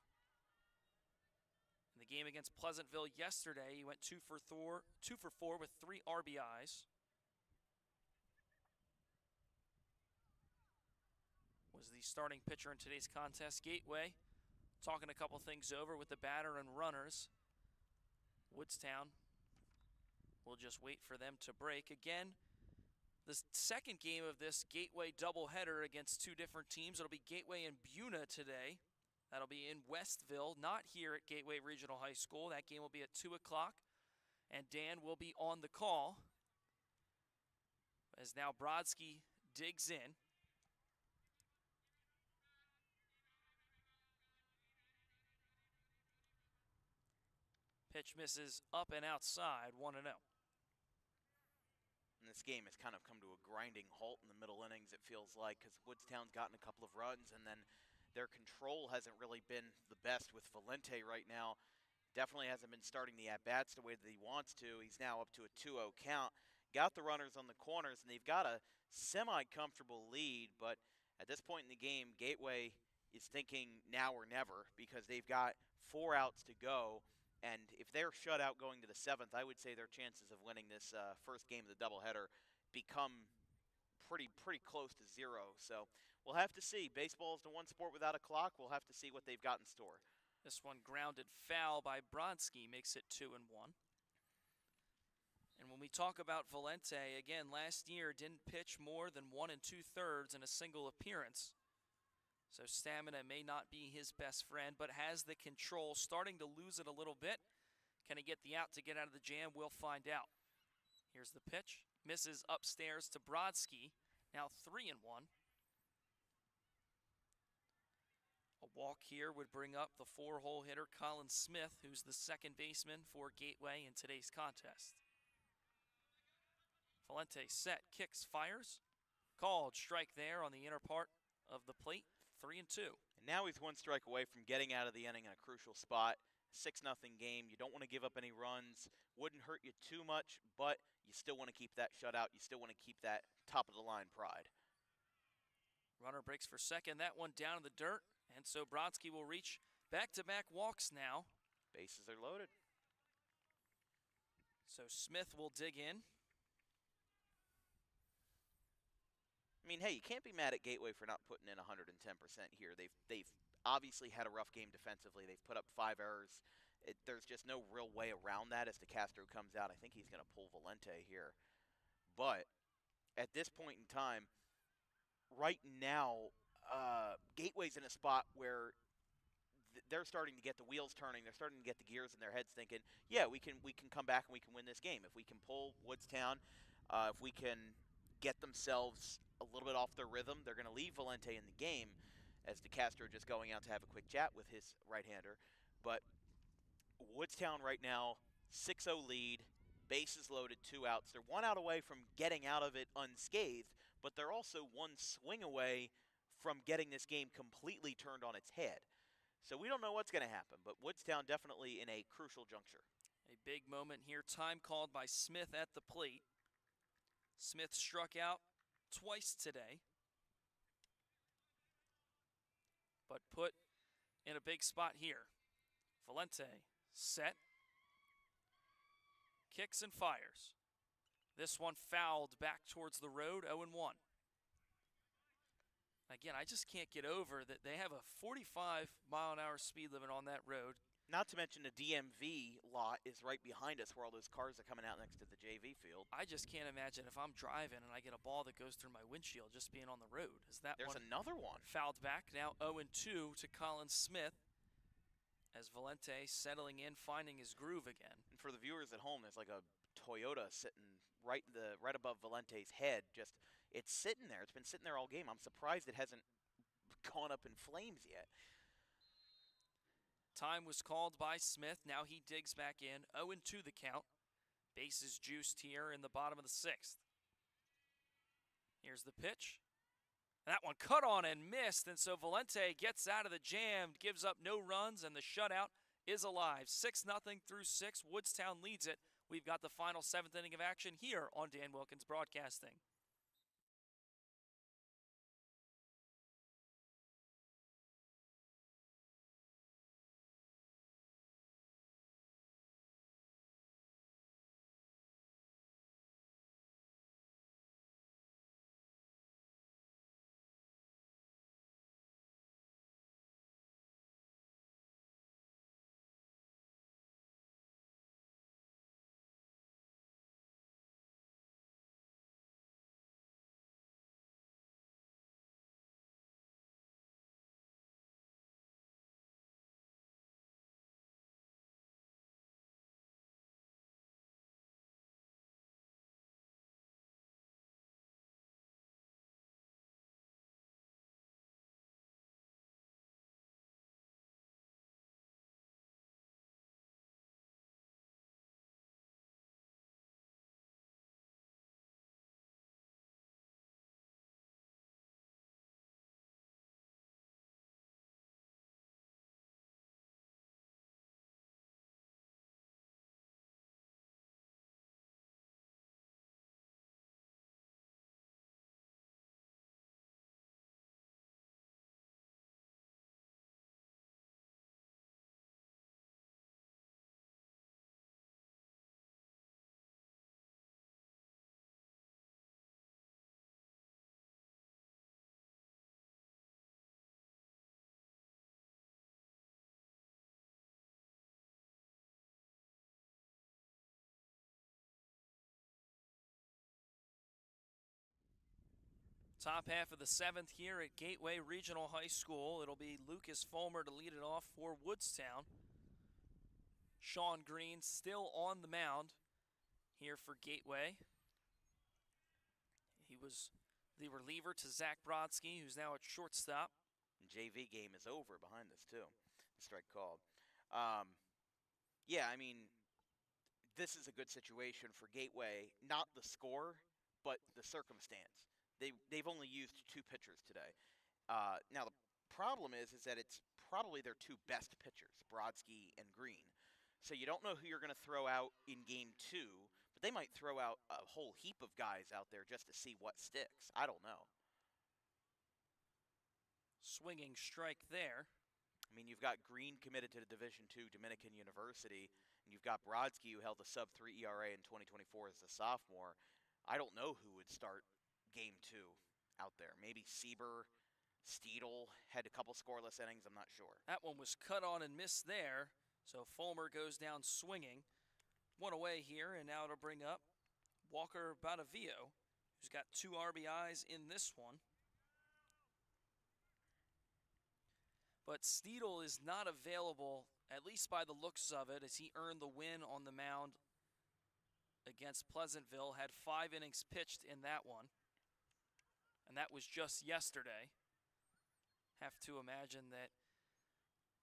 In the game against Pleasantville yesterday, he went 2 for 4 with 3 RBIs. Was the starting pitcher in today's contest. Gateway talking a couple things over with the batter and runners. Woodstown will just wait for them to break. Again, the second game of this Gateway doubleheader against 2 different teams. It'll be Gateway and Buna today. That'll be in Westville, not here at Gateway Regional High School. That game will be at 2 o'clock, and Dan will be on the call. As now Brodsky digs in. Pitch misses up and outside, 1-0. And this game has kind of come to a grinding halt in the middle innings, it feels like, because Woodstown's gotten a couple of runs, and then their control hasn't really been the best with Valente right now. Definitely hasn't been starting the at-bats the way that he wants to. He's now up to a 2-0 count. Got the runners on the corners, and they've got a semi-comfortable lead, but at this point in the game, Gateway is thinking now or never because they've got 4 outs to go. And if they're shut out going to the 7th, I would say their chances of winning this first game of the doubleheader become pretty close to 0. So we'll have to see. Baseball is the one sport without a clock. We'll have to see what they've got in store. This one grounded foul by Brodsky makes it 2-1. And when we talk about Valente, again, last year didn't pitch more than 1 2/3 in a single appearance. So stamina may not be his best friend, but has the control, starting to lose it a little bit. Can he get the out to get out of the jam? We'll find out. Here's the pitch. Misses upstairs to Brodsky. Now 3-1. A walk here would bring up the 4-hole hitter Colin Smith, who's the second baseman for Gateway in today's contest. Valente set, kicks, fires. Called, strike there on the inner part of the plate. 3-2. And now he's 1 strike away from getting out of the inning in a crucial spot. 6-0 game. You don't want to give up any runs. Wouldn't hurt you too much, but you still want to keep that shutout. You still want to keep that top-of-the-line pride. Runner breaks for second. That one down in the dirt. And so Brodsky will reach back-to-back walks now. Bases are loaded. So Smith will dig in. I mean, hey, you can't be mad at Gateway for not putting in 110% here. They've obviously had a rough game defensively. They've put up 5 errors. There's just no real way around that as DeCastro comes out. I think he's going to pull Valente here. But at this point in time, right now, Gateway's in a spot where they're starting to get the wheels turning. They're starting to get the gears in their heads thinking, yeah, we can come back and we can win this game. If we can pull Woodstown If we can get themselves a little bit off their rhythm, they're going to leave Valente in the game, as DeCastro just going out to have a quick chat with his right-hander. But Woodstown right now, 6-0 lead, bases loaded, 2 outs. They're 1 out away from getting out of it unscathed, but they're also 1 swing away from getting this game completely turned on its head. So we don't know what's going to happen, but Woodstown definitely in a crucial juncture. A big moment here. Time called by Smith at the plate. Smith struck out twice today, but put in a big spot here. Valente set, kicks and fires. This one fouled back towards the road, 0-1. Again, I just can't get over that they have a 45-mile-an-hour speed limit on that road. Not to mention the DMV lot is right behind us where all those cars are coming out next to the JV field. I just can't imagine if I'm driving and I get a ball that goes through my windshield just being on the road. There's another one. Fouled back, now 0-2 to Colin Smith as Valente settling in, finding his groove again. And for the viewers at home, there's like a Toyota sitting right above Valente's head. It's sitting there. It's been sitting there all game. I'm surprised it hasn't gone up in flames yet. Time was called by Smith. Now he digs back in. 0-2 the count. Bases juiced here in the bottom of the 6th. Here's the pitch. That one cut on and missed, and so Valente gets out of the jam, gives up no runs, and the shutout is alive. 6-0 through 6. Woodstown leads it. We've got the final 7th inning of action here on Dan Wilkins Broadcasting. Top half of the 7th here at Gateway Regional High School. It'll be Lucas Fulmer to lead it off for Woodstown. Sean Green still on the mound here for Gateway. He was the reliever to Zach Brodsky, who's now at shortstop. JV game is over behind us, too. Strike called. Yeah, I mean, this is a good situation for Gateway. Not the score, but the circumstance. They've only used 2 pitchers today. Now, the problem is that it's probably their 2 best pitchers, Brodsky and Green. So you don't know who you're going to throw out in Game 2, but they might throw out a whole heap of guys out there just to see what sticks. I don't know. Swinging strike there. I mean, you've got Green committed to the Division II Dominican University, and you've got Brodsky, who held a sub-3 ERA in 2024 as a sophomore. I don't know who would start Game 2 out there. Maybe Sieber, Steedle had a couple scoreless innings. I'm not sure. That one was cut on and missed there. So Fulmer goes down swinging. 1 away here, and now it'll bring up Walker Badavillo, who's got 2 RBIs in this one. But Steedle is not available, at least by the looks of it, as he earned the win on the mound against Pleasantville, had 5 innings pitched in that one. And that was just yesterday. Have to imagine that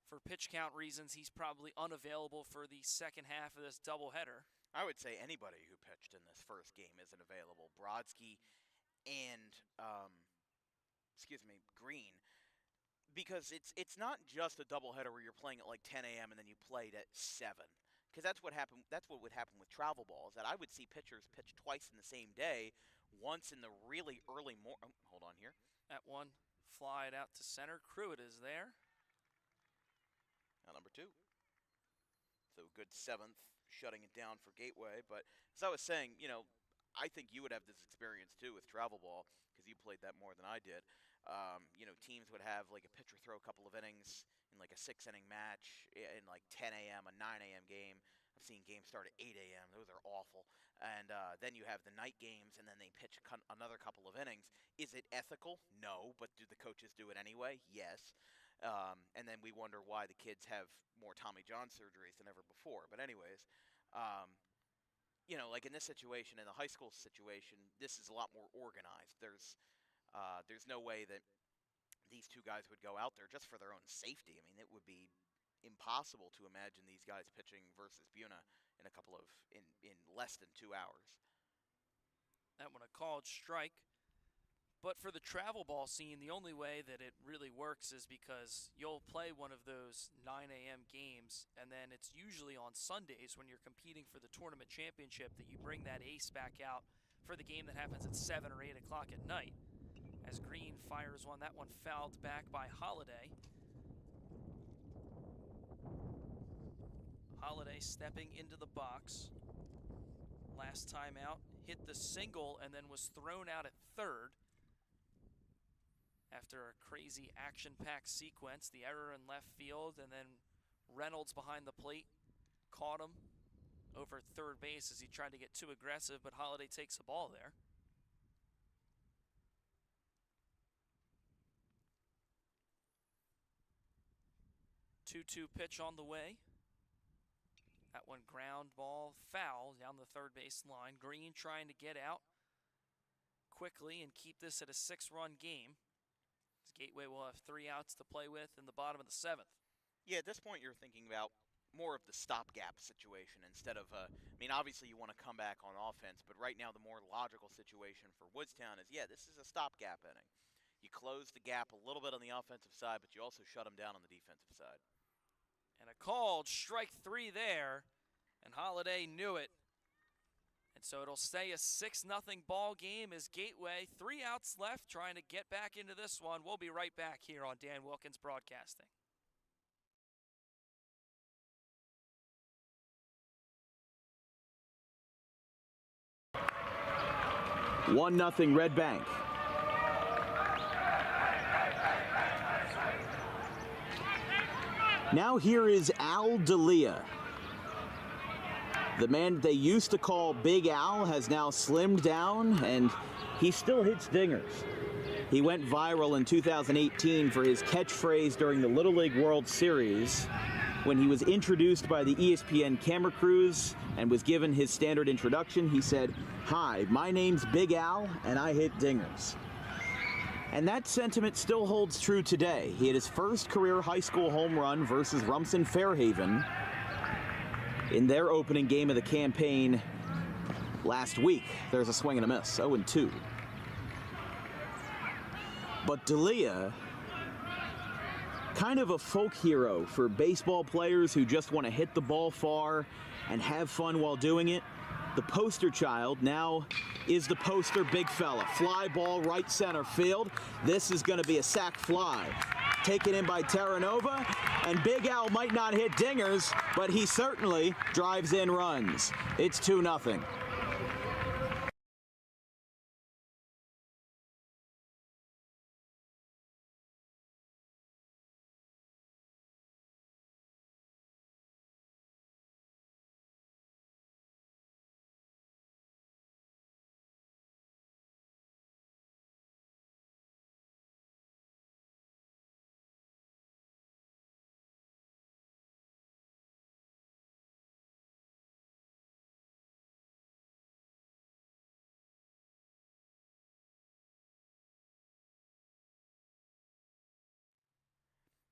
for pitch count reasons, he's probably unavailable for the second half of this doubleheader. I would say anybody who pitched in this first game isn't available. Brodsky and, Green. Because it's not just a doubleheader where you're playing at like 10 a.m. and then you played at 7. Because that's what happened. That's what would happen with travel balls. That I would see pitchers pitch twice in the same day, once in the really early morning. Oh, hold on here. That one flied out to center. Pruitt is there. Now number 2. So good 7th, shutting it down for Gateway. But as I was saying, I think you would have this experience too with travel ball because you played that more than I did. Teams would have like a pitcher throw a couple of innings in like a 6-inning match in like 10 a.m., a 9 a.m. game. I've seen games start at 8 a.m. Those are awful. And then you have the night games, and then they pitch another couple of innings. Is it ethical? No. But do the coaches do it anyway? Yes. And then we wonder why the kids have more Tommy John surgeries than ever before. But anyways, like in this situation, in the high school situation, this is a lot more organized. There's no way that these two guys would go out there just for their own safety. I mean, it would be impossible to imagine these guys pitching versus Buna in less than 2 hours. That one a called strike. But for the travel ball scene, the only way that it really works is because you'll play one of those 9 a.m. games, and then it's usually on Sundays when you're competing for the tournament championship that you bring that ace back out for the game that happens at 7 or 8 o'clock at night. As Green fires one, that one fouled back by Holiday. Holiday stepping into the box. Last time out, hit the single and then was thrown out at third. After a crazy action-packed sequence, the error in left field, and then Reynolds behind the plate caught him over third base as he tried to get too aggressive, but Holiday takes the ball there. 2-2 pitch on the way. That one ground ball foul down the third base line. Green trying to get out quickly and keep this at a 6-run game. Gateway will have 3 outs to play with in the bottom of the 7th. Yeah, at this point you're thinking about more of the stopgap situation instead of, obviously you want to come back on offense, but right now the more logical situation for Woodstown is, this is a stopgap inning. You close the gap a little bit on the offensive side, but you also shut them down on the defensive side. And a called strike 3 there, and Holiday knew it. And so it'll stay a 6-0 ball game as Gateway, 3 outs left, trying to get back into this one. We'll be right back here on Dan Wilkins Broadcasting. 1-0 Red Bank. Now here is Al D'Elia. The man they used to call Big Al has now slimmed down, and he still hits dingers. He went viral in 2018 for his catchphrase during the Little League World Series when he was introduced by the ESPN camera crews and was given his standard introduction. He said, "Hi, my name's Big Al, and I hit dingers." And that sentiment still holds true today. He had his first career high school home run versus Rumson Fairhaven in their opening game of the campaign last week. There's a swing and a miss, 0-2. But D'Elia, kind of a folk hero for baseball players who just want to hit the ball far and have fun while doing it. The poster child now is the poster big fella. Fly ball right center field. This is going to be a sac fly. Taken in by Terranova, and Big Al might not hit dingers, but he certainly drives in runs. It's 2-0.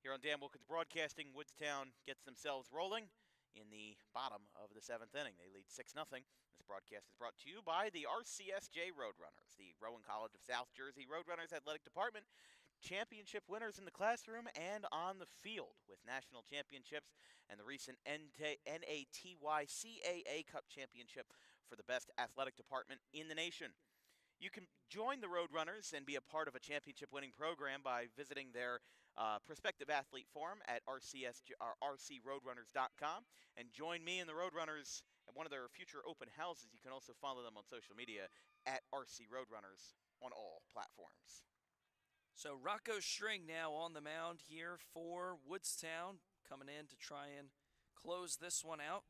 Here on Dan Wilkins Broadcasting, Woodstown gets themselves rolling in the bottom of the 7th inning. They lead 6-0. This broadcast is brought to you by the RCSJ Roadrunners, the Rowan College of South Jersey Roadrunners Athletic Department, championship winners in the classroom and on the field with national championships and the recent NJSIAA Cup championship for the best athletic department in the nation. You can join the Roadrunners and be a part of a championship-winning program by visiting their prospective athlete forum at rcroadrunners.com and join me and the Roadrunners at one of their future open houses. You can also follow them on social media at RC Roadrunners on all platforms. So Rocco String now on the mound here for Woodstown, coming in to try and close this one out.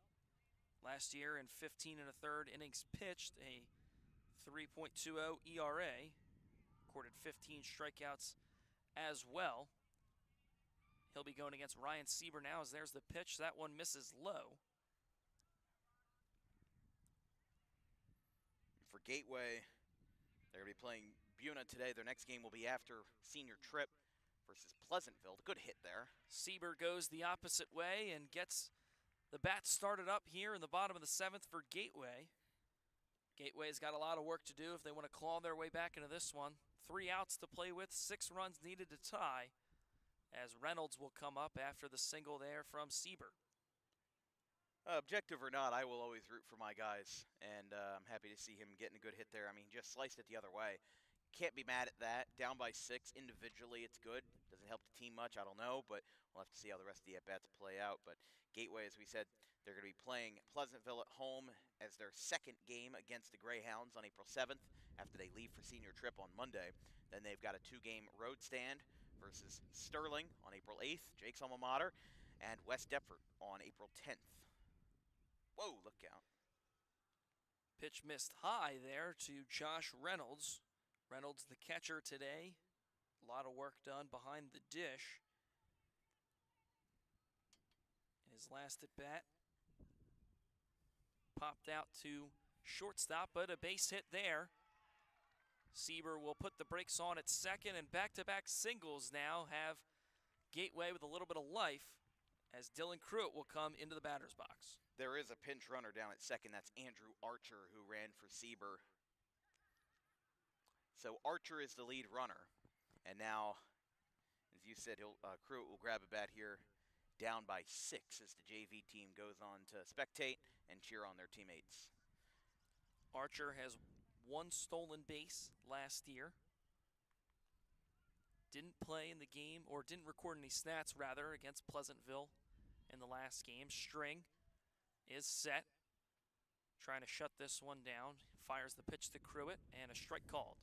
Last year in 15 1/3 innings pitched, a 3.20 ERA, recorded 15 strikeouts as well. He'll be going against Ryan Sieber now as there's the pitch. That one misses low. For Gateway, they're going to be playing Buna today. Their next game will be after senior trip versus Pleasantville. Good hit there. Sieber goes the opposite way and gets the bat started up here in the bottom of the 7th for Gateway. Gateway's got a lot of work to do if they want to claw their way back into this one. 3 outs to play with, 6 runs needed to tie, as Reynolds will come up after the single there from Sieber. Objective or not, I will always root for my guys, and I'm happy to see him getting a good hit there. I mean, just sliced it the other way. Can't be mad at that. Down by 6 individually, it's good. Doesn't help the team much, I don't know, but we'll have to see how the rest of the at-bats play out. But Gateway, as we said, they're going to be playing Pleasantville at home as their second game against the Greyhounds on April 7th after they leave for senior trip on Monday. Then they've got a 2-game road stand versus Sterling on April 8th, Jake's alma mater, and West Deptford on April 10th. Whoa, look out. Pitch missed high there to Josh Reynolds. Reynolds the catcher today. A lot of work done behind the dish. In his last at bat, popped out to shortstop, but a base hit there. Sieber will put the brakes on at second, and back-to-back singles now have Gateway with a little bit of life as Dylan Cruitt will come into the batter's box. There is a pinch runner down at second. That's Andrew Archer, who ran for Sieber. So Archer is the lead runner. And now, as you said, Cruitt will grab a bat here down by 6 as the JV team goes on to spectate and cheer on their teammates. Archer has 1 stolen base last year. Didn't play in the game, or didn't record any stats, rather, against Pleasantville in the last game. String is set, trying to shut this one down. Fires the pitch to Cruitt, and a strike called.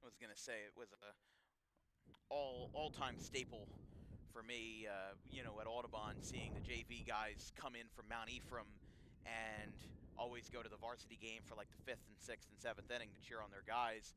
I was going to say it was a all-time staple for me, at Audubon, seeing the JV guys come in from Mount Ephraim and always go to the varsity game for like the 5th and 6th and 7th inning to cheer on their guys.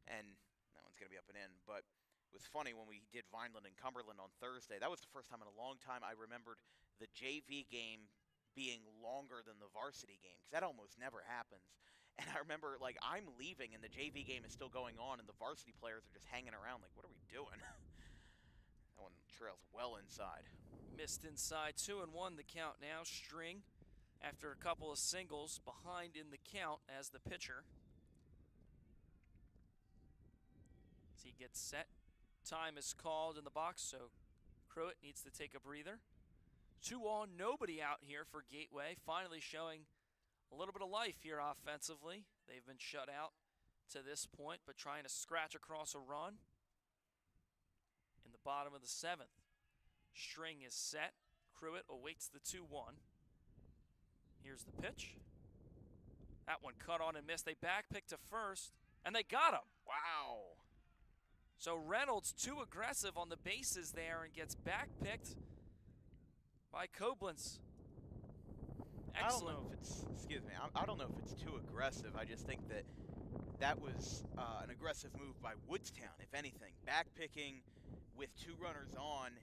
And that one's going to be up and in. But it was funny when we did Vineland and Cumberland on Thursday. That was the first time in a long time I remembered the JV game being longer than the varsity game, because that almost never happens. And I remember, I'm leaving and the JV game is still going on and the varsity players are just hanging around like, what are we doing? That one trails well inside. Missed inside, 2-1 the count now. String, after a couple of singles, behind in the count as the pitcher. As he gets set, time is called in the box, so Cruitt needs to take a breather. 2 on, nobody out here for Gateway, finally showing a little bit of life here offensively. They've been shut out to this point, but trying to scratch across a run in the bottom of the 7th. String is set. Cruitt awaits the 2-1. Here's the pitch. That one cut on and missed. They backpick to first, and they got him. Wow. So Reynolds too aggressive on the bases there and gets backpicked by Koblenz. Excellent. I don't know if it's, I don't know if it's too aggressive. I just think that was an aggressive move by Woodstown, if anything. Backpicking with 2 runners on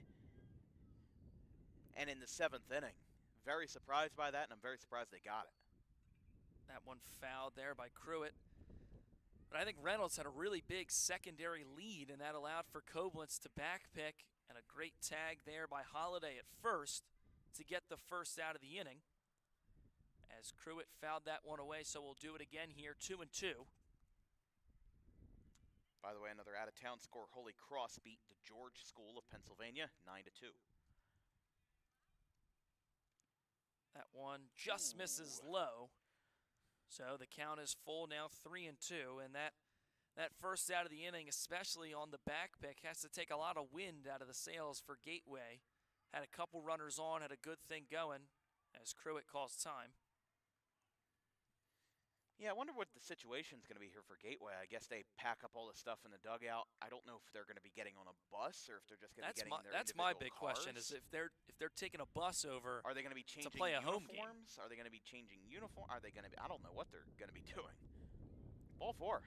and in the 7th inning. Very surprised by that, and I'm very surprised they got it. That one fouled there by Cruitt. But I think Reynolds had a really big secondary lead, and that allowed for Koblenz to backpick And a great tag there by Holiday at first to get the first out of the inning. As Cruitt fouled that one away, so we'll do it again here, 2-2. By the way, another out-of-town score. Holy Cross beat the George School of Pennsylvania 9-2. That one just misses low. So the count is full now, 3-2, and that first out of the inning, especially on the back pick, has to take a lot of wind out of the sails for Gateway. Had a couple runners on, had a good thing going as Cruitt calls time. Yeah, I wonder what the situation's going to be here for Gateway. I guess they pack up all the stuff in the dugout. I don't know if they're going to be getting on a bus or if they're just going to be getting in their That's my individual big cars. question, is if they're taking a bus over. Are they going to be changing play a home uniforms? Are they going to be changing uniform? Are they going to be? I don't know what they're going to be doing. Ball four.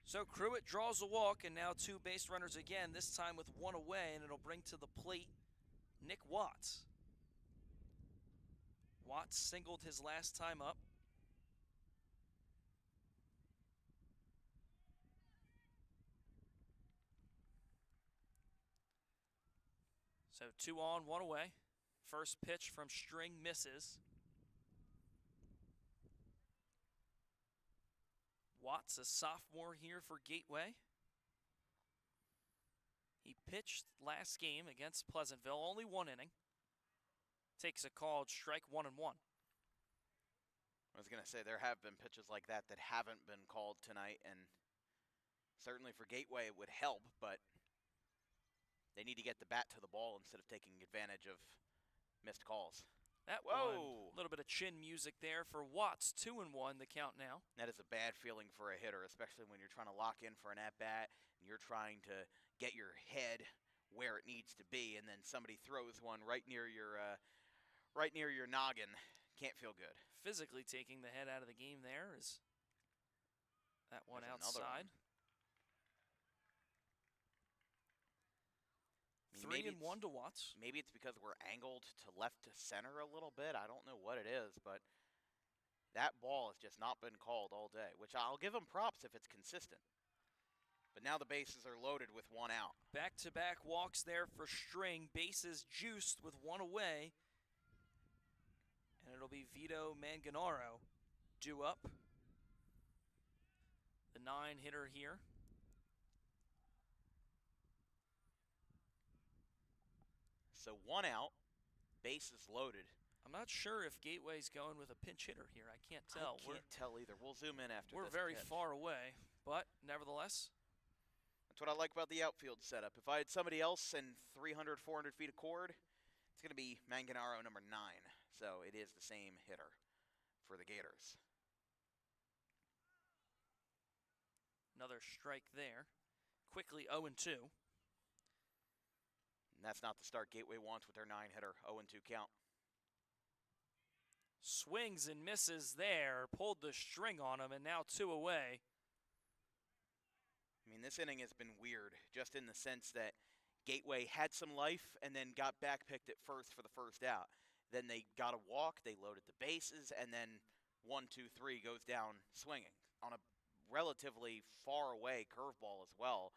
So Cruitt draws a walk, and now two base runners again, this time with one away, and it'll bring to the plate Nick Watts. Watts singled his last time up. So 2 on, 1 away. First pitch from String misses. Watts, a sophomore here for Gateway. He pitched last game against Pleasantville, only 1 inning. Takes a called strike, 1-1. I was going to say there have been pitches like that haven't been called tonight, and certainly for Gateway it would help, but they need to get the bat to the ball instead of taking advantage of missed calls. That one, a little bit of chin music there for Watts. 2-1 the count now. That is a bad feeling for a hitter, especially when you're trying to lock in for an at-bat and you're trying to get your head where it needs to be, and then somebody throws one right near your noggin. Can't feel good. Physically taking the head out of the game there is that one There's another outside. 3-1 to Watts. Maybe it's because we're angled to left to center a little bit. I don't know what it is, but that ball has just not been called all day, which I'll give them props if it's consistent. But now the bases are loaded with 1 out. Back-to-back walks there for String. Bases juiced with 1 away. And it'll be Vito Manganaro due up. The 9 hitter here. So 1 out, bases loaded. I'm not sure if Gateway's going with a pinch hitter here. I can't tell. I can't tell either. We'll zoom in after We're this very pitch. far away, but nevertheless. That's what I like about the outfield setup. If I had somebody else in 300, 400 feet of cord, it's going to be Manganaro number 9. So it is the same hitter for the Gators. Another strike there. Quickly 0-2. And that's not the start Gateway wants with their 9-hitter, 0-2 count. Swings and misses there. Pulled the string on him, and now 2 away. I mean, this inning has been weird, just in the sense that Gateway had some life and then got back-picked at first for the first out. Then they got a walk, they loaded the bases, and then 1, 2, 3 goes down swinging on a relatively far-away curveball as well.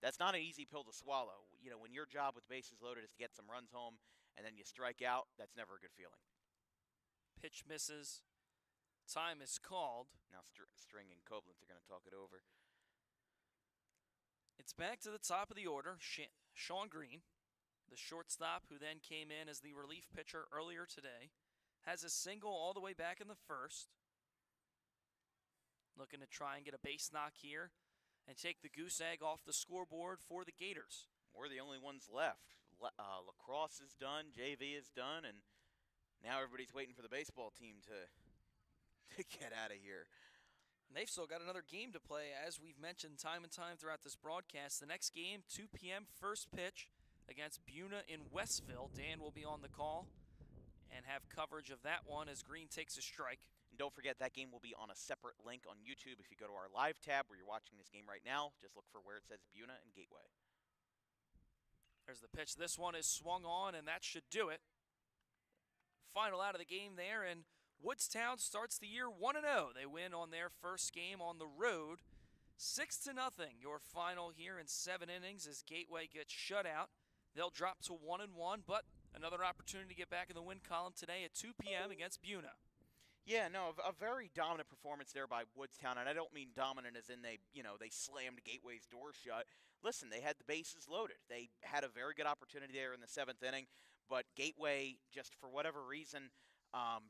That's not an easy pill to swallow. You know, when your job with bases loaded is to get some runs home and then you strike out, that's never a good feeling. Pitch misses. Time is called. Now String and Koblenz are going to talk it over. It's back to the top of the order. Sean Green, the shortstop who then came in as the relief pitcher earlier today, has a single all the way back in the first. Looking to try and get a base knock here and take the goose egg off the scoreboard for the Gators. We're the only ones left. Lacrosse is done, JV is done, and now everybody's waiting for the baseball team to get out of here. And they've still got another game to play, as we've mentioned time and time throughout this broadcast. The next game, 2 p.m. first pitch against Buna in Westville. Dan will be on the call and have coverage of that one as Green takes a strike. And don't forget, that game will be on a separate link on YouTube. If you go to our live tab where you're watching this game right now, just look for where it says Buna and Gateway. There's the pitch. This one is swung on, and that should do it. Final out of the game there, and Woodstown starts the year 1-0. They win on their first game on the road 6-0, your final here in 7 innings as Gateway gets shut out. They'll drop to 1-1, but another opportunity to get back in the win column today at 2 p.m. against Buna. Yeah, no, a very dominant performance there by Woodstown, and I don't mean dominant as in they slammed Gateway's door shut. Listen, they had the bases loaded. They had a very good opportunity there in the 7th inning, but Gateway, just for whatever reason,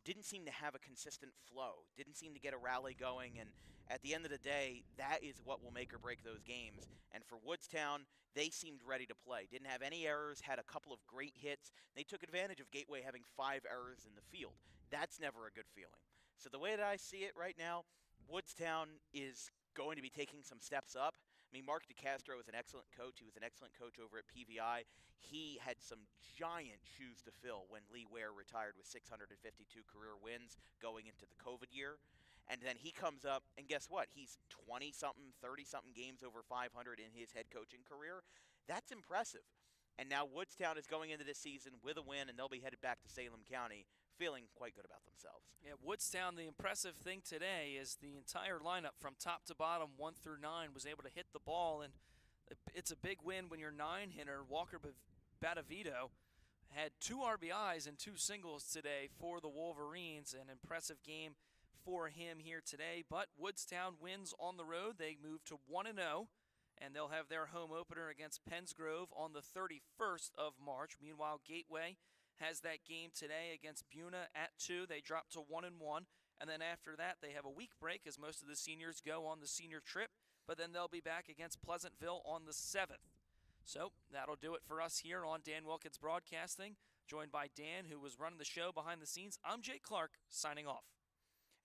didn't seem to have a consistent flow, didn't seem to get a rally going, and at the end of the day, that is what will make or break those games. And for Woodstown, they seemed ready to play. Didn't have any errors, had a couple of great hits. They took advantage of Gateway having 5 errors in the field. That's never a good feeling. So the way that I see it right now, Woodstown is going to be taking some steps up. I mean, Mark DeCastro is an excellent coach. He was an excellent coach over at PVI. He had some giant shoes to fill when Lee Ware retired with 652 career wins going into the COVID year. And then he comes up, and guess what? He's 20-something, 30-something games over 500 in his head coaching career. That's impressive. And now Woodstown is going into this season with a win, and they'll be headed back to Salem County feeling quite good about themselves. Yeah, Woodstown, the impressive thing today is the entire lineup from top to bottom, 1 through 9, was able to hit the ball, and it's a big win when your 9-hitter, Walker Batavito, had 2 RBIs and 2 singles today for the Wolverines. An impressive game for him here today, but Woodstown wins on the road. They move to 1-0, and they'll have their home opener against Pennsgrove on the 31st of March. Meanwhile, Gateway has that game today against Buna at 2. They drop to 1-1, and then after that they have a week break as most of the seniors go on the senior trip, but then they'll be back against Pleasantville on the 7th. So that'll do it for us here on Dan Wilkins Broadcasting, joined by Dan, who was running the show behind the scenes. I'm Jake Clark, signing off.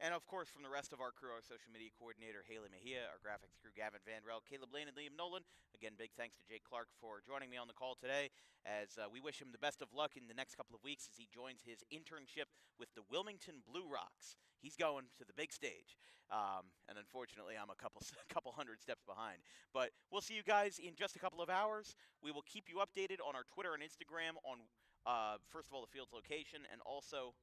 And, of course, from the rest of our crew, our social media coordinator, Haley Mejia, our graphics crew, Gavin Van Rel, Caleb Lane, and Liam Nolan. Again, big thanks to Jake Clark for joining me on the call today, as we wish him the best of luck in the next couple of weeks as he joins his internship with the Wilmington Blue Rocks. He's going to the big stage, and unfortunately, I'm a couple hundred steps behind. But we'll see you guys in just a couple of hours. We will keep you updated on our Twitter and Instagram on, first of all, the field's location, and also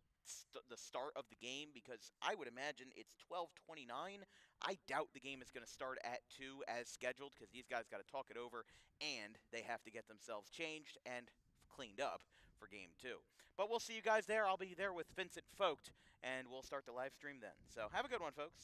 the start of the game, because I would imagine it's 12:29. I doubt the game is going to start at 2 as scheduled, because these guys got to talk it over and they have to get themselves changed and cleaned up for game 2. But we'll see you guys there. I'll be there with Vincent Vogt, and we'll start the live stream then. So have a good one, folks.